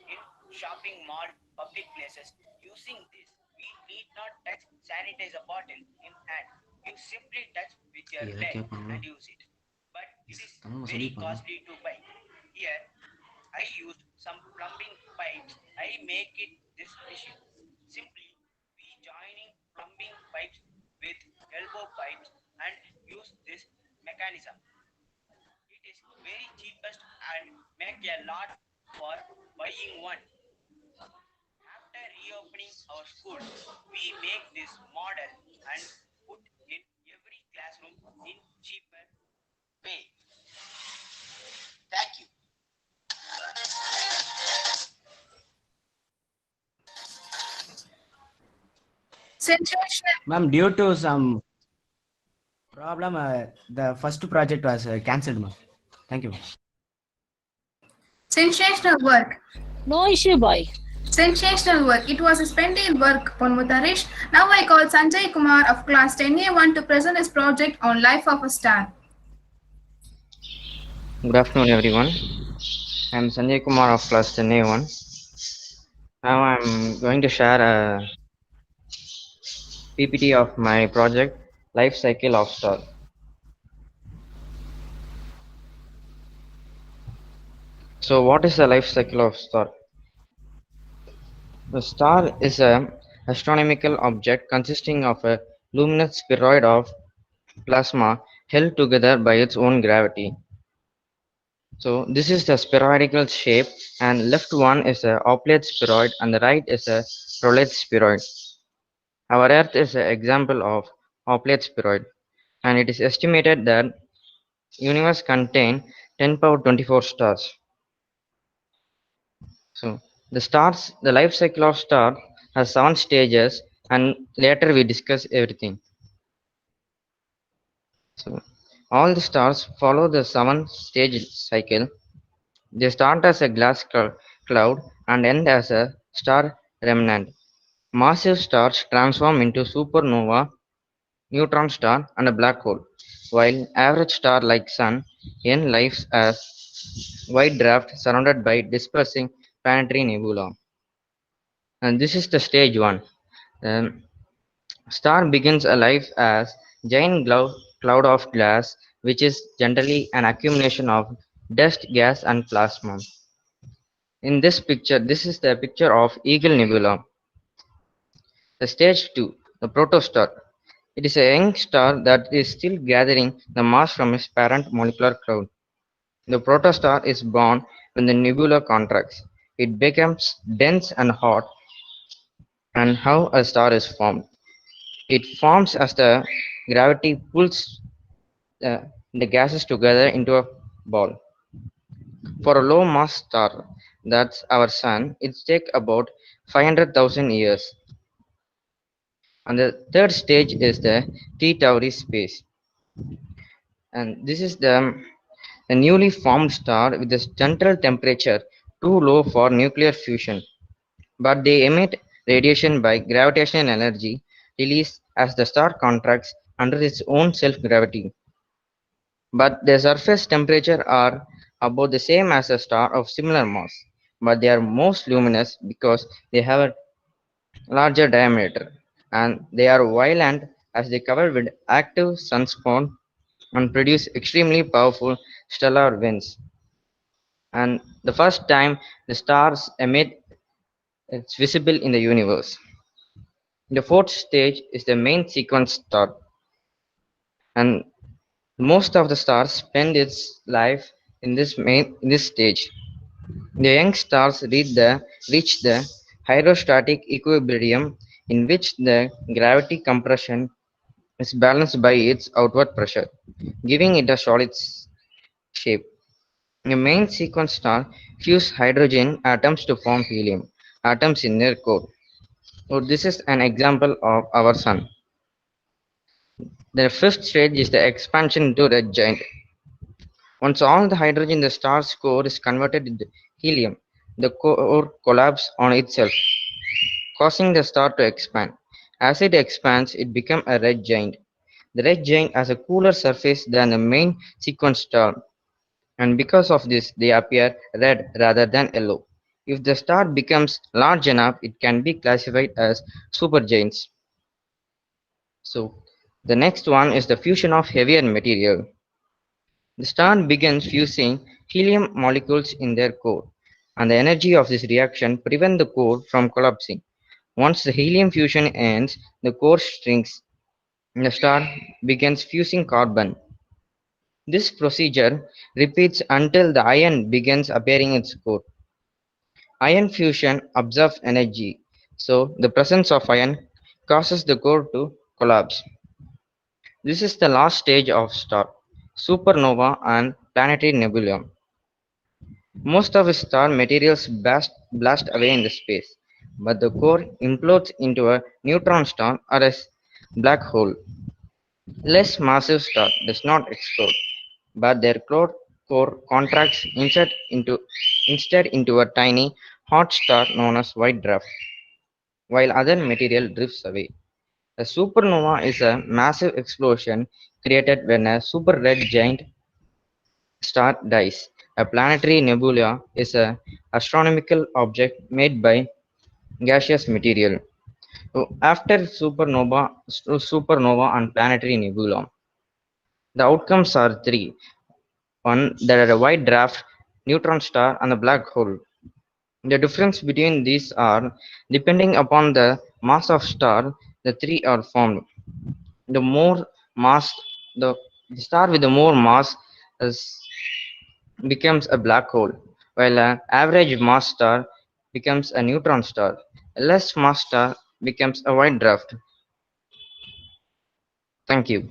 in shopping mall, public places. Using this, we need not touch sanitizer bottle in hand. You simply touch with your leg and use it. But it is very costly to buy. Here, I used some plumbing pipes. I make it this machine. Simply, we joining plumbing pipes with elbow pipes and use this mechanism. It is very cheapest and make a lot for buying one. After reopening our schools, we make this model and put in every classroom in cheaper way. Thank you. Sensational. Ma'am, due to some problem, the first project was cancelled, ma'am. Thank you. Sensational work. No issue, boy. Sensational work. It was a splendid work, Ponmutarish. Now I call Sanjay Kumar of class 10A1 to present his project on Life of a Star. Good afternoon, everyone. I am Sanjay Kumar of class 10A1. Now I am going to share a PPT of my project, Life Cycle of Star. So, what is the life cycle of star? The star is an astronomical object consisting of a luminous spheroid of plasma held together by its own gravity. So this is the spheroidal shape, and left one is a oblate spheroid and the right is a prolate spheroid. Our Earth is an example of oblate spheroid, and it is estimated that universe contain 10 power 24 stars. So the life cycle of star has 7 stages, and later we discuss everything. So all the stars follow the 7-stage cycle. They start as a gas cloud and end as a star remnant. Massive stars transform into supernova, neutron star, and a black hole, while average star like Sun end lives as white dwarf surrounded by dispersing planetary nebula. And this is the stage 1. Um, Star begins a life as giant cloud of gas, which is generally an accumulation of dust, gas, and plasma. In this picture, this is the picture of Eagle Nebula. The stage 2, the protostar. It is a young star that is still gathering the mass from its parent molecular cloud. The protostar is born when the nebula contracts. It becomes dense and hot, and how a star is formed. It forms as the gravity pulls the gases together into a ball. For a low mass star, that's our sun, it takes about 500,000 years. And the third stage is the T Tauri space. And this is the newly formed star with a central temperature too low for nuclear fusion. But they emit radiation by gravitational energy released as the star contracts under its own self-gravity. But their surface temperature are about the same as a star of similar mass, but they are most luminous because they have a larger diameter, and they are violent as they cover with active sunspot and produce extremely powerful stellar winds. And the first time the stars emit, it's visible in the universe. The fourth stage is the main sequence star, and most of the stars spend its life in this stage. The young stars reach the hydrostatic equilibrium in which the gravity compression is balanced by its outward pressure, giving it a solid shape. The main sequence star fuse hydrogen atoms to form helium atoms in their core. So this is an example of our sun. The fifth stage is the expansion into red giant. Once all the hydrogen in the star's core is converted into helium, the core collapses on itself, causing the star to expand. As it expands, it becomes a red giant. The red giant has a cooler surface than the main sequence star, and because of this, they appear red rather than yellow. If the star becomes large enough, it can be classified as supergiants. So, the next one is the fusion of heavier material. The star begins fusing helium molecules in their core, and the energy of this reaction prevents the core from collapsing. Once the helium fusion ends, the core shrinks and the star begins fusing carbon. This procedure repeats until the iron begins appearing in its core. Iron fusion absorbs energy, so the presence of iron causes the core to collapse. This is the last stage of star, supernova and planetary nebula. Most of its star materials blast away in the space, but the core implodes into a neutron star or a black hole. Less massive star does not explode, but their core contracts instead into a tiny hot star known as white dwarf, while other material drifts away. A supernova is a massive explosion created when a super red giant star dies. A planetary nebula is an astronomical object made by gaseous material. So after supernova and planetary nebula, the outcomes are three. One, there are a white dwarf, neutron star, and a black hole. The difference between these are depending upon the mass of star, the three are formed. The more mass, the, the star with the more mass is, becomes a black hole, while an average mass star becomes a neutron star. A less mass star becomes a white dwarf. Thank you.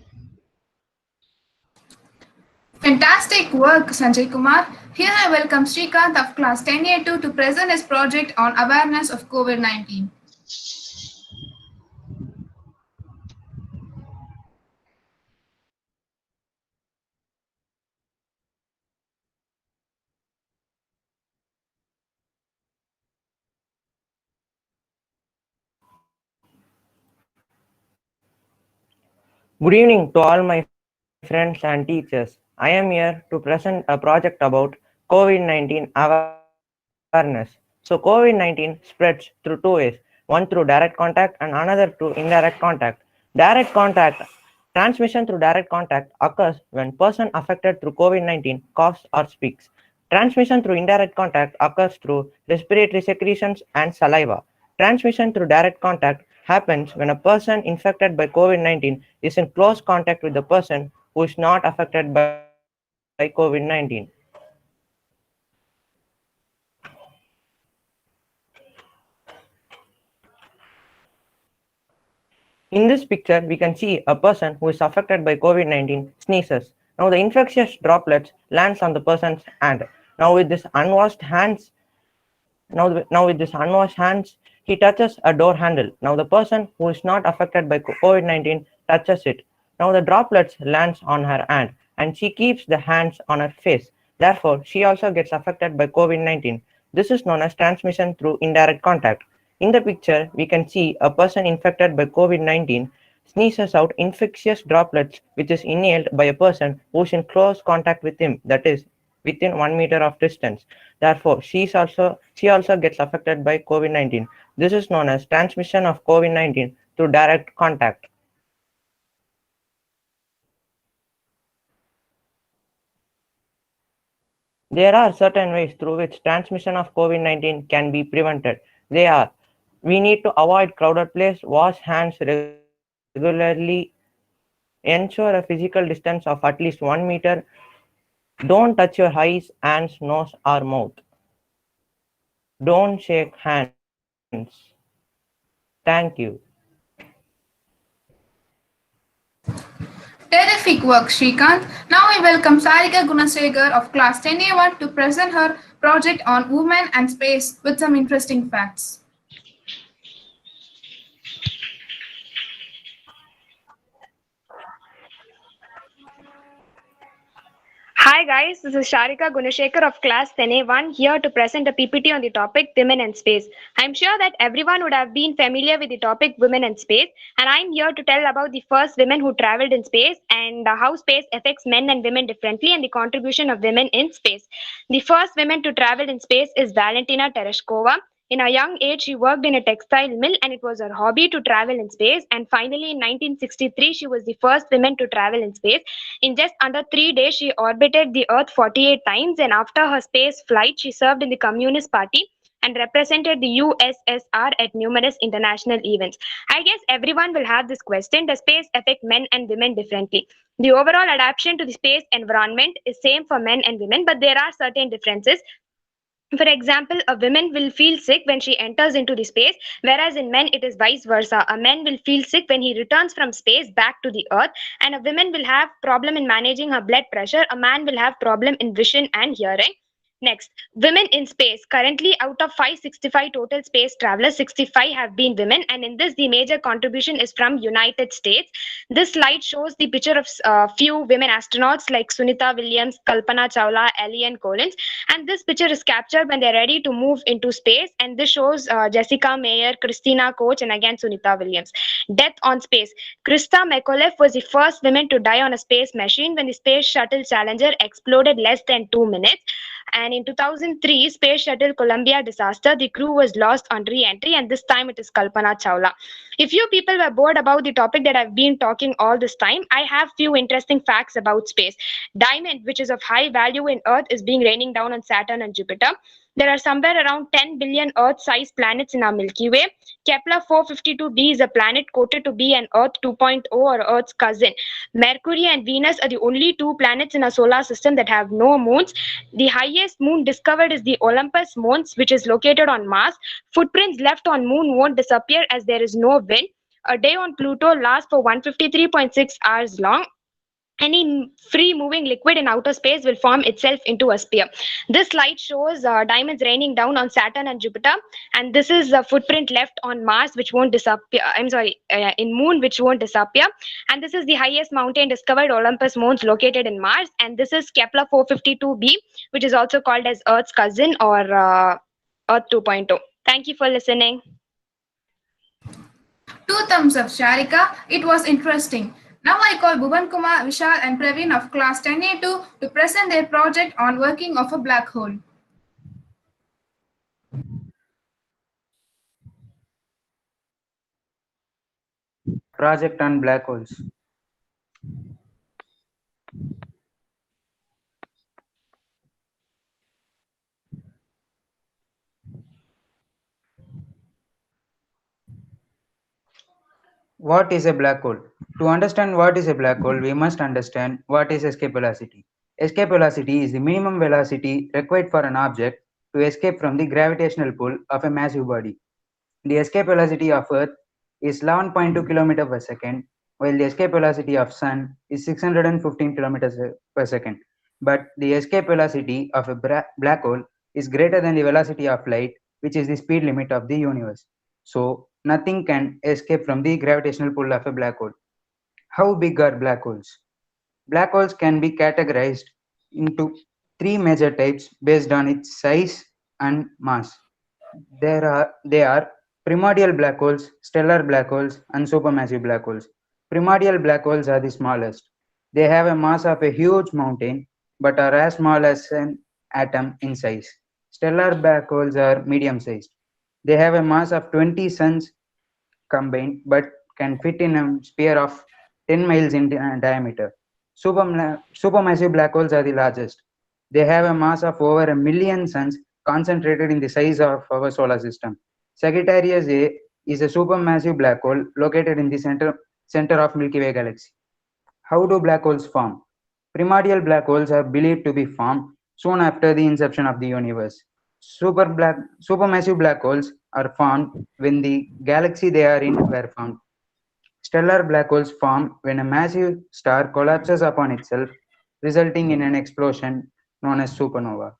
Fantastic work, Sanjay Kumar. Here I welcome Srikanth of class 10A2 to present his project on awareness of COVID-19. Good evening to all my friends and teachers. I am here to present a project about COVID-19 awareness. So COVID-19 spreads through two ways, one through direct contact and another through indirect contact. Transmission through direct contact occurs when person affected through COVID-19 coughs or speaks. Transmission through indirect contact occurs through respiratory secretions and saliva. Transmission through direct contact happens when a person infected by COVID-19 is in close contact with the person who is not affected by COVID-19. In this picture, we can see a person who is affected by COVID-19 sneezes. Now the infectious droplets lands on the person's hand. Now with this unwashed hands, he touches a door handle. Now the person who is not affected by COVID-19 touches it. Now the droplets lands on her hand and she keeps the hands on her face. Therefore, she also gets affected by COVID-19. This is known as transmission through indirect contact. In the picture, we can see a person infected by COVID-19 sneezes out infectious droplets which is inhaled by a person who is in close contact with him, that is, within 1 meter of distance. Therefore, she also gets affected by COVID-19. This is known as transmission of COVID-19 through direct contact. There are certain ways through which transmission of COVID-19 can be prevented. They are: we need to avoid crowded places, wash hands regularly, ensure a physical distance of at least 1 meter, don't touch your eyes, hands, nose, or mouth, don't shake hands. Thank you. Terrific work, Shrikant. Now we welcome Sarika Gunasegar of Class 10A1 to present her project on women and space with some interesting facts. Hi guys, this is Sharika Gunashekar of class 10A1 here to present a PPT on the topic Women and Space. I'm sure that everyone would have been familiar with the topic Women and Space, and I'm here to tell about the first women who traveled in space and how space affects men and women differently and the contribution of women in space. The first woman to travel in space is Valentina Tereshkova. In a young age, she worked in a textile mill and it was her hobby to travel in space. And finally, in 1963, she was the first woman to travel in space. In just under 3 days, she orbited the Earth 48 times, and after her space flight, she served in the Communist Party and represented the USSR at numerous international events. I guess everyone will have this question: does space affect men and women differently? The overall adaptation to the space environment is same for men and women, but there are certain differences. For example, a woman will feel sick when she enters into the space, whereas in men it is vice versa. A man will feel sick when he returns from space back to the earth, and a woman will have problem in managing her blood pressure. A man will have problem in vision and hearing. Next, women in space. Currently, out of 565 total space travelers, 65 have been women, and in this, the major contribution is from United States. This slide shows the picture of few women astronauts like Sunita Williams, Kalpana Chawla, Eliane Collins, and this picture is captured when they're ready to move into space. And this shows Jessica Meyer, Christina Koch, and again Sunita Williams. Death on space. Krista McAuliffe was the first woman to die on a space machine when the Space Shuttle Challenger exploded less than 2 minutes. And in 2003, Space Shuttle Columbia disaster, the crew was lost on re-entry, and this time it is Kalpana Chawla. If you people were bored about the topic that I've been talking all this time, I have few interesting facts about space. Diamond, which is of high value in Earth, is being raining down on Saturn and Jupiter. There are somewhere around 10 billion Earth-sized planets in our Milky Way. Kepler 452b is a planet quoted to be an Earth 2.0 or Earth's cousin. Mercury and Venus are the only two planets in our solar system that have no moons. The highest moon discovered is the Olympus Mons, which is located on Mars. Footprints left on moon won't disappear as there is no wind. A day on Pluto lasts for 153.6 hours long. Any free moving liquid in outer space will form itself into a sphere. This slide shows diamonds raining down on Saturn and Jupiter, and this is a footprint left on Mars, which won't disappear. I'm sorry, in Moon, which won't disappear. And this is the highest mountain discovered, Olympus Mons, located in Mars. And this is Kepler 452b, which is also called as Earth's cousin or Earth 2.0. Thank you for listening. Two thumbs up, Sharika. It was interesting. Now I call Bhuvan Kumar, Vishal, and Praveen of class 10A2 to present their project on working of a black hole. Project on black holes. What is a black hole? To understand what is a black hole, we must understand what is escape velocity. Escape velocity is the minimum velocity required for an object to escape from the gravitational pull of a massive body. The escape velocity of Earth is 11.2 km per second, while the escape velocity of Sun is 615 kilometers per second. But the escape velocity of a black hole is greater than the velocity of light, which is the speed limit of the universe. So nothing can escape from the gravitational pull of a black hole. How big are black holes? Black holes can be categorized into three major types based on its size and mass. They are primordial black holes, stellar black holes, and supermassive black holes. Primordial black holes are the smallest. They have a mass of a huge mountain but are as small as an atom in size. Stellar black holes are medium sized. They have a mass of 20 suns combined but can fit in a sphere of 10 miles in diameter. Supermassive black holes are the largest. They have a mass of over a million suns concentrated in the size of our solar system. Sagittarius A is a supermassive black hole located in the center of Milky Way galaxy. How do black holes form? Primordial black holes are believed to be formed soon after the inception of the universe. Supermassive black holes are formed when the galaxy they are in were formed. Stellar black holes form when a massive star collapses upon itself, resulting in an explosion known as supernova.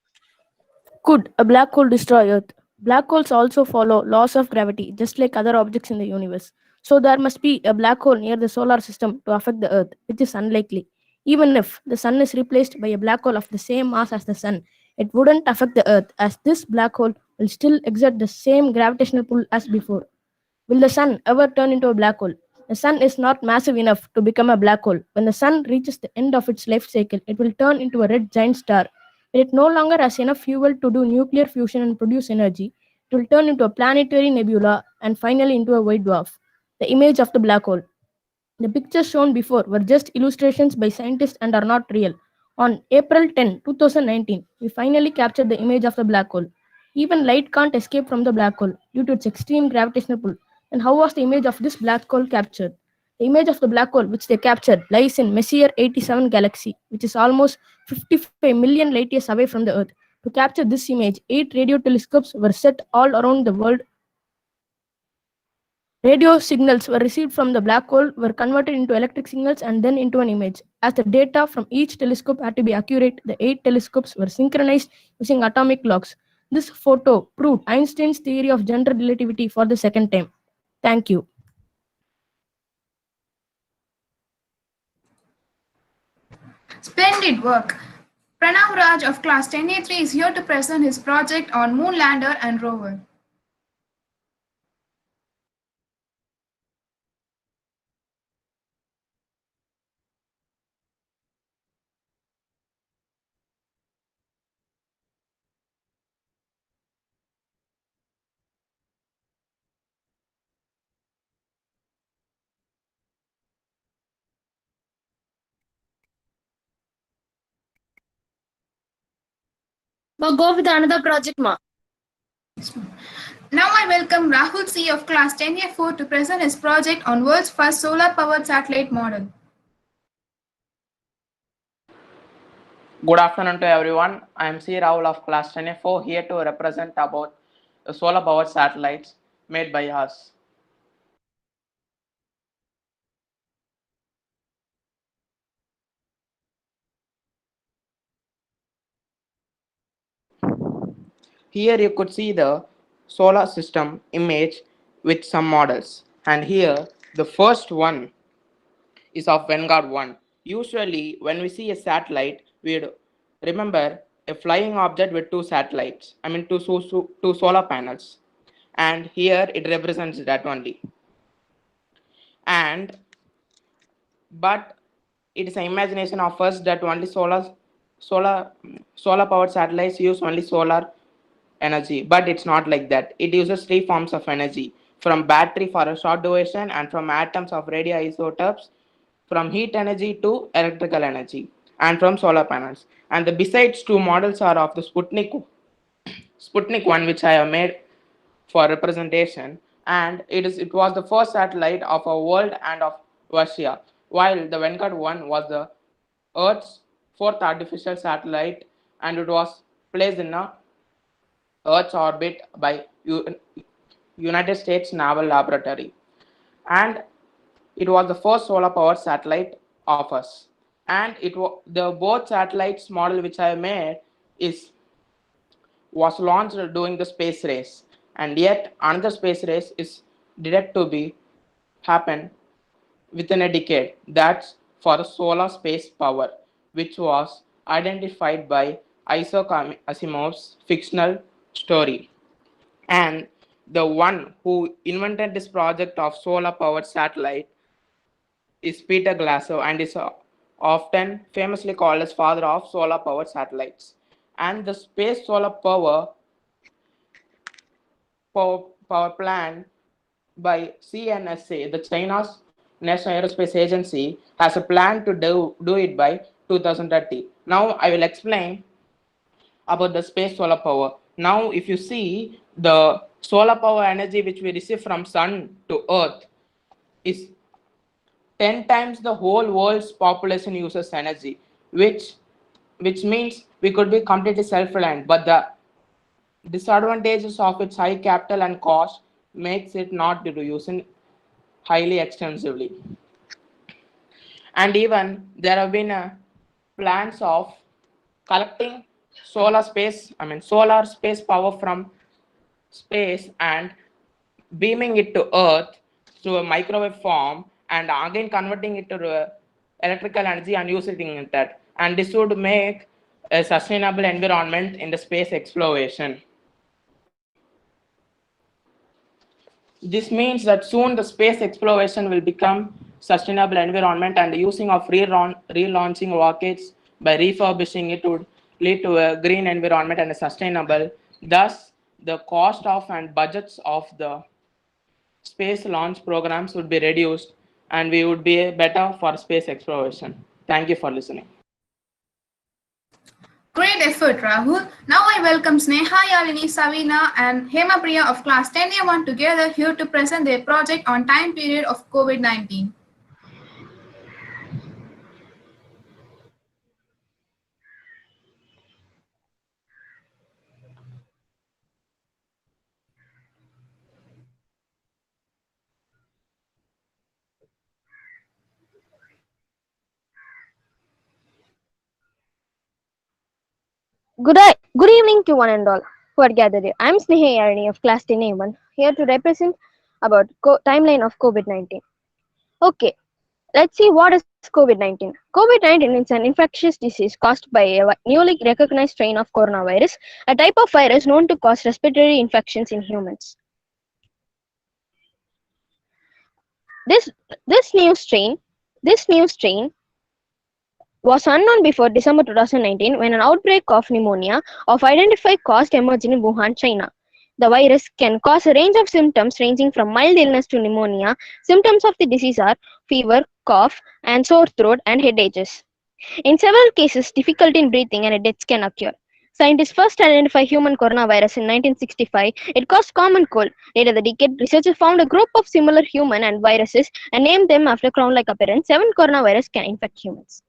Could a black hole destroy Earth? Black holes also follow laws of gravity, just like other objects in the universe. So there must be a black hole near the solar system to affect the Earth, which is unlikely. Even if the sun is replaced by a black hole of the same mass as the sun, it wouldn't affect the Earth, as this black hole will still exert the same gravitational pull as before. Will the sun ever turn into a black hole? The sun is not massive enough to become a black hole. When the sun reaches the end of its life cycle, it will turn into a red giant star. When it no longer has enough fuel to do nuclear fusion and produce energy, it will turn into a planetary nebula and finally into a white dwarf. The image of the black hole. The pictures shown before were just illustrations by scientists and are not real. On April 10, 2019, we finally captured the image of the black hole. Even light can't escape from the black hole due to its extreme gravitational pull. And how was the image of this black hole captured? The image of the black hole which they captured lies in Messier 87 galaxy, which is almost 55 million light years away from the Earth. To capture this image, 8 radio telescopes were set all around the world. Radio signals were received from the black hole, were converted into electric signals and then into an image. As the data from each telescope had to be accurate, the 8 telescopes were synchronized using atomic clocks. This photo proved Einstein's theory of general relativity for the second time. Thank you. Splendid work. Pranav Raj of class 10A3 is here to present his project on Moon Lander and Rover. Go with another project, Ma. Now I welcome Rahul C of class 10A4 to present his project on world's first solar-powered satellite model. Good afternoon to everyone. I am C. Rahul of class 10A4 here to represent about the solar powered satellites made by us. Here you could see the solar system image with some models, and here the first one is of Vanguard 1. Usually when we see a satellite, we'd remember a flying object with two satellites, two solar panels, and here it represents that only. And but it is an imagination of us that only solar powered satellites use only solar energy, but it's not like that. It uses three forms of energy: from battery for a short duration, and from atoms of radioisotopes, from heat energy to electrical energy, and from solar panels. And the besides two models are of the Sputnik 1, which I have made for representation, and it was the first satellite of our world and of Russia, while the Vanguard 1 was the Earth's fourth artificial satellite, and it was placed in a Earth's orbit by United States Naval Laboratory, and it was the first solar powered satellite of us. And the both satellites model which I made is was launched during the space race, and yet another space race is direct to be happen within a decade. That's for the solar space power, which was identified by Isaac Asimov's fictional story. And the one who invented this project of solar powered satellite is Peter Glasser, and is often famously called as father of solar powered satellites. And the space solar power plant by CNSA, the China's National Aerospace Agency, has a plan to do it by 2030. Now I will explain about the space solar power. Now, if you see the solar power energy which we receive from sun to earth is 10 times the whole world's population uses energy, which means we could be completely self-reliant. But the disadvantages of its high capital and cost makes it not to use in highly extensively. And even there have been plans of collecting solar space power from space and beaming it to earth through a microwave form and again converting it to electrical energy and using it that, and this would make a sustainable environment in the space exploration. This means that soon the space exploration will become sustainable environment, and the using of relaunching rockets by refurbishing it would lead to a green environment and a sustainable. Thus, the cost of and budgets of the space launch programs would be reduced and we would be better for space exploration. Thank you for listening. Great effort, Rahul. Now I welcome Sneha, Yalini, Savina, and Hema Priya of class 10A1 together here to present their project on time period of COVID-19. Good evening to one and all who are gathered here. I am Sneha Yarani of class 10A1 here to represent about timeline of COVID-19. Okay, let's see what is COVID-19. COVID-19 is an infectious disease caused by a newly recognized strain of coronavirus, a type of virus known to cause respiratory infections in humans. This this new strain this new strain was unknown before December 2019 when an outbreak of pneumonia of identified cause emerged in Wuhan, China. The virus can cause a range of symptoms ranging from mild illness to pneumonia. Symptoms of the disease are fever, cough, and sore throat and headaches. In several cases, difficulty in breathing and deaths can occur. Scientists first identified human coronavirus in 1965. It caused common cold. Later the decade, researchers found a group of similar human and viruses and named them after crown-like appearance. 7 coronavirus can infect humans.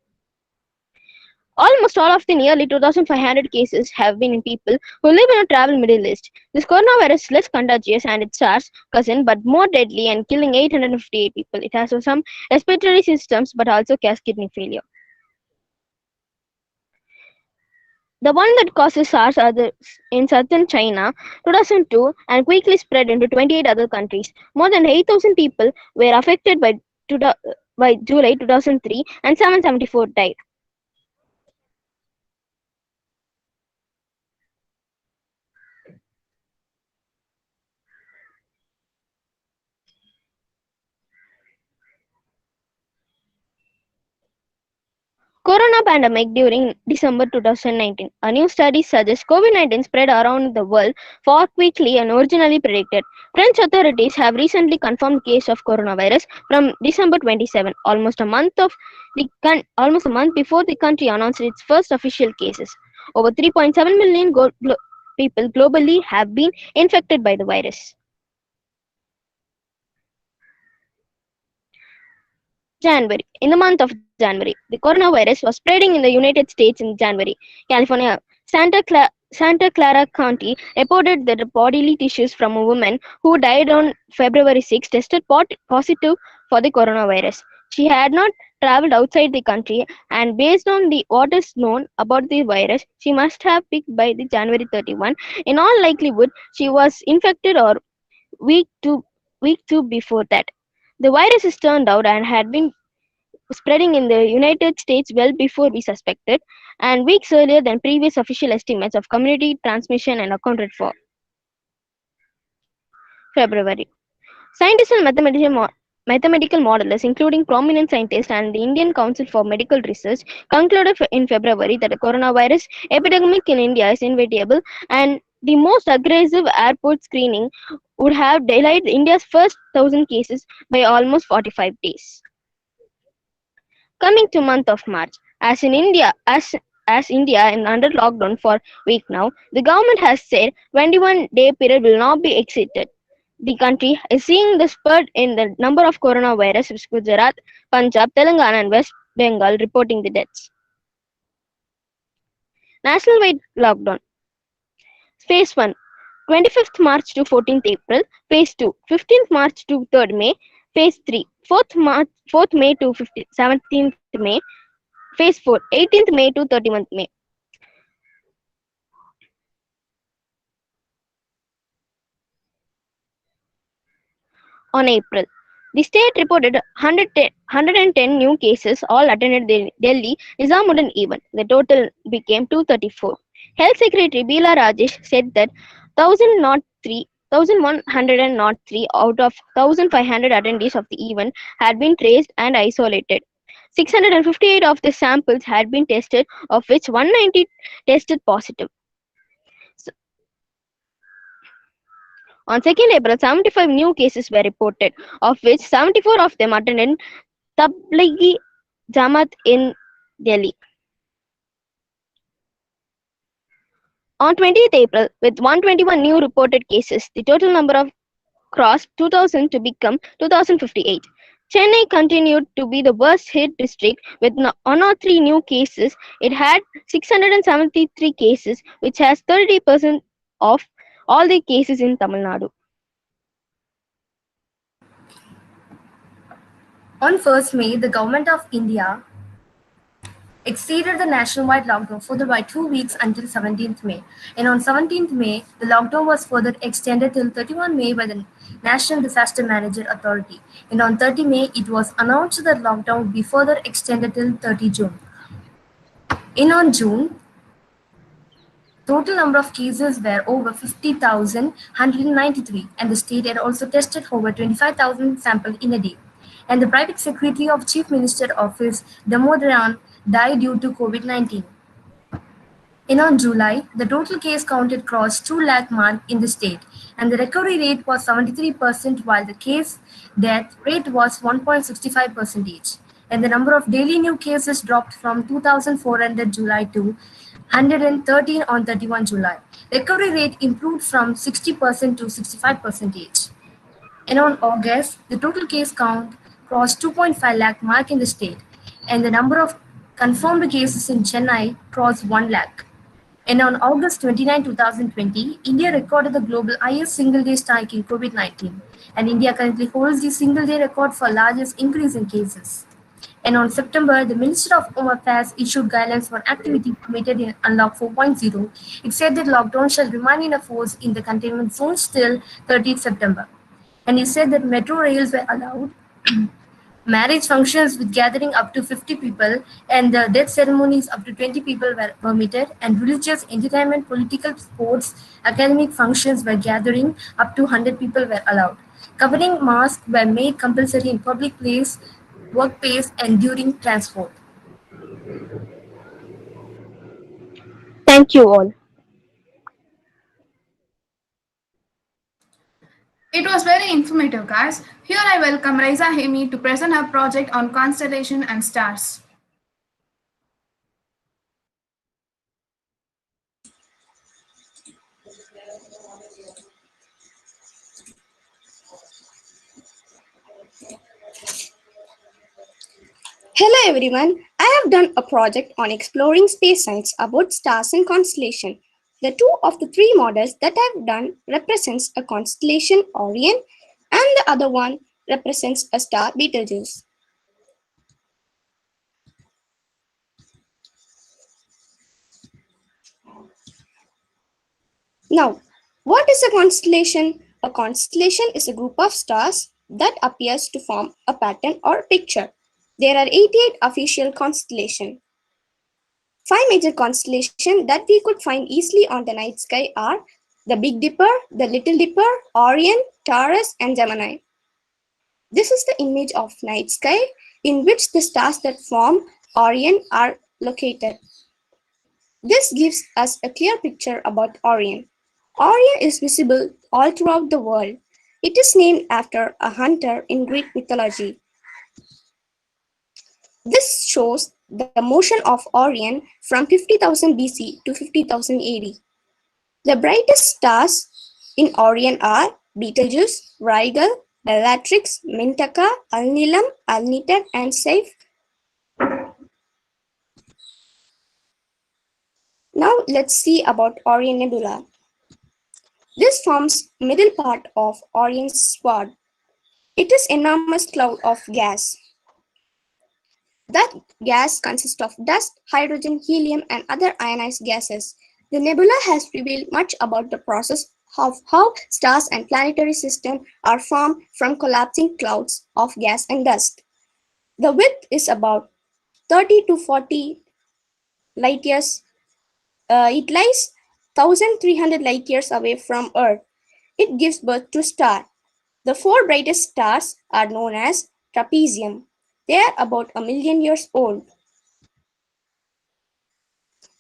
Almost all of the nearly 2,500 cases have been in people who live in a travel Middle East. This coronavirus is less contagious and its SARS cousin, but more deadly and killing 858 people. It has some respiratory systems, but also causes kidney failure. The one that causes SARS in southern China 2002 and quickly spread into 28 other countries. More than 8,000 people were affected by July 2003 and 774 died. Corona pandemic during December 2019. A new study suggests COVID-19 spread around the world far quickly than originally predicted. French authorities have recently confirmed case of coronavirus from December 27, almost a month before the country announced its first official cases. Over 3.7 million people globally have been infected by the virus. January. In the month of January, the coronavirus was spreading in the United States in January. California, Santa Clara County reported that the bodily tissues from a woman who died on February 6 tested positive for the coronavirus. She had not traveled outside the country, and based on what is known about the virus, she must have peaked by the January 31. In all likelihood, she was infected or week two before that. The virus is turned out and had been spreading in the United States well before we suspected, and weeks earlier than previous official estimates of community transmission and accounted for. February. Scientists and mathematical modelers, including prominent scientists and the Indian Council for Medical Research, concluded in February that the coronavirus epidemic in India is inevitable and the most aggressive airport screening would have delayed India's first 1,000 cases by almost 45 days. Coming to month of March, as as India is under lockdown for a week now, the government has said 21-day period will not be exceeded. The country is seeing the spurt in the number of coronavirus with Gujarat, Punjab, Telangana and West Bengal reporting the deaths. National-wide lockdown. Phase 1, 25th March to 14th April. Phase 2, 15th March to 3rd May. Phase 3, 4th May to 17th May. Phase 4, 18th May to 31st May. On April, the state reported 110 new cases, all attended the Delhi Nizamuddin event. The total became 234. Health Secretary Bila Rajesh said that 1,103 out of 1,500 attendees of the event had been traced and isolated. 658 of the samples had been tested, of which 190 tested positive. On 2nd April, 75 new cases were reported, of which 74 of them attended Tablighi Jamaat in Delhi. On 20th April, with 121 new reported cases, the total number of crossed 2,000 to become 2,058. Chennai continued to be the worst hit district with 103 new cases. It had 673 cases, which has 30% of all the cases in Tamil Nadu. On 1st May, the Government of India extended the nationwide lockdown further by 2 weeks until 17th May. And on 17th May, the lockdown was further extended till 31 May by the National Disaster Management Authority. And on 30 May, it was announced that lockdown would be further extended till 30 June. And on June, total number of cases were over 50,193, and the state had also tested over 25,000 samples in a day. And the private secretary of Chief Minister Office, Damodaran, died due to COVID-19. And on July, the total case counted crossed 2 lakh mark in the state, and the recovery rate was 73%, while the case death rate was 1.65%. And the number of daily new cases dropped from 2,400 July to 113 on 31 July. Recovery rate improved from 60% to 65%. And on August, the total case count crossed 2.5 lakh mark in the state, and the number of confirmed cases in Chennai crossed 1 lakh. And on August 29, 2020, India recorded the global highest single-day spike in COVID-19, and India currently holds the single-day record for largest increase in cases. And on September, the Minister of Home Affairs issued guidelines for activity permitted in Unlock 4.0. It said that lockdown shall remain in force in the containment zones till 30th September. And he said that metro rails were allowed, marriage functions with gathering up to 50 people, and the death ceremonies up to 20 people were permitted, and religious, entertainment, political, sports, academic functions were gathering up to 100 people were allowed. Covering masks were made compulsory in public place, workplace, and during transport. Thank you all. It was very informative, guys. Here I welcome Raisa Hemi to present her project on constellation and stars. Hello everyone, I have done a project on exploring space science about stars and constellation. The two of the three models that I have done represents a constellation Orion and the other one represents a star Betelgeuse. Now, what is a constellation? A constellation is a group of stars that appears to form a pattern or picture. There are 88 official constellations. 5 major constellations that we could find easily on the night sky are the Big Dipper, the Little Dipper, Orion, Taurus, and Gemini. This is the image of night sky in which the stars that form Orion are located. This gives us a clear picture about Orion. Orion is visible all throughout the world. It is named after a hunter in Greek mythology. This shows the motion of Orion from 50,000 BC to 50,000 AD. The brightest stars in Orion are Betelgeuse, Rigel, Bellatrix, Mintaka, Alnilam, Alnitan, and Cepheid. Now let's see about Orion Nebula. This forms middle part of Orion's sword. It is enormous cloud of gas. That gas consists of dust, hydrogen, helium, and other ionized gases. The nebula has revealed much about the process of how stars and planetary systems are formed from collapsing clouds of gas and dust. The width is about 30 to 40 light years. It lies 1,300 light years away from Earth. It gives birth to stars. The four brightest stars are known as trapezium. They are about 1,000,000 years old.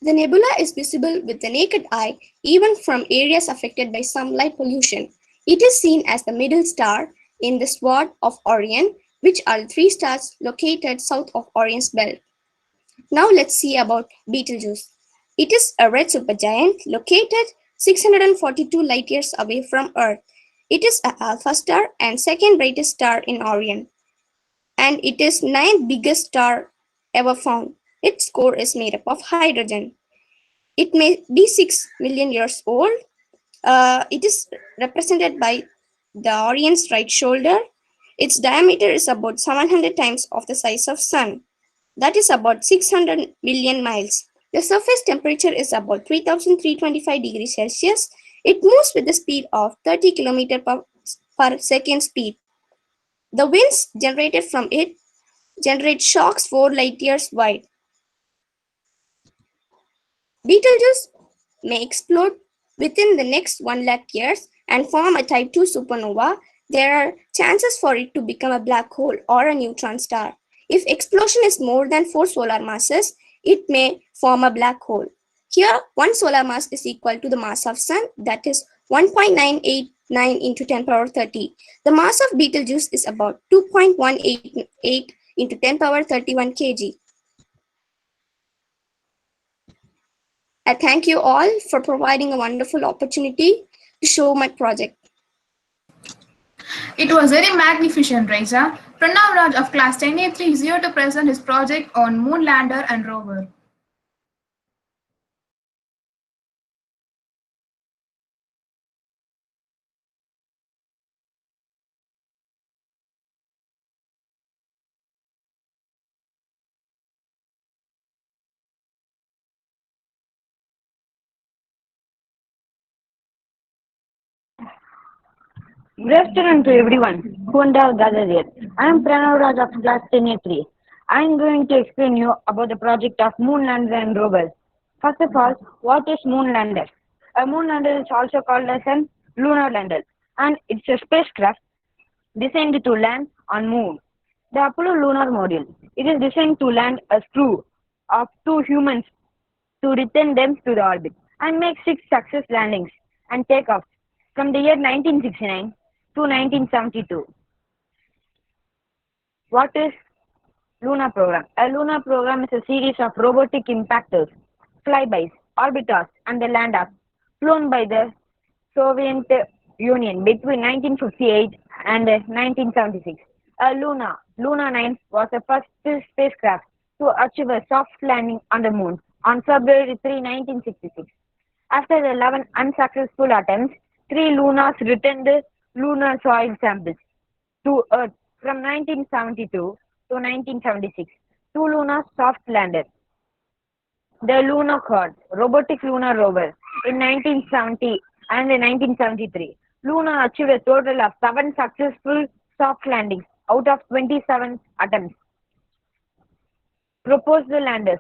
The nebula is visible with the naked eye even from areas affected by some light pollution. It is seen as the middle star in the sword of Orion, which are the three stars located south of Orion's belt. Now let's see about Betelgeuse. It is a red supergiant located 642 light years away from Earth. It is an alpha star and second brightest star in Orion, and it is ninth biggest star ever found. Its core is made up of hydrogen. It may be 6 million years old. It is represented by the Orion's right shoulder. Its diameter is about 700 times of the size of Sun. That is about 600 million miles. The surface temperature is about 3,325 degrees Celsius. It moves with the speed of 30 km per second speed. The winds generated from it generate shocks 4 light years wide. Betelgeuse may explode within the next 1 lakh years and form a type 2 supernova. There are chances for it to become a black hole or a neutron star. If explosion is more than 4 solar masses, it may form a black hole. Here, 1 solar mass is equal to the mass of Sun, that is 1.989 into 10 power 30. The mass of Betelgeuse is about 2.188 into 10 power 31 kg. I thank you all for providing a wonderful opportunity to show my project. It was very magnificent, Raisa. Pranav Raj of class 10A3 is here to present his project on Moon Lander and Rover. Good afternoon to everyone who are gathered here. I am Pranav Raj of class 10A3. I am going to explain you about the project of Moon Lander and Rover. First of all, what is Moon Lander? A Moon Lander is also called as a lunar lander, and it's a spacecraft designed to land on Moon. The Apollo lunar module. It is designed to land a crew of 2 humans to return them to the orbit and make 6 success landings and takeoffs from the year 1969 to 1972. What is lunar program? A lunar program is a series of robotic impactors, flybys, orbiters, and the landers flown by the Soviet Union between 1958 and 1976. Luna 9 was the first spacecraft to achieve a soft landing on the moon on February 3, 1966. After the 11 unsuccessful attempts, 3 Lunas returned lunar soil samples to Earth from 1972 to 1976. 2 Lunas soft landed. The Lunar Cord, robotic lunar rover, in 1970 and in 1973. Luna achieved a total of 7 successful soft landings out of 27 attempts. Proposed landers.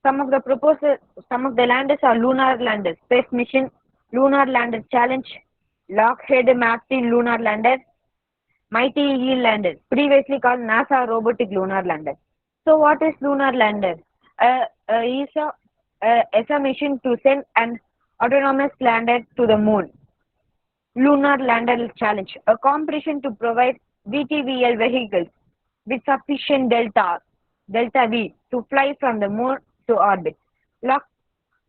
Some of the landers are Lunar Lander Space Mission, Lunar Lander Challenge, Lockheed Martin Lunar Lander, Mighty Eagle Lander, previously called NASA Robotic Lunar Lander. So what is Lunar Lander? Is a mission to send an autonomous lander to the moon. Lunar Lander Challenge, a competition to provide VTVL vehicles with sufficient delta Delta V, to fly from the moon to orbit. Lock,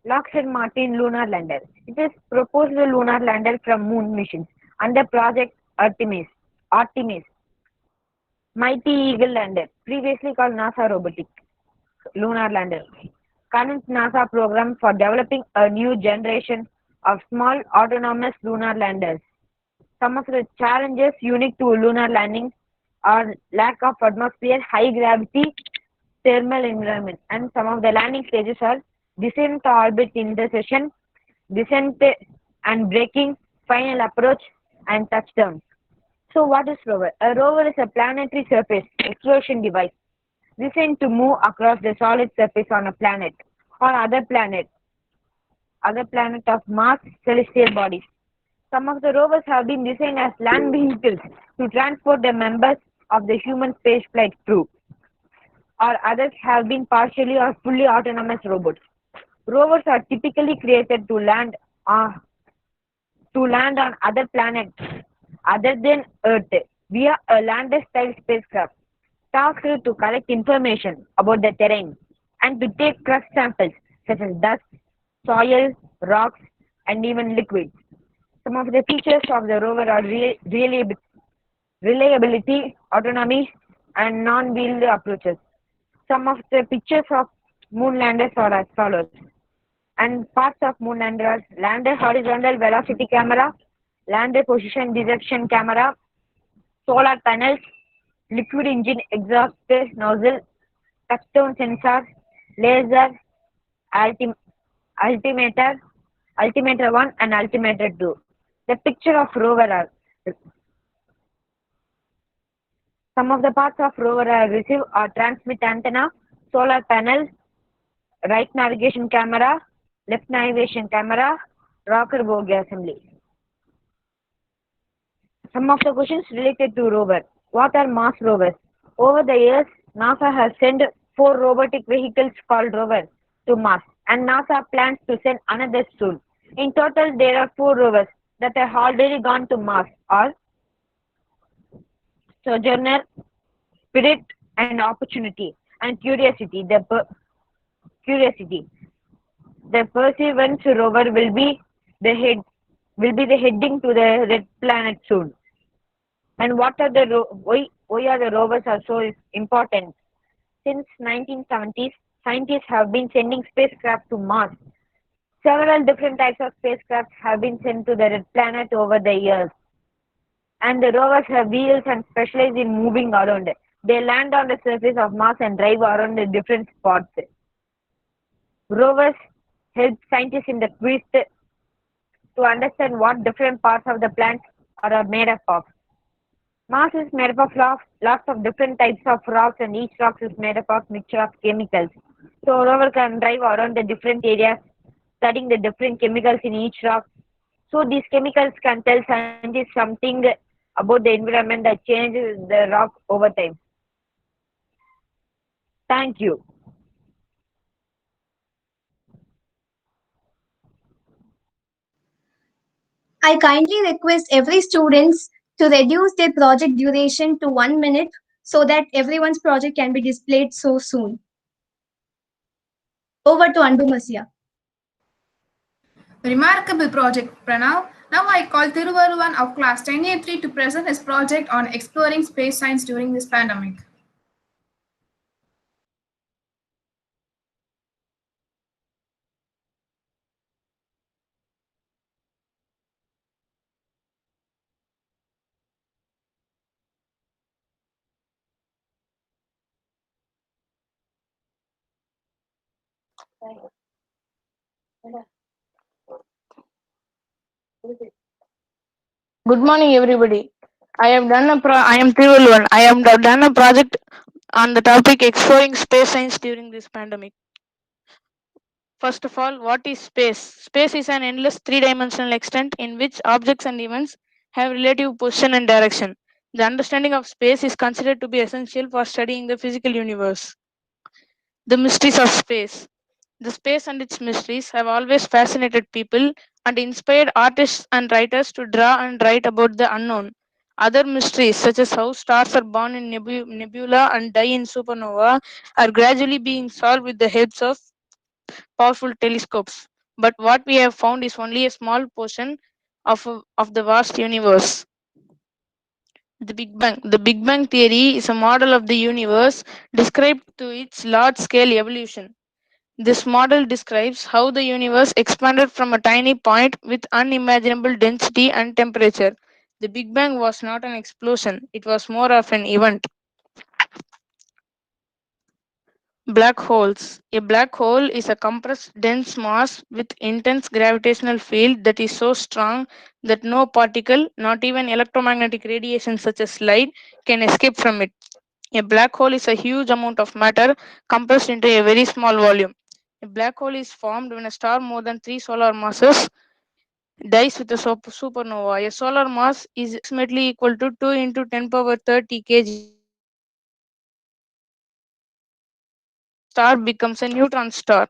Lockheed Martin Lunar Lander. It is proposed lunar lander from moon missions under Project Artemis. Artemis. Mighty Eagle Lander, previously called NASA Robotic Lunar Lander. Current NASA program for developing a new generation of small autonomous lunar landers. Some of the challenges unique to lunar landings are lack of atmosphere, high gravity, thermal environment, and some of the landing stages are descent to orbit intersection, descent and braking, final approach, and touchdown. So what is rover? A rover is a planetary surface exploration device designed to move across the solid surface on a planet or other planet of Mars celestial bodies. Some of the rovers have been designed as land vehicles to transport the members of the human spaceflight crew, or others have been partially or fully autonomous robots. Rovers are typically created uh, to land on other planets other than Earth via a lander-style spacecraft tasked to collect information about the terrain and to take crust samples such as dust, soil, rocks, and even liquids. Some of the features of the rover are reliability, autonomy, and non-wheeled approaches. Some of the pictures of moon landers are as follows. And parts of moon lander are lander horizontal velocity camera, lander position detection camera, solar panels, liquid engine exhaust nozzle, touchdown sensor, laser, altim- altimeter, altimeter 1 and altimeter 2. The picture of rover are some of the parts of rover are receive or transmit antenna, solar panel, right navigation camera, left navigation camera, rocker bogie assembly. Some of the questions related to rover. What are Mars rovers? Over the years, NASA has sent 4 robotic vehicles called rover to Mars, and NASA plans to send another soon. In total, there are 4 rovers that have already gone to Mars, or Sojourner, Spirit, and Opportunity, and Curiosity. Curiosity. The Perseverance rover will be the heading to the red planet soon. And what are the why are the rovers are so important? Since 1970s, scientists have been sending spacecraft to Mars. Several different types of spacecraft have been sent to the red planet over the years. And the rovers have wheels and specialize in moving around. They land on the surface of Mars and drive around the different spots. Rovers help scientists in the quest to understand what different parts of the planet are made up of. Mars is made up of lots of different types of rocks, and each rock is made up of mixture of chemicals. So rover can drive around the different areas, studying the different chemicals in each rock. So these chemicals can tell scientists something about the environment that changes the rock over time. Thank you. I kindly request every student to reduce their project duration to 1 minute so that everyone's project can be displayed so soon. Over to Andumasia. Remarkable project, Pranav. Now I call Thiruvaruvan of class 10A3 to present his project on exploring space science during this pandemic. Good morning, everybody. I am Trivulvan. I have done a project on the topic exploring space science during this pandemic. First of all, what is space? Space is an endless three-dimensional extent in which objects and events have relative position and direction. The understanding of space is considered to be essential for studying the physical universe. The mysteries of space. The space and its mysteries have always fascinated people and inspired artists and writers to draw and write about the unknown. Other mysteries, such as how stars are born in nebula and die in supernova, are gradually being solved with the help of powerful telescopes. But what we have found is only a small portion of the vast universe. The Big Bang. The Big Bang theory is a model of the universe described to its large scale evolution. This model describes how the universe expanded from a tiny point with unimaginable density and temperature. The Big Bang was not an explosion, it was more of an event. Black holes. A black hole is a compressed dense mass with intense gravitational field that is so strong that no particle, not even electromagnetic radiation such as light, can escape from it. A black hole is a huge amount of matter compressed into a very small volume. A black hole is formed when a star more than 3 solar masses dies with a supernova. A solar mass is approximately equal to 2 into 10 power 30 kg. Star becomes a neutron star.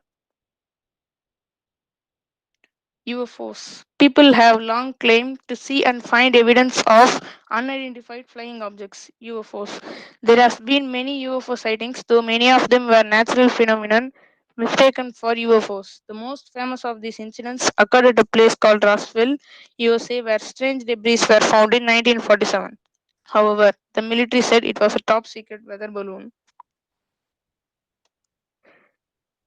UFOs. People have long claimed to see and find evidence of unidentified flying objects, UFOs. There has been many UFO sightings, though many of them were natural phenomena mistaken for UFOs. The most famous of these incidents occurred at a place called Roswell, USA, where strange debris were found in 1947. However, the military said it was a top secret weather balloon.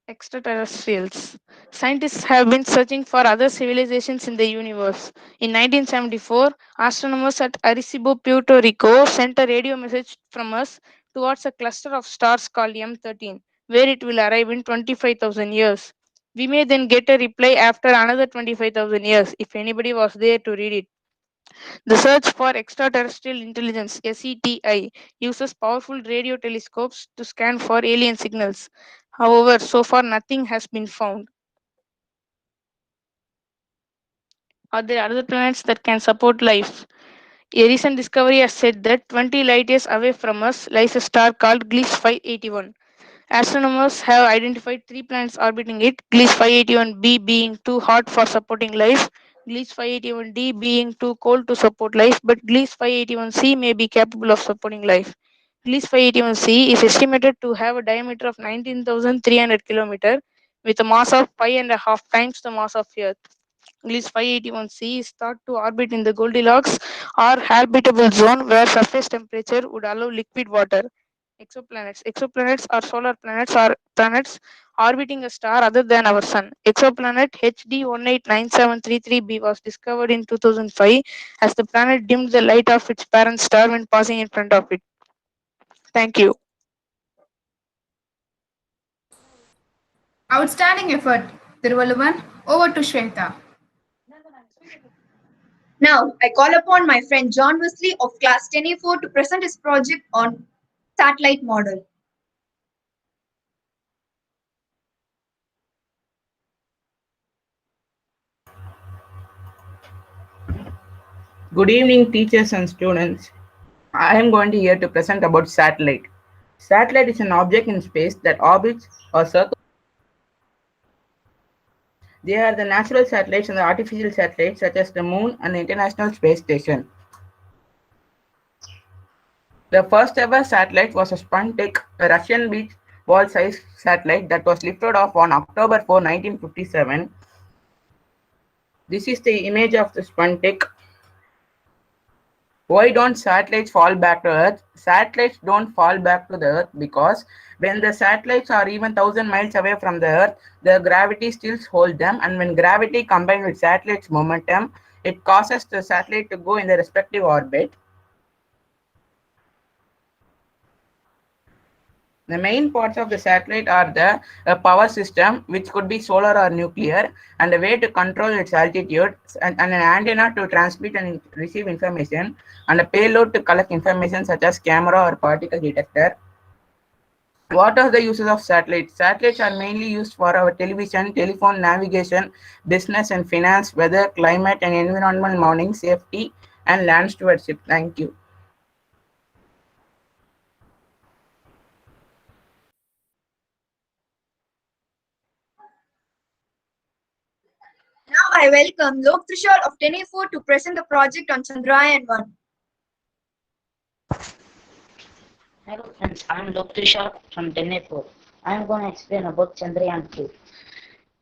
Extraterrestrials. Scientists have been searching for other civilizations in the universe. In 1974, astronomers at Arecibo, Puerto Rico sent a radio message from us towards a cluster of stars called M13, where it will arrive in 25,000 years. We may then get a reply after another 25,000 years if anybody was there to read it. The search for extraterrestrial intelligence (SETI) uses powerful radio telescopes to scan for alien signals. However, so far nothing has been found. Are there other planets that can support life? A recent discovery has said that 20 light years away from us lies a star called Gliese 581. Astronomers have identified 3 planets orbiting it, Gliese 581b being too hot for supporting life, Gliese 581d being too cold to support life, but Gliese 581c may be capable of supporting life. Gliese 581c is estimated to have a diameter of 19,300 km with a mass of 5.5 times the mass of Earth. Gliese 581c is thought to orbit in the Goldilocks or habitable zone where surface temperature would allow liquid water. Exoplanets. Exoplanets are solar planets or planets orbiting a star other than our sun. Exoplanet HD 189733b was discovered in 2005 as the planet dimmed the light of its parent star when passing in front of it. Thank you. Outstanding effort, Thiruvalluvan. Over to Shweta. Now, I call upon my friend John Wesley of class 10A4 to present his project on satellite model. Good evening, teachers and students. I am going to here to present about satellite. Satellite is an object in space that orbits or circles. They are the natural satellites and the artificial satellites such as the Moon and the International Space Station. The first ever satellite was a Sputnik, a Russian beach ball-sized satellite that was lifted off on October 4, 1957. This is the image of the Sputnik. Why don't satellites fall back to Earth? Satellites don't fall back to the Earth because when the satellites are even 1,000 miles away from the Earth, the gravity still holds them, and when gravity combines with satellites' momentum, it causes the satellite to go in the respective orbit. The main parts of the satellite are the power system, which could be solar or nuclear, and a way to control its altitude, and an antenna to transmit and receive information, and a payload to collect information such as camera or particle detector. What are the uses of satellites? Satellites are mainly used for our television, telephone, navigation, business and finance, weather, climate and environmental monitoring, safety, and land stewardship. Thank you. Now I welcome Lok Trishul of 10A4 to present the project on Chandrayaan 1. Hello friends, I am Dr. Shah from Denmark. I am going to explain about Chandrayaan 2.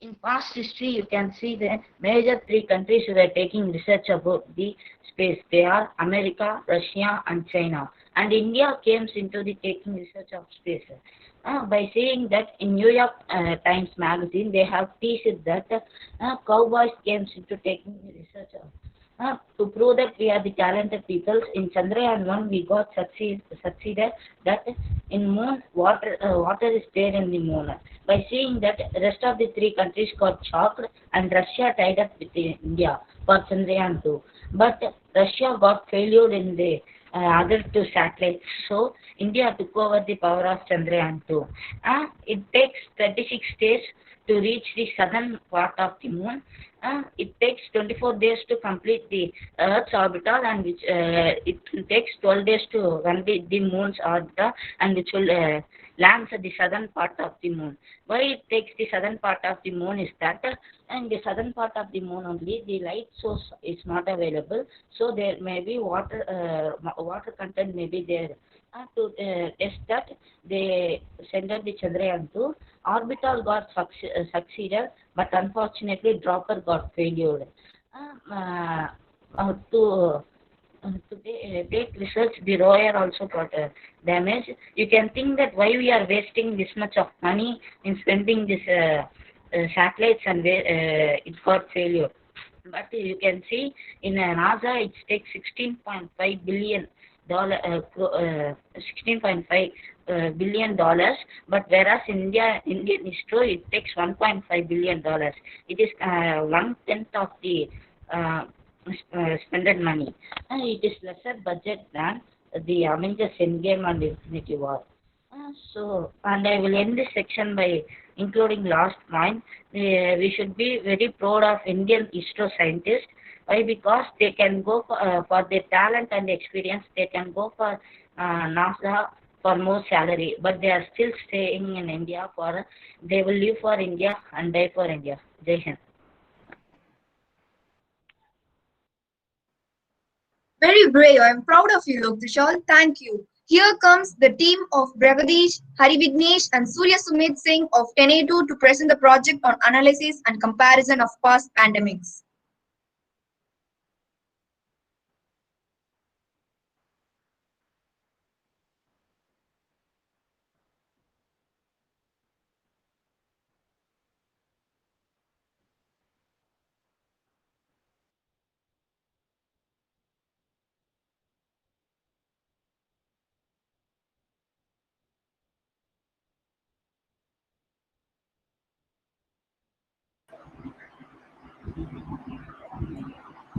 In past history, you can see the major three countries who were taking research about the space. They are America, Russia, and China. And India came into the taking research of space. By saying that in New York Times magazine, they have teased that cowboys came into taking research of to prove that we are the talented peoples. In Chandrayaan 1, we got succeeded that in moon, water is there in the moon. By seeing that, rest of the three countries got shocked and Russia tied up with India for Chandrayaan 2. But Russia got failure in the other two satellites. So India took over the power of Chandrayaan 2. It takes 36 days to reach the southern part of the moon. It takes 24 days to complete the Earth's orbital, and which it takes 12 days to run the moon's orbital, and which will land at the southern part of the moon. Why it takes the southern part of the moon is that in the southern part of the moon only the light source is not available, so there may be water content may be there. To test that, they sent out the Chandrayaan 2. Orbital got succeeded, but unfortunately dropper got failure. To take research, the rover also got damaged. You can think that why we are wasting this much of money in spending this satellites and it got failure. But you can see in NASA it takes 16.5 billion dollar 16.5 billion dollars, but whereas Indian ISRO it takes 1.5 billion dollars. It is 1/10 of the spended money. It is lesser budget than the Avengers Endgame and Infinity War. And I will end this section by including last point. We should be very proud of Indian ISRO scientists. Why? Because they can go for their talent and experience. They can go for NASA for more salary, but they are still staying in India for. They will live for India and die for India. Jai Hind. Very brave. I'm proud of you, Lokdishal. Thank you. Here comes the team of Brevadish, Hari Vignesh, and Surya Sumit Singh of 10A2 to present the project on analysis and comparison of past pandemics.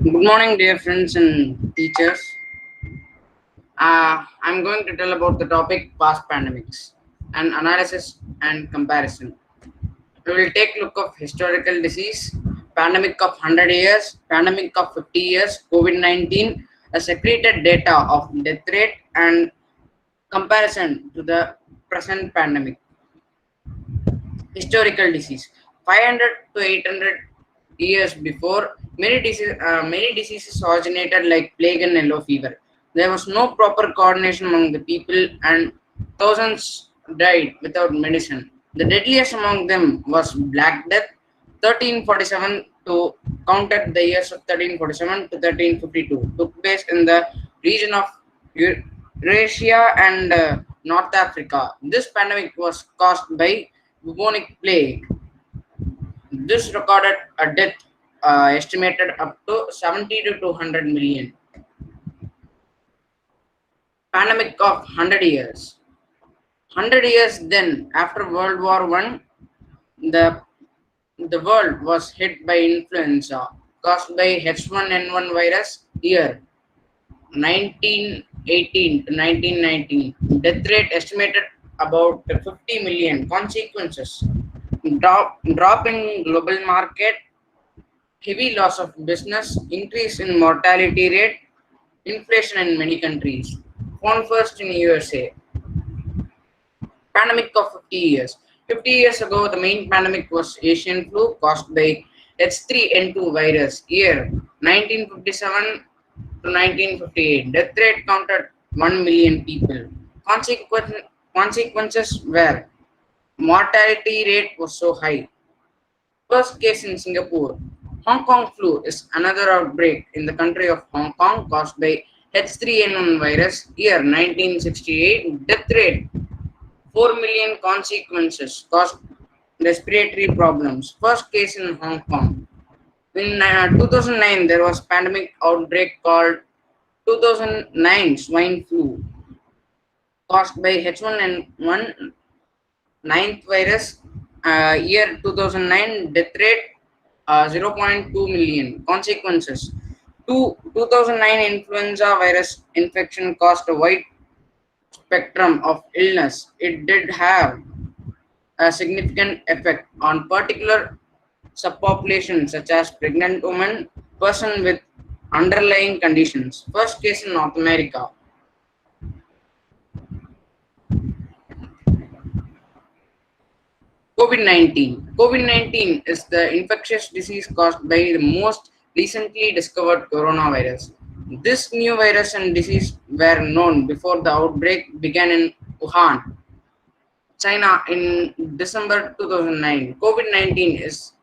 Good morning, dear friends and teachers. I'm going to tell about the topic past pandemics and analysis and comparison. We will take a look of historical disease, pandemic of 100 years, pandemic of 50 years, COVID-19, a secreted data of death rate and comparison to the present pandemic. Historical disease. 500 to 800 years before, many diseases originated like plague and yellow fever. There was no proper coordination among the people, and thousands died without medicine. The deadliest among them was Black Death, 1347 to counted the years of 1347 to 1352. Took place in the region of Eurasia and North Africa. This pandemic was caused by bubonic plague. This recorded a death estimated up to 70 to 200 million. Pandemic of 100 years. 100 years then, after World War One, the world was hit by influenza caused by H1N1 virus year 1918 to 1919. Death rate estimated about 50 million. Consequences: drop in global market, heavy loss of business, increase in mortality rate, inflation in many countries. Found first in USA. Pandemic of 50 years. 50 years ago, the main pandemic was Asian flu caused by H3N2 virus. Year 1957 to 1958. Death rate counted 1 million people. Consequences were mortality rate was so high. First case in Singapore. Hong Kong flu is another outbreak in the country of Hong Kong caused by H3N1 virus. Year 1968. Death rate 4 million. Consequences caused respiratory problems. First case in Hong Kong. In 2009, there was pandemic outbreak called 2009 swine flu caused by H1N1 ninth virus. Year 2009, death rate 0.2 million. Consequences: 2009 influenza virus infection caused a wide spectrum of illness. It did have a significant effect on particular subpopulations such as pregnant women, person with underlying conditions. First case in North America. COVID-19. COVID-19 is the infectious disease caused by the most recently discovered coronavirus. This new virus and disease were known before the outbreak began in Wuhan, China in December 2009. COVID-19 is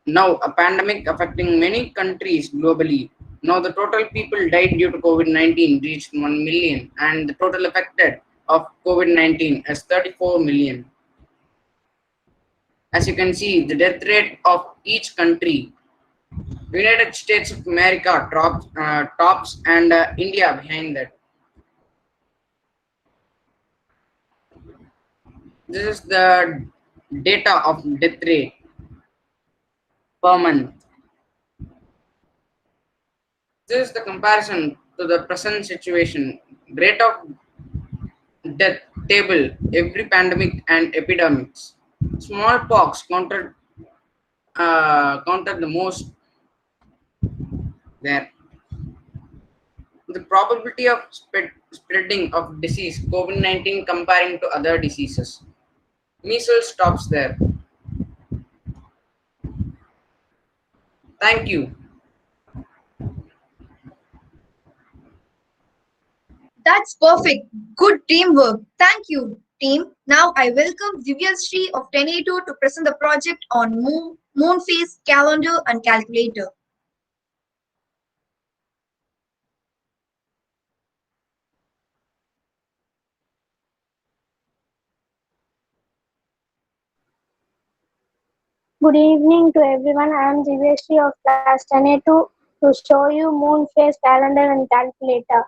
now a pandemic affecting many countries globally. Now the total people died due to COVID-19 reached 1 million and the total affected of COVID-19 is 34 million. As you can see, the death rate of each country. United States of America tops and India behind that. This is the data of death rate per month. This is the comparison to the present situation. Rate of death table, every pandemic and epidemics. Smallpox counted the most there. The probability of spreading of disease COVID-19 comparing to other diseases. Measles stops there. Thank you. That's perfect. Good teamwork. Thank you, team. Now I welcome Divyashree of 10A2 to present the project on moon phase, calendar, and calculator. Good evening to everyone. I am Divyashi of class 10A2 to show you moon phase calendar and calculator.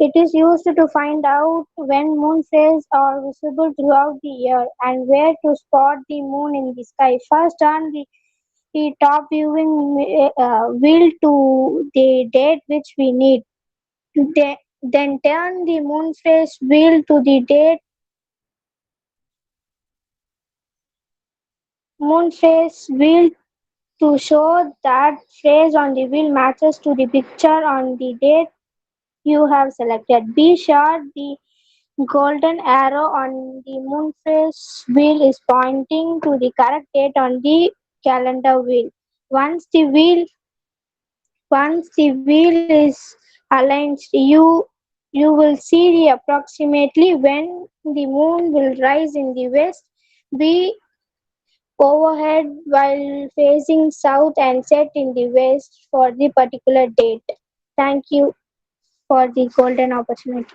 It is used to find out when moon phases are visible throughout the year and where to spot the moon in the sky. First, turn the top viewing wheel to the date which we need. Then turn the moon phase wheel to the date moon phase wheel to show that phrase on the wheel matches to the picture on the date you have selected. Be sure the golden arrow on the moon phase wheel is pointing to the correct date on the calendar wheel. Once the wheel once the wheel is aligned, you will see the approximately when the moon will rise in the west. Be overhead while facing south and set in the west for the particular date. Thank you for the golden opportunity.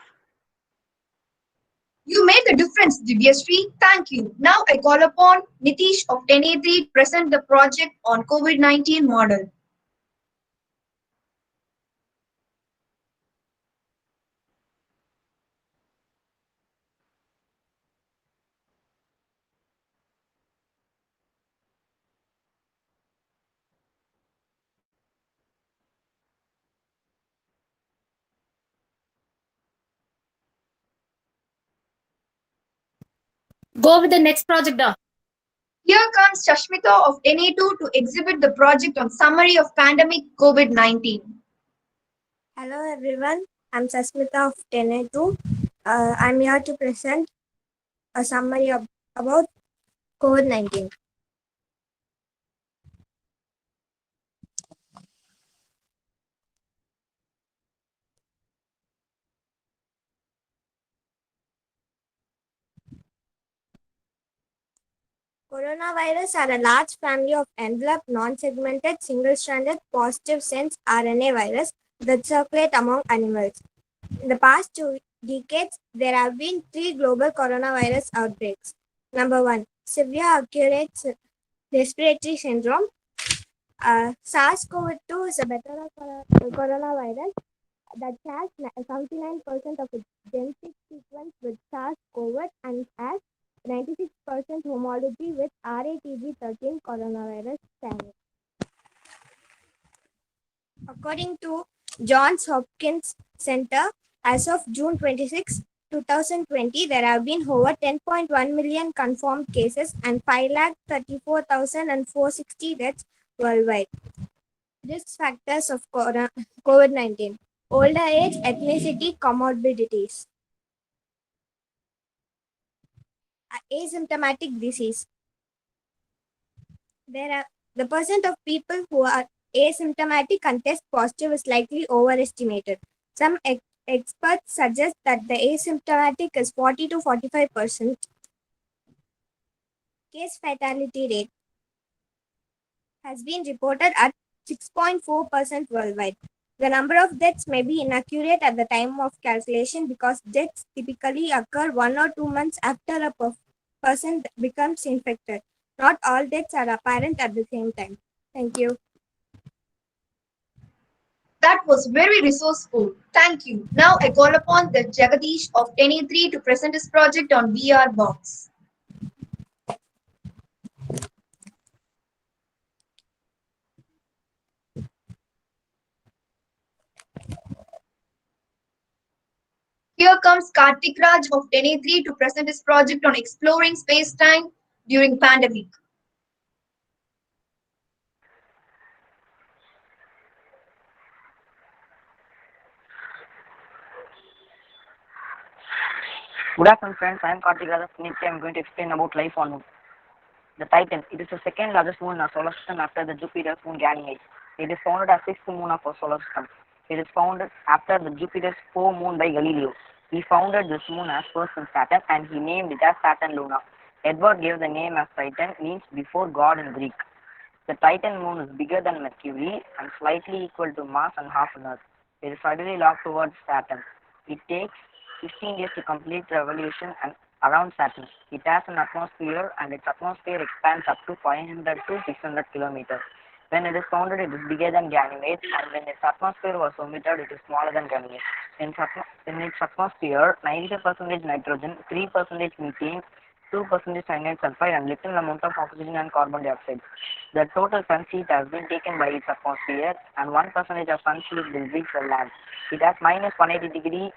You made the difference, Divyashree. Thank you. Now I call upon Nitish of 10A3 to present the project on COVID-19 model. Go with the next project. Here comes Shashmita of NA2 to exhibit the project on summary of pandemic COVID-19. Hello everyone, I'm Sasmita of 10A2. I'm here to present a summary about COVID-19. Coronavirus are a large family of enveloped, non-segmented, single-stranded, positive sense RNA virus that circulate among animals. In the past 2 decades, there have been 3 global coronavirus outbreaks. Number 1, severe acute respiratory syndrome. SARS-CoV-2 is a better coronavirus that has 79% of its genetic sequence with SARS-CoV and has 96% homology with RATG13 coronavirus strain. According to Johns Hopkins Center, as of June 26, 2020, there have been over 10.1 million confirmed cases and 5,34,460 deaths worldwide. Risk factors of COVID-19: older age, ethnicity, comorbidities. Asymptomatic disease. The percent of people who are asymptomatic and test positive is likely overestimated. Some experts suggest that the asymptomatic is 40 to 45%. Case fatality rate has been reported at 6.4% worldwide. The number of deaths may be inaccurate at the time of calculation because deaths typically occur 1 or 2 months after a person becomes infected. Not all deaths are apparent at the same time. Thank you. That was very resourceful. Thank you. Now I call upon the Jagadish of 10A3 to present his project on VR box. Here comes Kartik Raj of 10A3 to present his project on exploring space-time during pandemic. Good afternoon, friends. I am Karthik Raj. I am going to explain about life on Moon. The Titan. It is the second largest moon in our solar system after the Jupiter's moon Ganymede. It is founded as sixth moon of our solar system. It is founded after the Jupiter's fourth moon by Galileo. He founded this moon as first in Saturn and he named it as Saturn Luna. Edward gave the name as Titan, means before God in Greek. The Titan moon is bigger than Mercury and slightly equal to mass and half on Earth. It is suddenly locked towards Saturn. It takes 15 days to complete the revolution and around Saturn. It has an atmosphere and its atmosphere expands up to 500 to 600 kilometers. When it is founded, it is bigger than Ganymede, and when its atmosphere was omitted, it is smaller than Ganymede. In its atmosphere, 95% nitrogen, 3% methane, 2% cyanide sulfide, and little amount of oxygen and carbon dioxide. The total sun heat has been taken by its atmosphere, and 1% of sun heat will reach the land. It has minus 180 degrees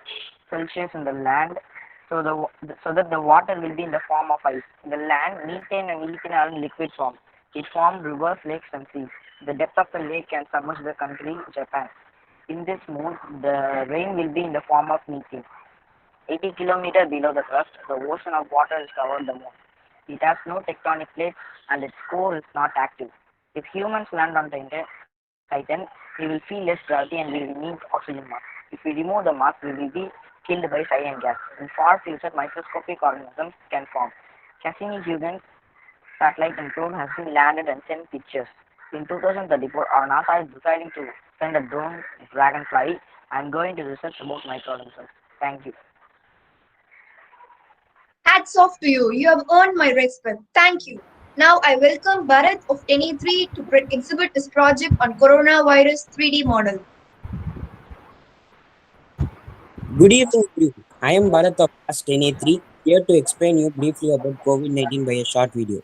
Celsius in the land, so that the water will be in the form of ice. In the land, methane and ethane are in liquid form. It forms rivers, lakes, and seas. The depth of the lake can submerge the country, Japan. In this moon, the rain will be in the form of methane. 80 kilometers below the crust, the ocean of water is covered the moon. It has no tectonic plates and its core is not active. If humans land on Titan, we will feel less gravity and we will need oxygen mask. If we remove the mask, we will be killed by cyan gas. In far future, microscopic organisms can form. Cassini-Huygens satellite and probe has been landed and sent pictures. In 2034, our NASA is deciding to send a drone Dragonfly and going to research about microorganisms. Thank you. Hats off to you. You have earned my respect. Thank you. Now I welcome Bharat of 10A3 to exhibit his project on coronavirus 3D model. Good evening, everyone. I am Bharat of Class 10A3, here to explain you briefly about COVID-19 by a short video.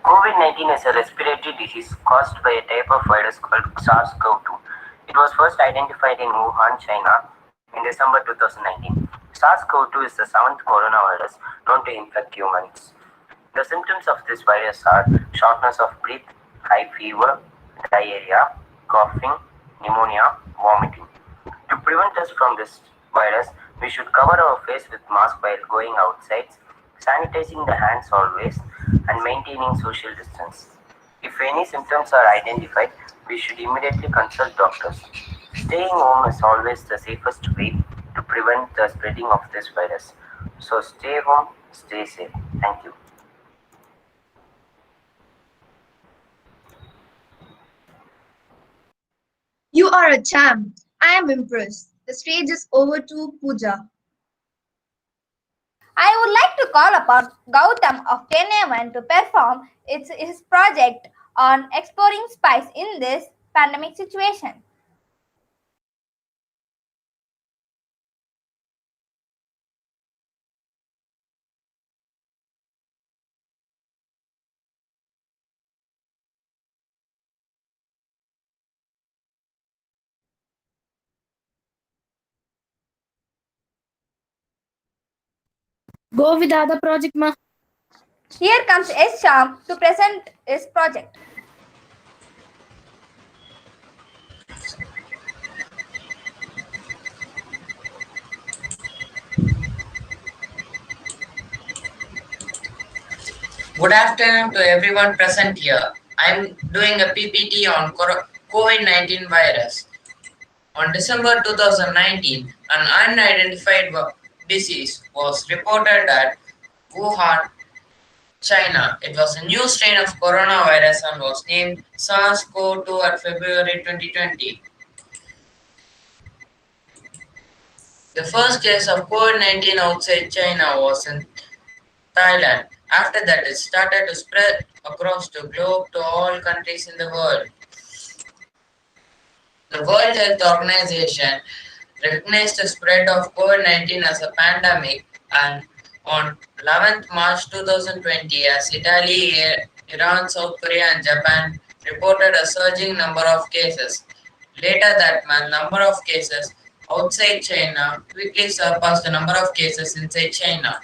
COVID-19 is a respiratory disease caused by a type of virus called SARS-CoV-2. It was first identified in Wuhan, China in December 2019. SARS-CoV-2 is the seventh coronavirus known to infect humans. The symptoms of this virus are shortness of breath, high fever, diarrhea, coughing, pneumonia, vomiting. To prevent us from this virus, we should cover our face with mask while going outside, sanitizing the hands always, and maintaining social distance. If any symptoms are identified, we should immediately consult doctors. Staying home is always the safest way to prevent the spreading of this virus. So stay home, stay safe. Thank you. You are a champ. I am impressed. The stage is over to Pooja. I would like to call upon Gautam of KNACK to perform his project on exploring spice in this pandemic situation. Go with the other project, ma. Here comes S. Sham to present his project. Good afternoon to everyone present here. I'm doing a PPT on COVID-19 virus. On December 2019, an unidentified disease was reported at Wuhan, China. It was a new strain of coronavirus and was named SARS-CoV-2 at February 2020. The first case of COVID-19 outside China was in Thailand. After that, it started to spread across the globe to all countries in the world. The World Health Organization recognized the spread of COVID-19 as a pandemic and on 11th March 2020 as Italy, Iran, South Korea and Japan reported a surging number of cases. Later that month, number of cases outside China quickly surpassed the number of cases inside China.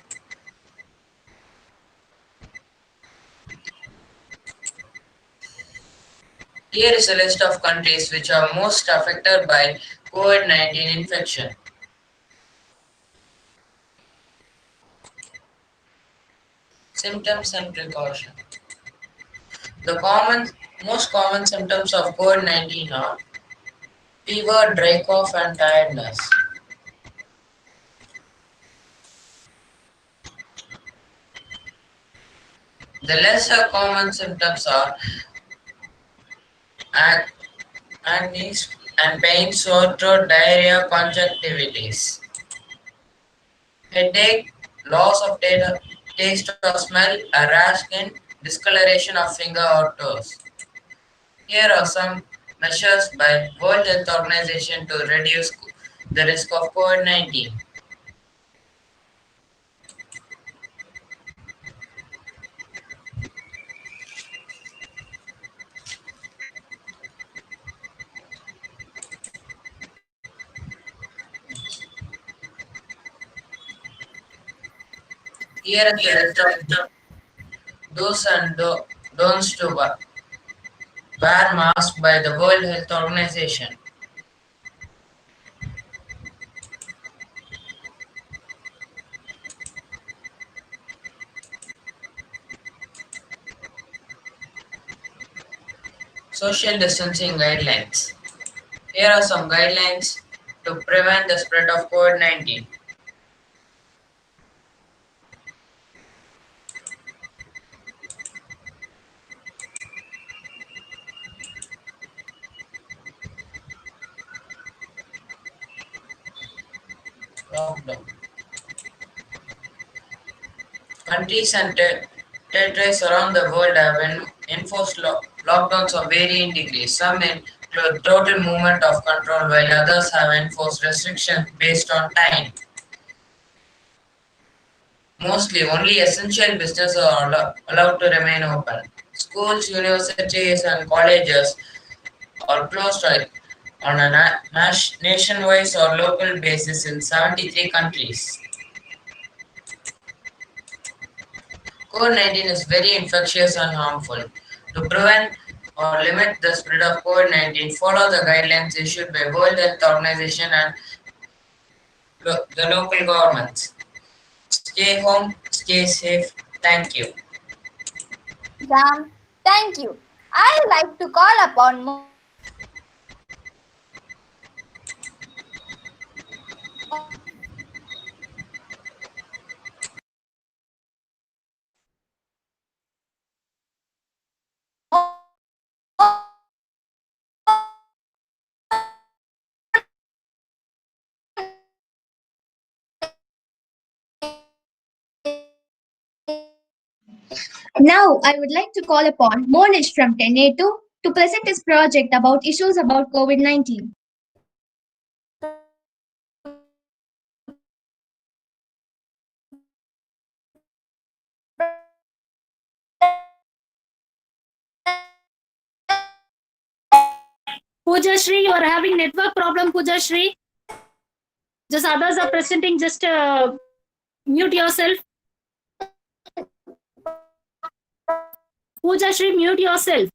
Here is a list of countries which are most affected by COVID-19 infection. Symptoms and precaution. The most common symptoms of COVID-19 are fever, dry cough, and tiredness. The lesser common symptoms are unease and pain, sore throat, diarrhea, conjunctivitis, headache, loss of taste or smell, a rash skin, discoloration of finger or toes. Here are some measures by World Health Organization to reduce the risk of COVID-19. Here is the list of do's and don'ts to wear mask by the World Health Organization. Social distancing guidelines. Here are some guidelines to prevent the spread of COVID-19. Lockdown. Countries and territories around the world have enforced lockdowns of varying degrees. Some include total movement of control, while others have enforced restrictions based on time. Mostly, only essential businesses are allowed to remain open. Schools, universities, and colleges are closed on a nationwide or local basis in 73 countries. COVID-19 is very infectious and harmful. To prevent or limit the spread of COVID-19, follow the guidelines issued by World Health Organization and the local governments. Stay home, stay safe. Thank you. Ram, thank you. I would like to call upon Now, I would like to call upon Monish from 10A2 to present his project about issues about COVID-19. Pooja Shri, you are having network problem, Pooja Shri. Just others are presenting, just mute yourself. Pooja Shri, mute yourself.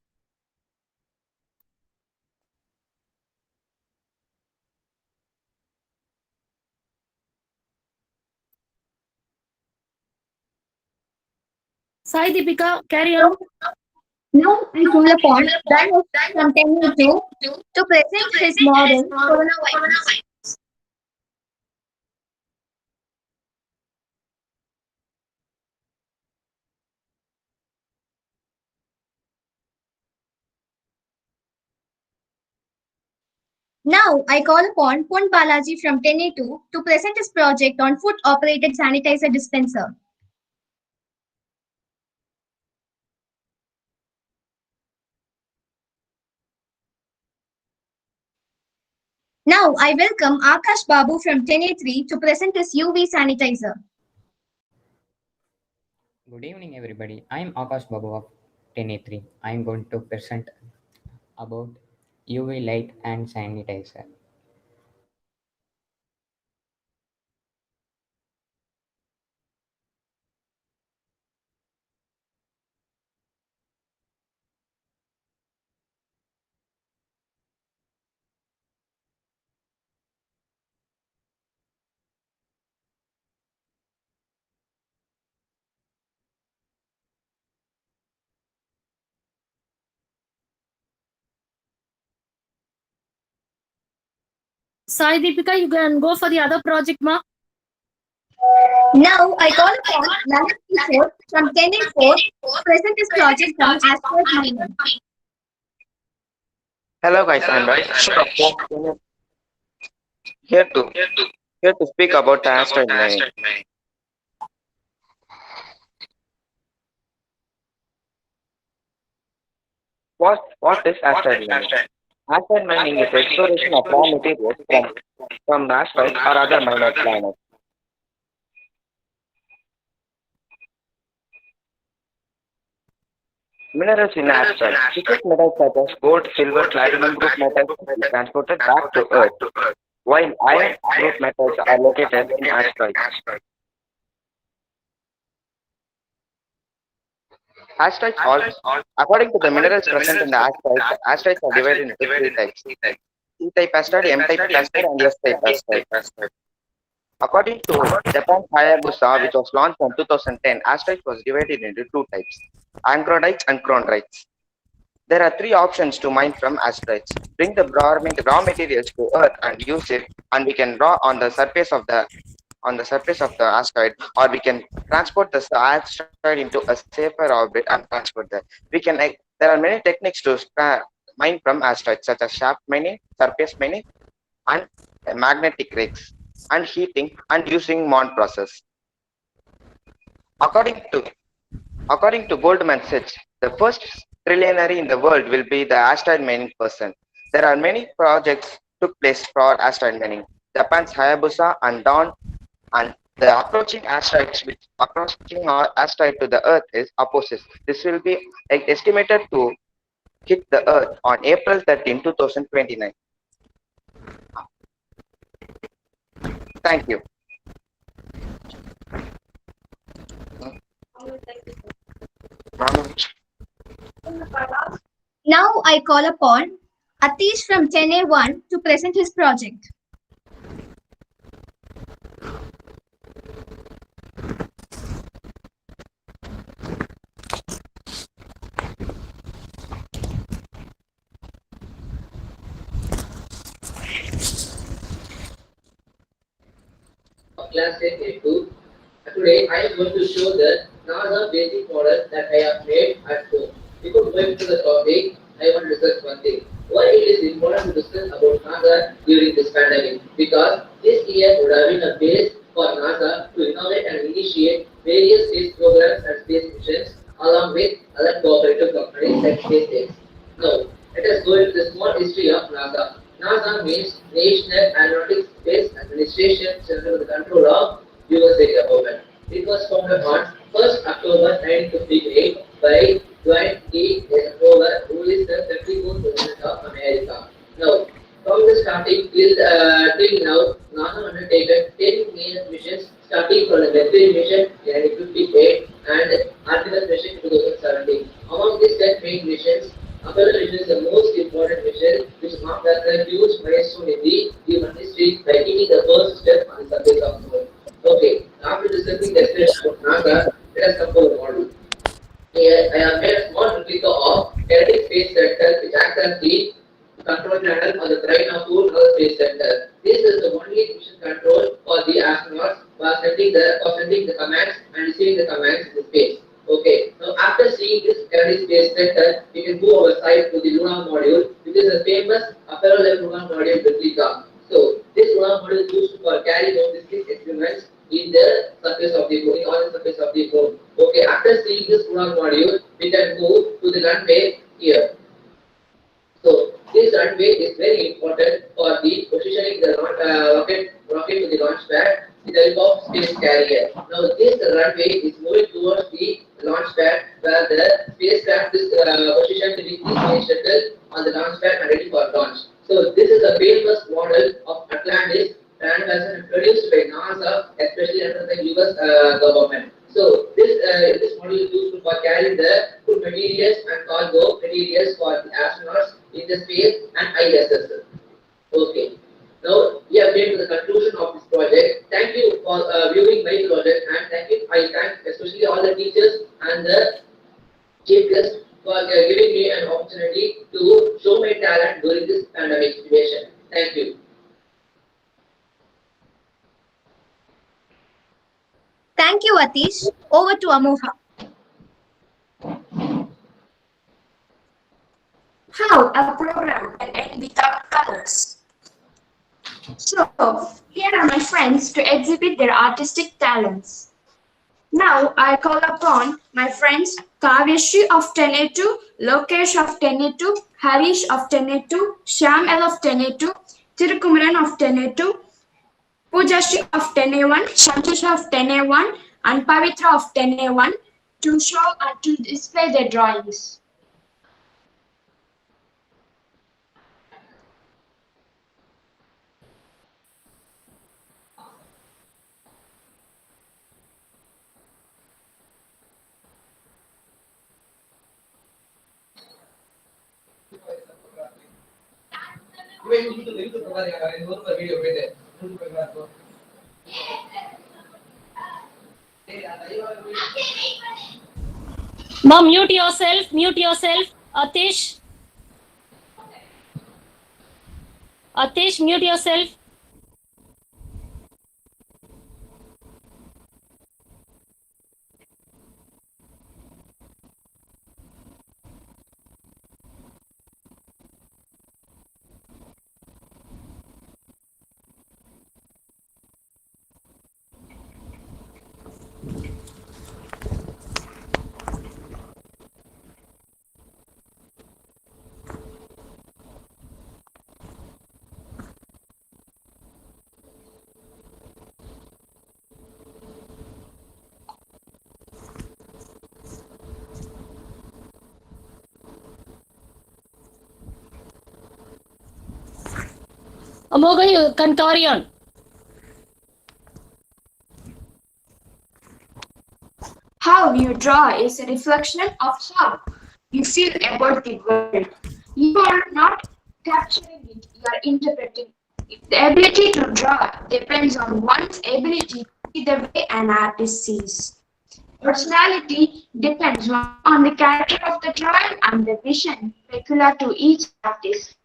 Sai Deepika, carry on. Now, I call upon Dhanush from 10A2 to present his model coronavirus. Now, I call upon Pun Balaji from 10A2 to present his project on foot-operated sanitizer dispenser. Now, I welcome Akash Babu from 10A3 to present his UV sanitizer. Good evening, everybody. I am Akash Babu of 10A3. I am going to present about UV light and sanitizer. Sai Deepika, you can go for the other project, ma. Now, I call upon Lalit Kishore from 10A4 to present his project on asteroid mining. Hello guys, I'm here to here to speak about asteroid mining. What is asteroid mining? Asteroid mining is the exploration of raw materials from asteroids or other minor planets. Minerals in asteroids. Precious metals such as gold, silver, platinum group metals can be transported back to Earth, while iron group metals are located in asteroids. Asteroids according to the minerals present in the asteroids are divided into three types. C-type asteroid, M-type asteroid, and S-type asteroid. According to Japan's Hayabusa, which was launched in 2010, asteroids was divided into two types, anchorodites and chondrites. There are three options to mine from asteroids. Bring the raw materials to Earth and use it, and we can draw on the surface of the asteroid, or we can transport the asteroid into a safer orbit and transport that. There are many techniques to mine from asteroids, such as shaft mining, surface mining, and magnetic rigs, and heating and using Mond process. According to Goldman Sachs, the first trillionaire in the world will be the asteroid mining person. There are many projects took place for asteroid mining. Japan's Hayabusa and Dawn, and the approaching asteroid to the Earth is Apophysis. This will be estimated to hit the Earth on April 13, 2029. Thank you. Now I call upon Atish from 10A1 to present his project. Class 10A2. Today I am going to show the NASA basic model that I have made at home. Before going to the topic, I want to discuss one thing. Why it is important to discuss about NASA during this pandemic? Because this year would have been a base for NASA to innovate and initiate various space programs and space missions along with other cooperative companies like SpaceX. Now, let us go into the small history of NASA. NASA means National Aeronautics Space Administration, under the control of USA government. It was founded on 1st October 1958 by Dwight D. Eisenhower, who is the 34th President of America. Now, from the starting till now, NASA undertaken 10 main missions, starting from the Mercury mission in 1958 and Artemis mission in 2017. Among these 10 main missions, Apollo mission is the most important mission, which marked as a huge milestone in the human history by taking the first step on the surface of the moon. Okay, after discussing the explanation of NASA, let us come to the model. Here, I have made a small replica of kinetic space center which acts as the control panel on the brain of full Earth Space Center. This is the only mission control for the astronauts for sending the commands and receiving the commands in the space. Okay, now after seeing this kinetic space center, we can go outside to the lunar module, which is a famous Apollo 11 lunar module replica. So this lunar module is used for carrying out these six experiments in the surface of the moon, on the surface of the moon. Okay, after seeing this lunar module, we can go to the runway here. So this runway is very important for the positioning the rocket to the launch pad with the help of space carrier. Now this runway is moving towards the launch pad where the spacecraft is positioned with the space shuttle on the launch pad and ready for launch. So this is a famous model of Atlantis and was produced by NASA, especially under the US government. So this model is used for carrying the food materials and cargo materials for the astronauts in the space and ISS. Okay. Now we have came to the conclusion of this project. Thank you for viewing my project and I thank especially all the teachers and the chief guest for giving me an opportunity to show my talent during this pandemic situation. Thank you. Thank you, Atish. Over to Amoha. How a program can end without colors. So, here are my friends to exhibit their artistic talents. Now, I call upon my friends Kavyashri of 10A2, Lokesh of 10A2, Harish of 10A2, Sham L of 10A2, Tirukumaran of 10A2, Pujashri of 10A1, Shantisha of 10A1, and Pavitra of 10A1 to show and to display their drawings. Mom, mute yourself, Atish. Atish, mute yourself. Amoga, you can carry on. How you draw is a reflection of how you feel about the world. You are not capturing it, you are interpreting it. The ability to draw depends on one's ability to see the way an artist sees. Personality depends on the character of the drawing and the vision peculiar to each artist.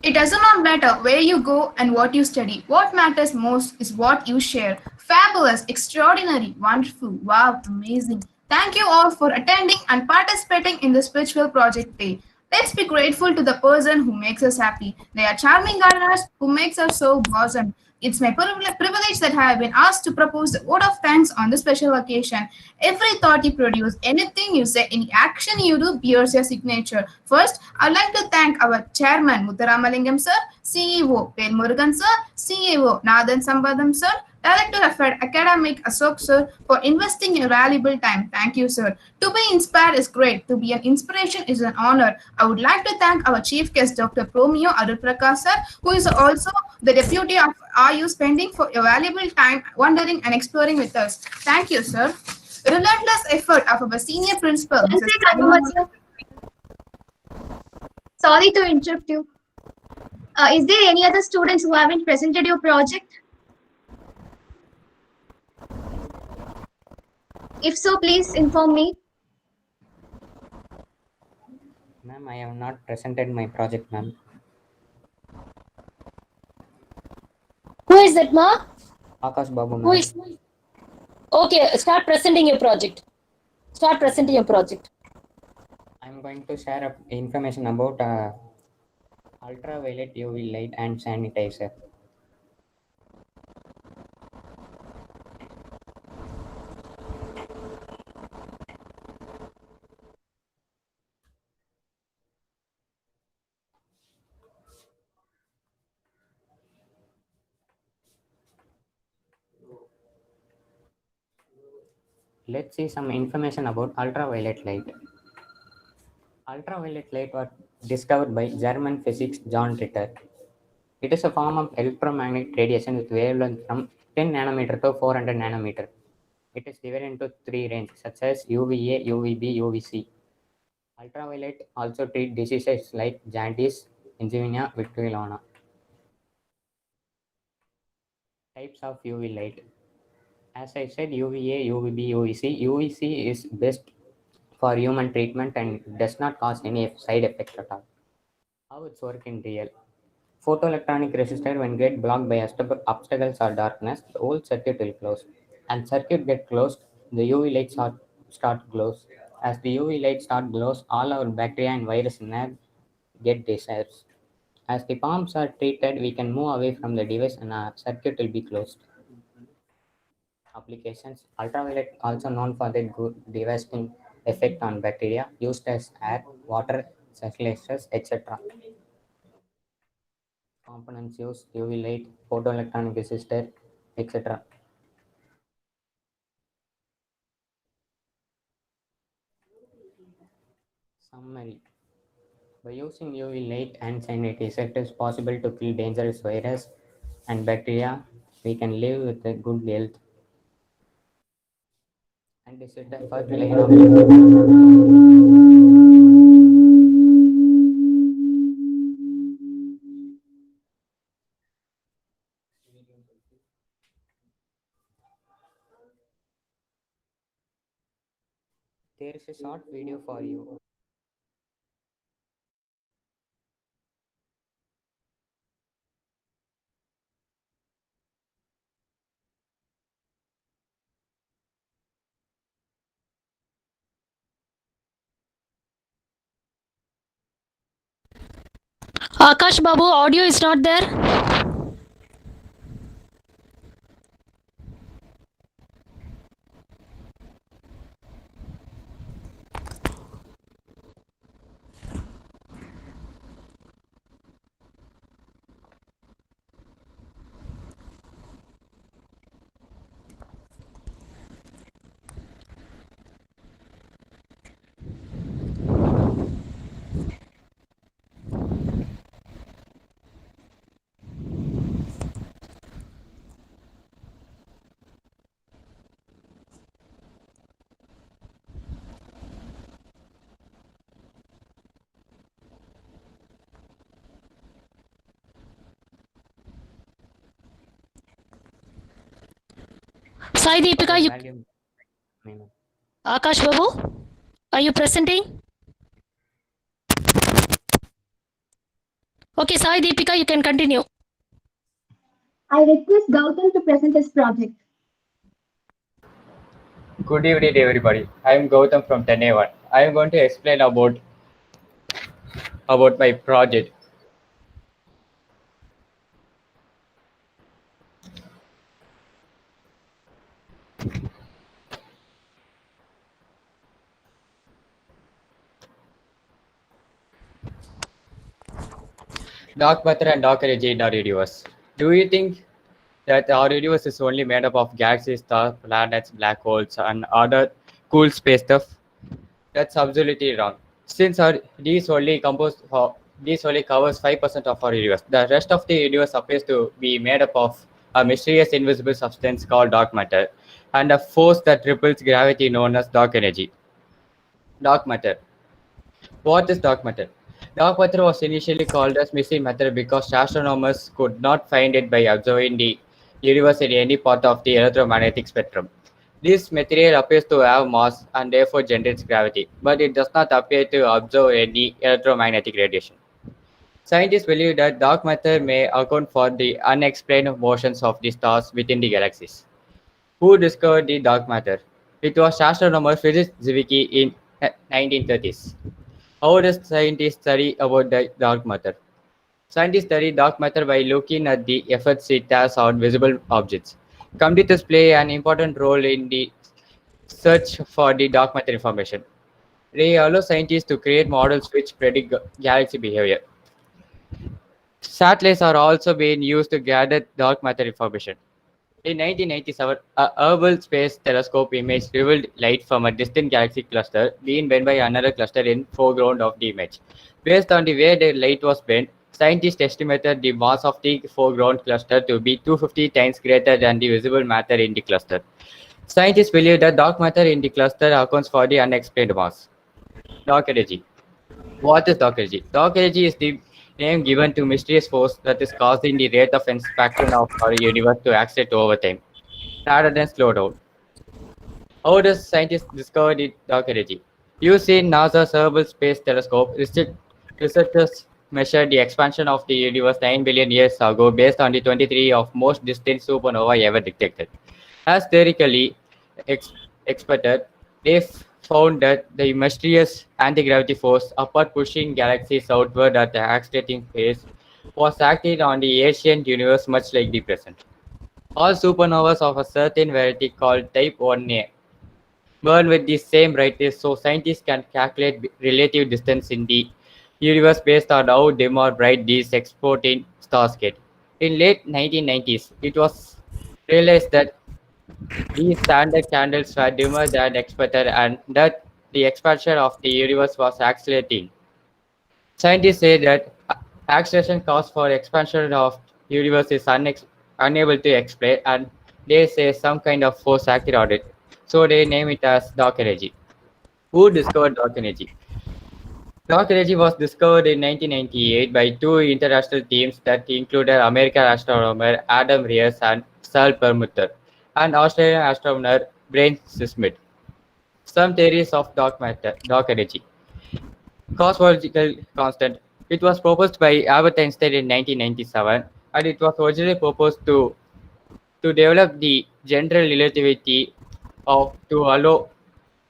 It does not matter where you go and what you study. What matters most is what you share. Fabulous, extraordinary, wonderful, wow, amazing. Thank you all for attending and participating in the spiritual project day. Let's be grateful to the person who makes us happy. They are charming gardeners who makes us so blossom. It's my privilege that I have been asked to propose the vote of thanks on this special occasion. Every thought you produce, anything you say, any action you do bears your signature. First, I'd like to thank our chairman, Mutharamalingam sir, CEO, Vel Murugan sir, CEO, Nathan Sambadam sir, Director of Academic Ashok sir, for investing your valuable time. Thank you, sir. To be inspired is great. To be an inspiration is an honor. I would like to thank our chief guest, Dr. Promio Aruprakash sir, who is also the deputy of RU spending for your valuable time wondering and exploring with us. Thank you, sir. Relentless effort of our senior principal, One Mrs. second, Mohammed sir. Sorry to interrupt you. Is there any other students who haven't presented your project? If so, please inform me. Ma'am, I have not presented my project, ma'am. Who is that, ma? Akash Babu, Who ma'am. is? Okay, start presenting your project. Start presenting your project. I'm going to share information about ultraviolet UV light and sanitizer. Let's see some information about ultraviolet light. Ultraviolet light was discovered by German physicist John Ritter. It is a form of electromagnetic radiation with wavelength from 10 nanometer to 400 nanometer. It is divided into three ranges such as UVA, UVB, UVC. Ultraviolet also treat diseases like jaundice, angina, vitiligo. Types of UV light. As I said, UVA, UVB, UVC. UVC is best for human treatment and does not cause any side effects at all. How it's work in real. Photoelectronic resistor when get blocked by obstacles or darkness, the whole circuit will close. And circuit get closed, the UV light start glows. As the UV light start glows, all our bacteria and virus in there get disappears. As the palms are treated, we can move away from the device and our circuit will be closed. Applications. Ultraviolet, also known for their good devastating effect on bacteria, used as air, water, circulators, etc. Components used UV light, photoelectronic resistor, etc. Summary. By using UV light and sanitizer, it is possible to kill dangerous virus and bacteria. We can live with a good health. And this is the first layer of there is a short video for you. Akash Babu, audio is not there. Sai Deepika, you, Volume minimum. Akash Babu, are you presenting? Okay, Sai Deepika, you can continue. I request Gautam to present his project. Good evening, everybody. I am Gautam from 10A1. I am going to explain about my project. Dark matter and dark energy in our universe. Do you think that our universe is only made up of galaxies, stars, planets, black holes, and other cool space stuff? That's absolutely wrong. Since these only covers 5% of our universe, the rest of the universe appears to be made up of a mysterious invisible substance called dark matter and a force that repels gravity known as dark energy. Dark matter. What is dark matter? Dark matter was initially called as missing matter because astronomers could not find it by observing the universe in any part of the electromagnetic spectrum. This material appears to have mass and therefore generates gravity, but it does not appear to absorb any electromagnetic radiation. Scientists believe that dark matter may account for the unexplained motions of the stars within the galaxies. Who discovered the dark matter? It was astronomer Friedrich Zwicky in 1930s. How does scientists study about the dark matter? Scientists study dark matter by looking at the effects it has on visible objects. Computers play an important role in the search for the dark matter information. They allow scientists to create models which predict galaxy behavior. Satellites are also being used to gather dark matter information. In 1997, a Hubble Space Telescope image revealed light from a distant galaxy cluster being bent by another cluster in foreground of the image. Based on the way the light was bent, scientists estimated the mass of the foreground cluster to be 250 times greater than the visible matter in the cluster. Scientists believe that dark matter in the cluster accounts for the unexplained mass. Dark energy. What is dark energy? Dark energy is the name given to mysterious force that is causing the rate of expansion of our universe to accelerate over time rather than slow down. How does scientists discover the dark energy? Using NASA's Hubble Space Telescope, researchers measured the expansion of the universe 9 billion years ago based on the 23 of most distant supernovae ever detected. As theoretically ex- expected, they found that the mysterious anti-gravity force upward pushing galaxies outward at the accelerating pace was acting on the ancient universe much like the present. All supernovas of a certain variety called type 1a burn with the same brightness, so scientists can calculate relative distance in the universe based on how dim or bright these exploding stars get. In late 1990s, it was realized that these standard candles were dimmer than expected and that the expansion of the universe was accelerating. Scientists say that acceleration caused for expansion of universe is unable to explain, and they say some kind of force acted on it. So they name it as dark energy. Who discovered dark energy? Dark energy was discovered in 1998 by two international teams that included American astronomer Adam Rees and Sal Perlmutter and Australian astronomer Brian Smith. Some theories of dark energy. Cosmological constant. It was proposed by Albert Einstein in 1997, and it was originally proposed to develop the general relativity to allow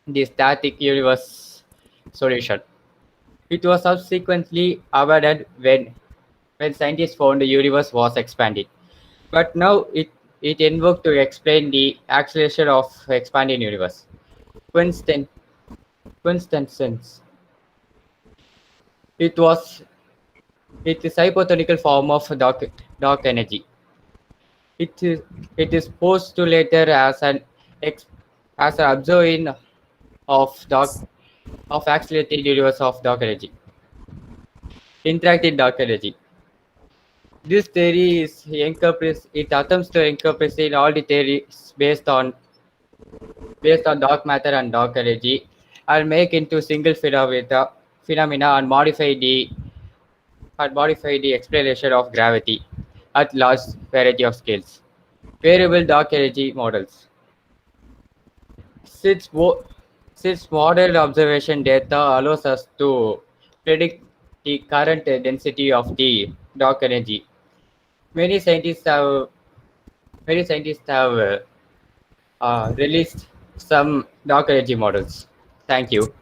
the static universe solution. It was subsequently abandoned when scientists found the universe was expanding. But now it invoked to explain the acceleration of expanding universe. Coincidence. Coincidence. It was it is hypothetical form of dark energy. It is it is postulated as ex, as an observing of accelerated universe of dark energy. Interactive dark energy. This theory is it attempts to encompass in all the theories based on dark matter and dark energy and make into single phenomena and modify the explanation of gravity at large variety of scales. Variable dark energy models. Since, since model observation data allows us to predict the current density of the dark energy, many scientists have many scientists have released some dark energy models. Thank you.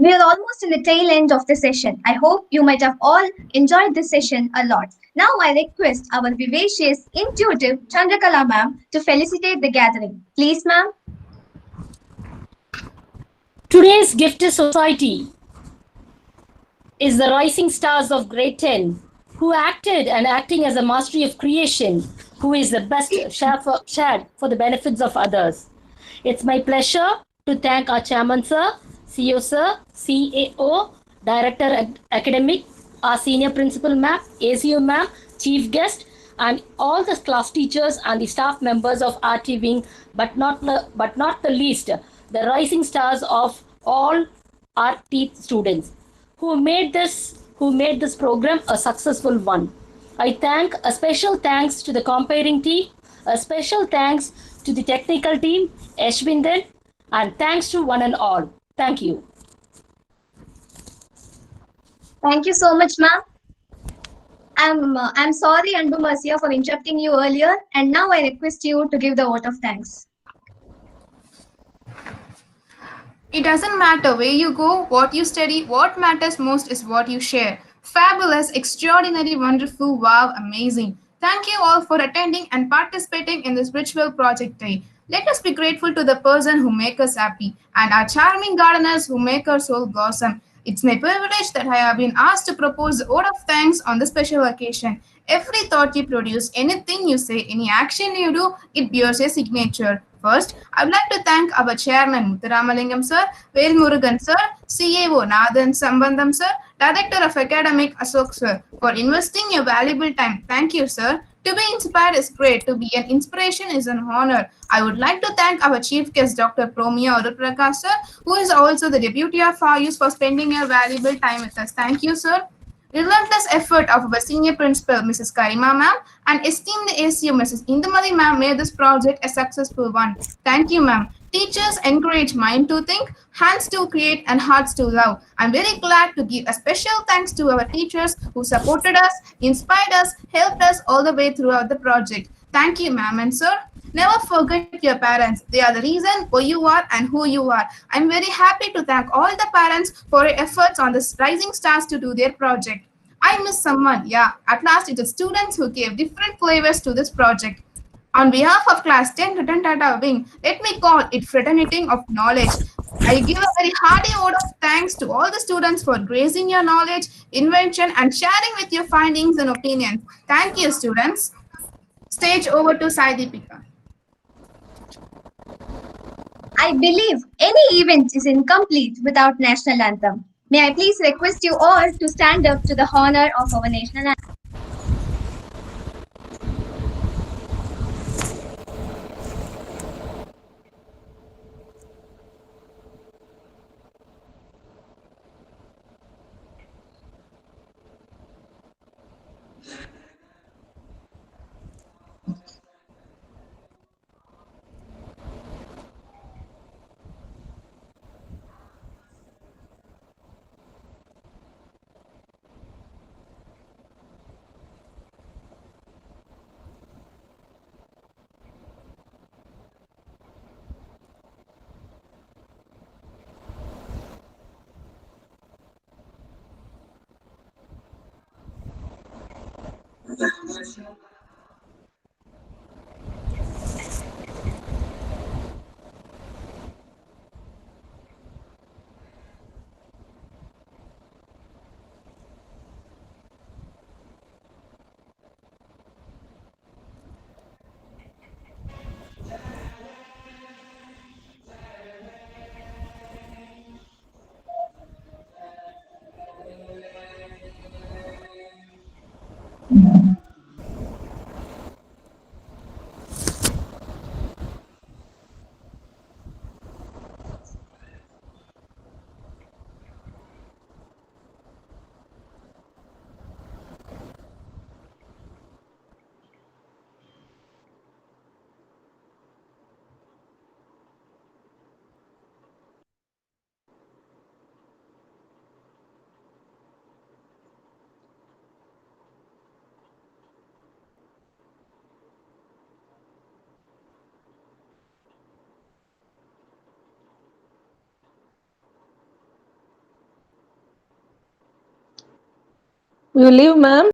We are almost in the tail end of the session. I hope you might have all enjoyed this session a lot. Now I request our vivacious, intuitive Chandrakala ma'am to felicitate the gathering. Please, ma'am. Today's gift to society is the rising stars of grade 10 who acted and acting as a mastery of creation, who is the best shared for the benefits of others. It's my pleasure to thank our chairman sir, CEO sir, CAO, director academic, our senior principal ma'am, ACU ma'am, chief guest, and all the class teachers and the staff members of RT wing, but not the least, the rising stars of all RT students who made this program a successful one. I thank a special thanks to the comparing team, a special thanks to the technical team, Ashwindan, and thanks to one and all. Thank you. Thank you so much, ma'am. I'm sorry, Anbu Mercia, for interrupting you earlier, and now I request you to give the vote of thanks. It doesn't matter where you go, what you study, what matters most is what you share. Fabulous, extraordinary, wonderful, wow, amazing. Thank you all for attending and participating in this virtual project day. Let us be grateful to the person who make us happy and our charming gardeners who make our soul blossom. It's my privilege that I have been asked to propose a vote of thanks on this special occasion. Every thought you produce, anything you say, any action you do, it bears a signature. First, I would like to thank our chairman Muthuramalingam sir, Vel Murugan sir, CAO Nathan Sambandam sir, Director of Academic Ashok sir, for investing your valuable time. Thank you, sir. To be inspired is great. To be an inspiration is an honor. I would like to thank our chief guest, Dr. Promia Uruprakash sir, who is also the deputy of Ayush, for spending your valuable time with us. Thank you, sir. Relentless effort of our senior principal, Mrs. Karima ma'am, and esteemed ACU, Mrs. Indumali ma'am, made this project a successful one. Thank you, ma'am. Teachers encourage mind to think, hands to create, and hearts to love. I'm very glad to give a special thanks to our teachers who supported us, inspired us, helped us all the way throughout the project. Thank you, ma'am and sir. Never forget your parents. They are the reason who you are and who you are. I'm very happy to thank all the parents for your efforts on this Rising Stars to do their project. I miss someone. Yeah, at last it's the students who gave different flavors to this project. On behalf of Class 10 Written Data Wing, let me call it Fraternity of Knowledge. I give a very hearty vote of thanks to all the students for gracing your knowledge, invention, and sharing with your findings and opinions. Thank you, students. Stage over to Sai Deepika. I believe any event is incomplete without national anthem. May I please request you all to stand up to the honor of our national anthem. You leave, ma'am?